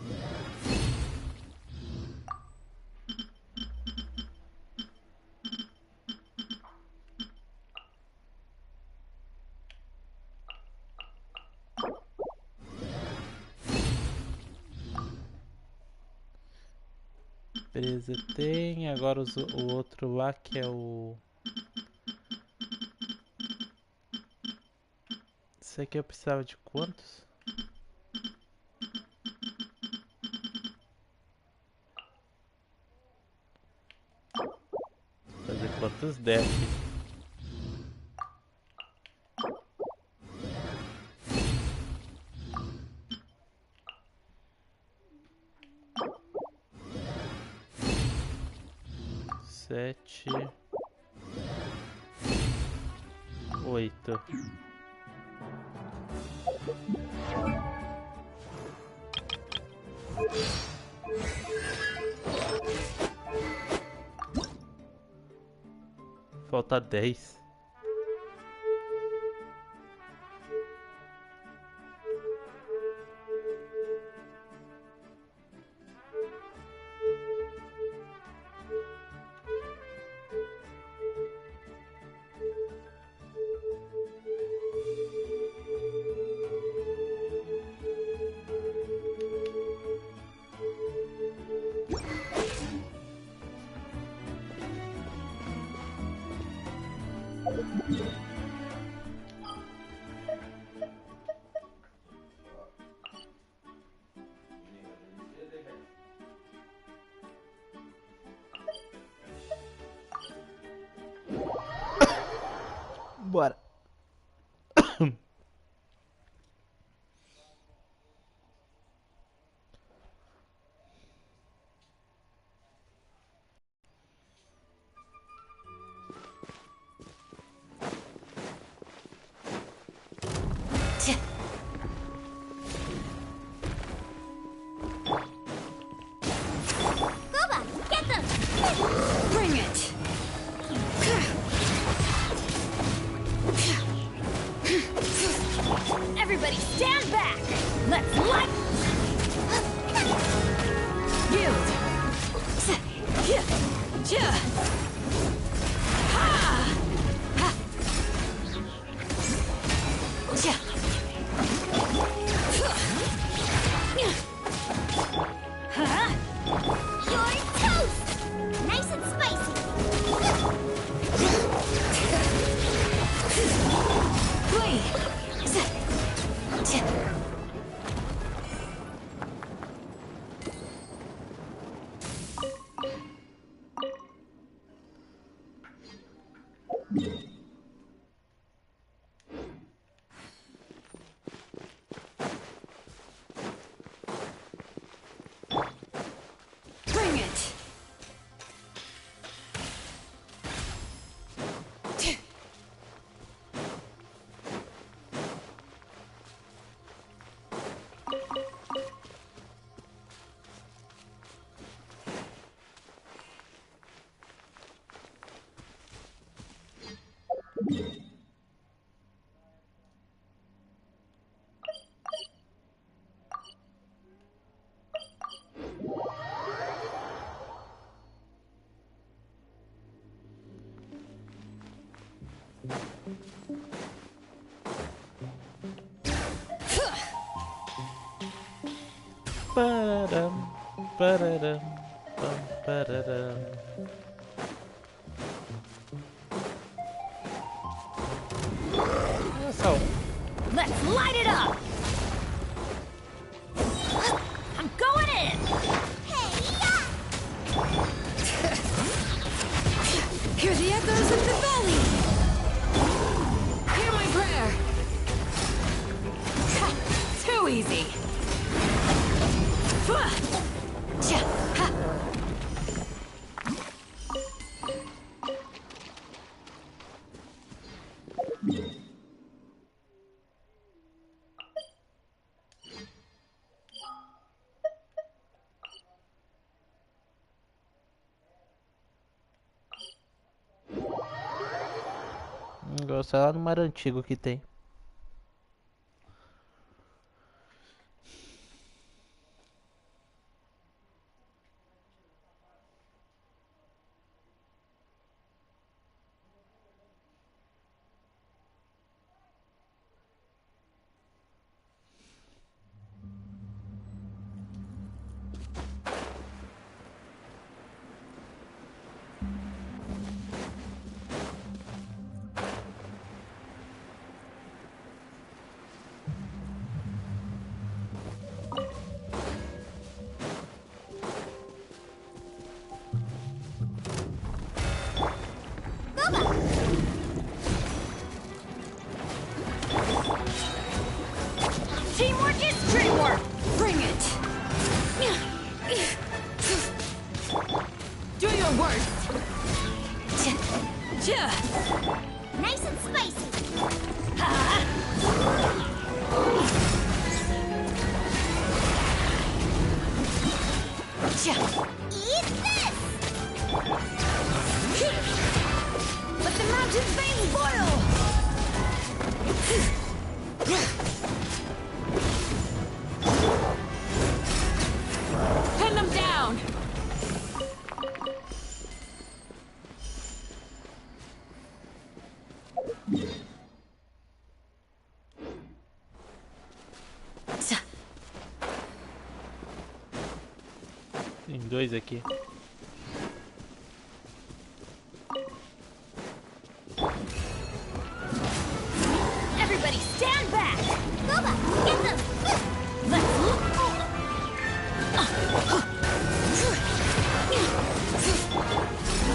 Presa tem, agora o outro lá que é o... Esse aqui eu precisava de quantos? Fazer quantos desce? Sete, 8. Falta 10. Bora. Everybody stand back! Let's light! Yield! You're toast! Nice and spicy! Pararam, pararam, pam, pararam. ação. Let's light it up! I'm going in! Hear the echoes of the valley! Hear my prayer! Ha, too easy! Gosto lá no mar antigo que tem. Teamwork is dreamwork! Bring it! Do your worst! Nice and spicy. Eat this! Let the mountain veins boil! Pin them down! Tem dois aqui. Everybody stand back! Boba, get them! Let's look!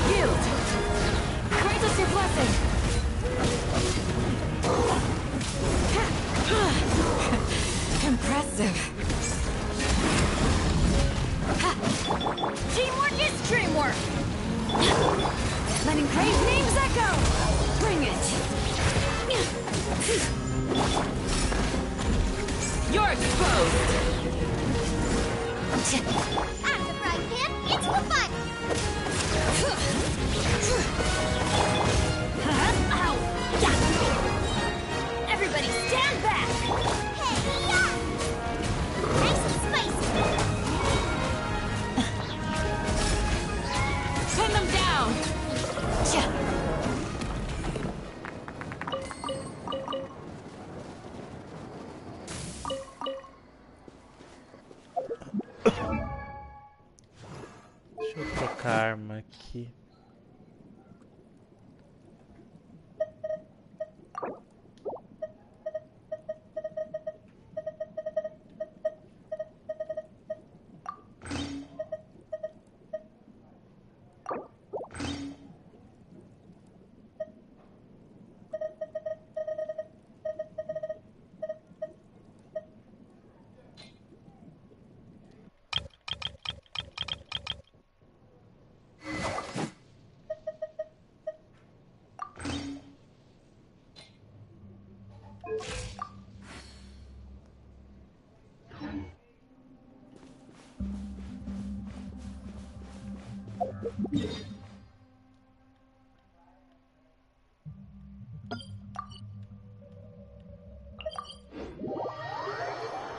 Yield! Grant us your blessing! Impressive. Teamwork is dreamwork! Letting praise names echo! Bring it! You're exposed! Out the frying pan, into the fun! Ow! Everybody stand back! Nice and spicy! Pin them down! Deixa eu trocar a arma aqui.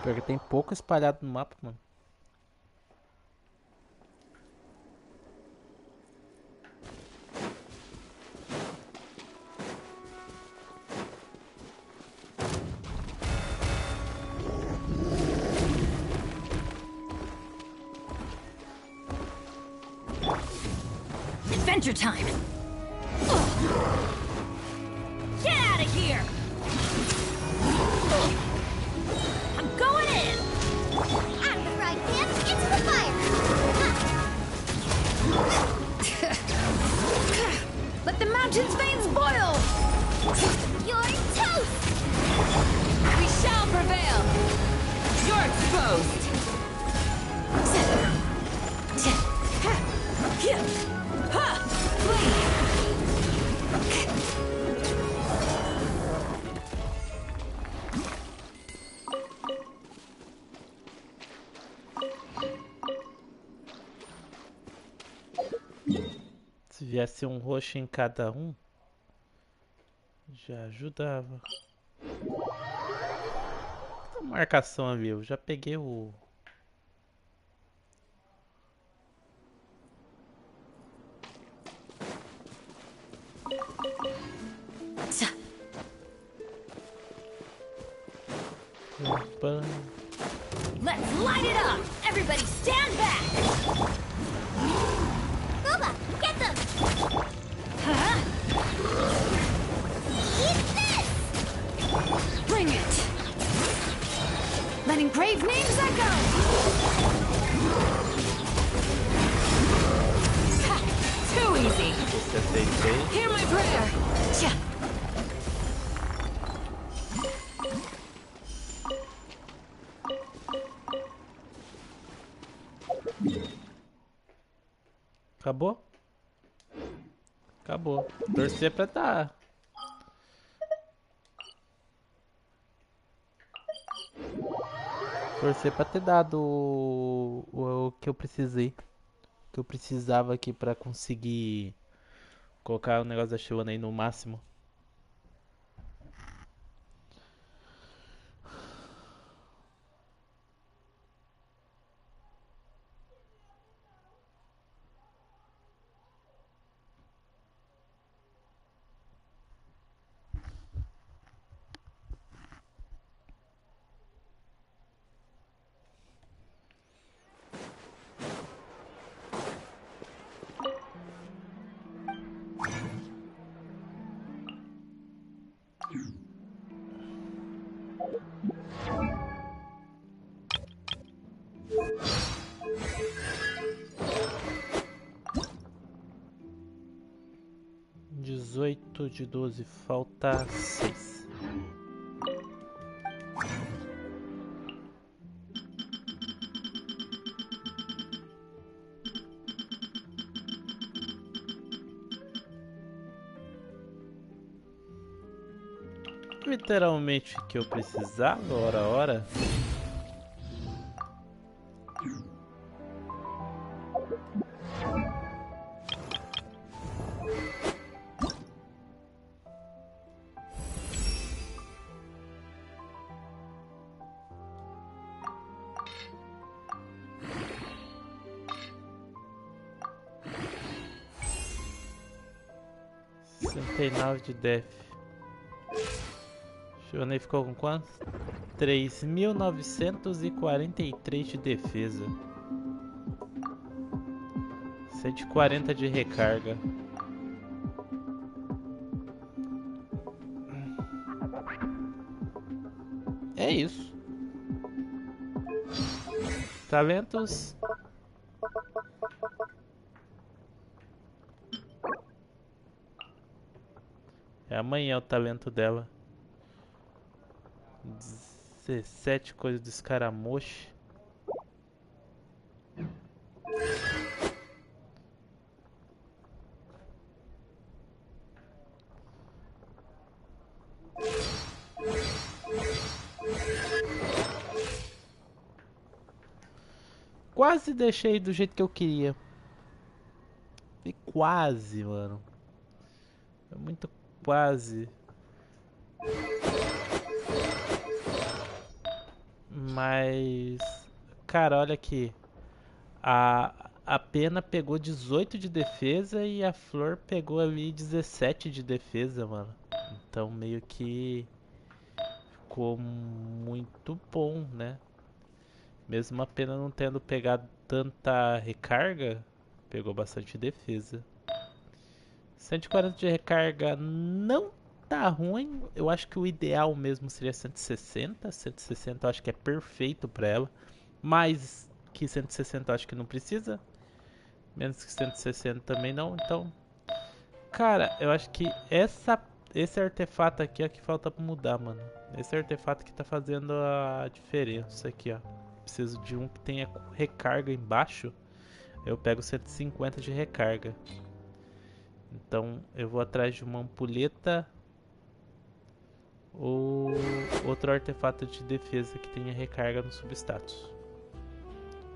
Pior que tem pouco espalhado no mapa, mano. Adventure time! Get out of here! viesse um roxo em cada um, já ajudava. A marcação ali, eu já peguei o... Opa. Let's light it up! Everybody stand back! Booba, get them! Huh? Eat this! Bring it! Letting grave names echo! Ha! Too easy! Hear my prayer! Tcha! Acabou? Acabou. Torcer pra dar. Torcer pra ter dado o que eu precisei. O que eu precisava aqui pra conseguir colocar o negócio da Xilonen aí no máximo. De 12, falta 6. Literalmente que eu precisava, ora. De def. Xilonen ficou com quanto? 3.943 de defesa. 140 de recarga. É isso. Talentos. É amanhã o talento dela. 17 coisas do escaramuche. Quase deixei do jeito que eu queria. E quase, mano. É muito quase. Mas... Cara, olha aqui. A pena pegou 18 de defesa e a flor pegou ali 17 de defesa, mano. Então meio que... ficou muito bom, né? Mesmo a pena não tendo pegado tanta recarga, pegou bastante defesa. 140 de recarga não tá ruim. Eu acho que o ideal mesmo seria 160. 160 eu acho que é perfeito pra ela. Mais que 160 eu acho que não precisa. Menos que 160 também não. Então, cara, eu acho que esse artefato aqui é o que falta pra mudar, mano. Esse artefato que tá fazendo a diferença aqui, ó. Preciso de um que tenha recarga embaixo. Eu pego 150 de recarga. Então eu vou atrás de uma ampulheta ou outro artefato de defesa que tenha recarga no substatus.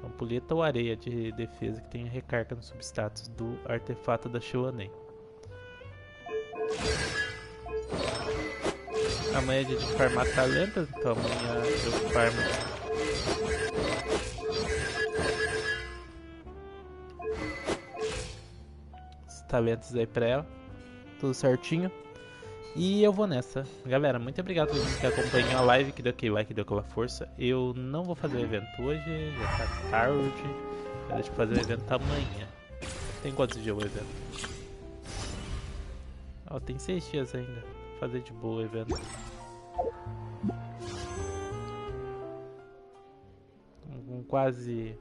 Ampulheta ou areia de defesa que tem recarga no substatus do artefato da Xilonen. Amanhã é dia de farmar talentos, então amanhã eu farmo os talentos aí pra ela. Tudo certinho. E eu vou nessa. Galera, muito obrigado por que acompanhou a live, que deu aquele like, que deu aquela força. Eu não vou fazer o evento hoje, já tá tarde. Eu deixo fazer o evento amanhã. Tem quantos dias o evento? Ó, tem 6 dias ainda. Vou fazer de boa o evento. Com quase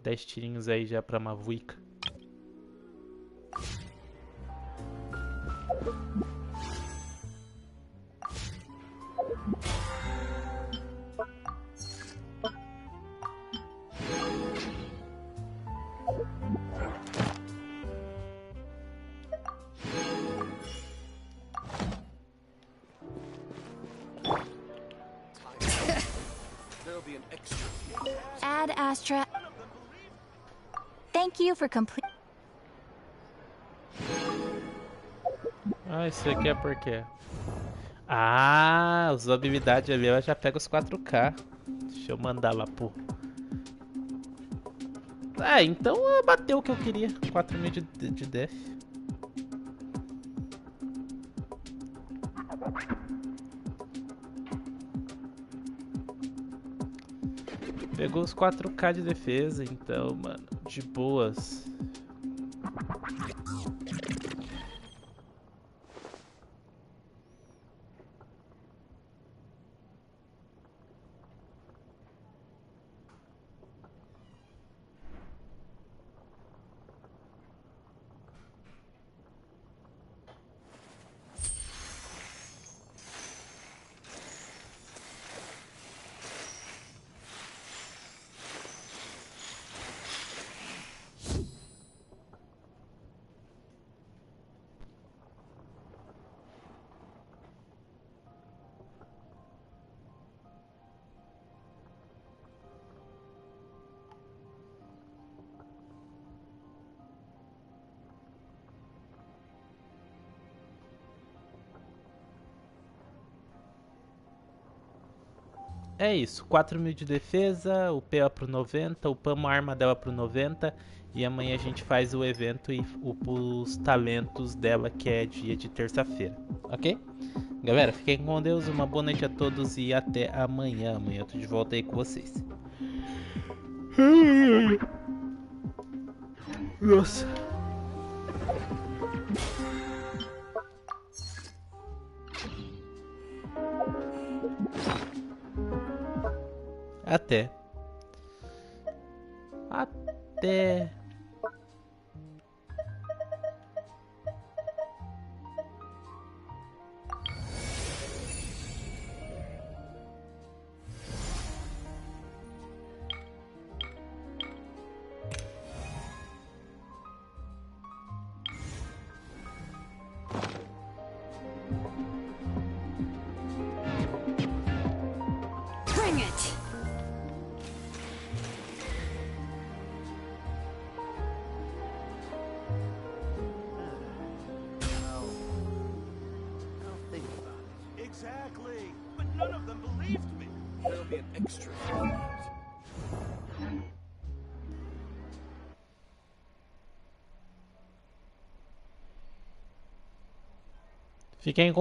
10 tirinhos aí já pra Mavuica. Ad Astra. Thank you for complete. Ah, isso aqui é porque... Ah, usou habilidade ali, ela já pega os 4K. Deixa eu mandar lá, pô. Ah, então bateu o que eu queria. 4.000 de def. Pegou os 4K de defesa, então, mano, de boas. É isso, 4.000 de defesa, o PA pro 90, upamos a arma dela pro 90 e amanhã a gente faz o evento e upa os talentos dela, que é dia de terça-feira, ok? Galera, fiquem com Deus, uma boa noite a todos e até amanhã. Amanhã eu tô de volta aí com vocês. Nossa. Até. Até. Bring it! Exactly, but none of them believed me. There'll be an extra. Fiquem com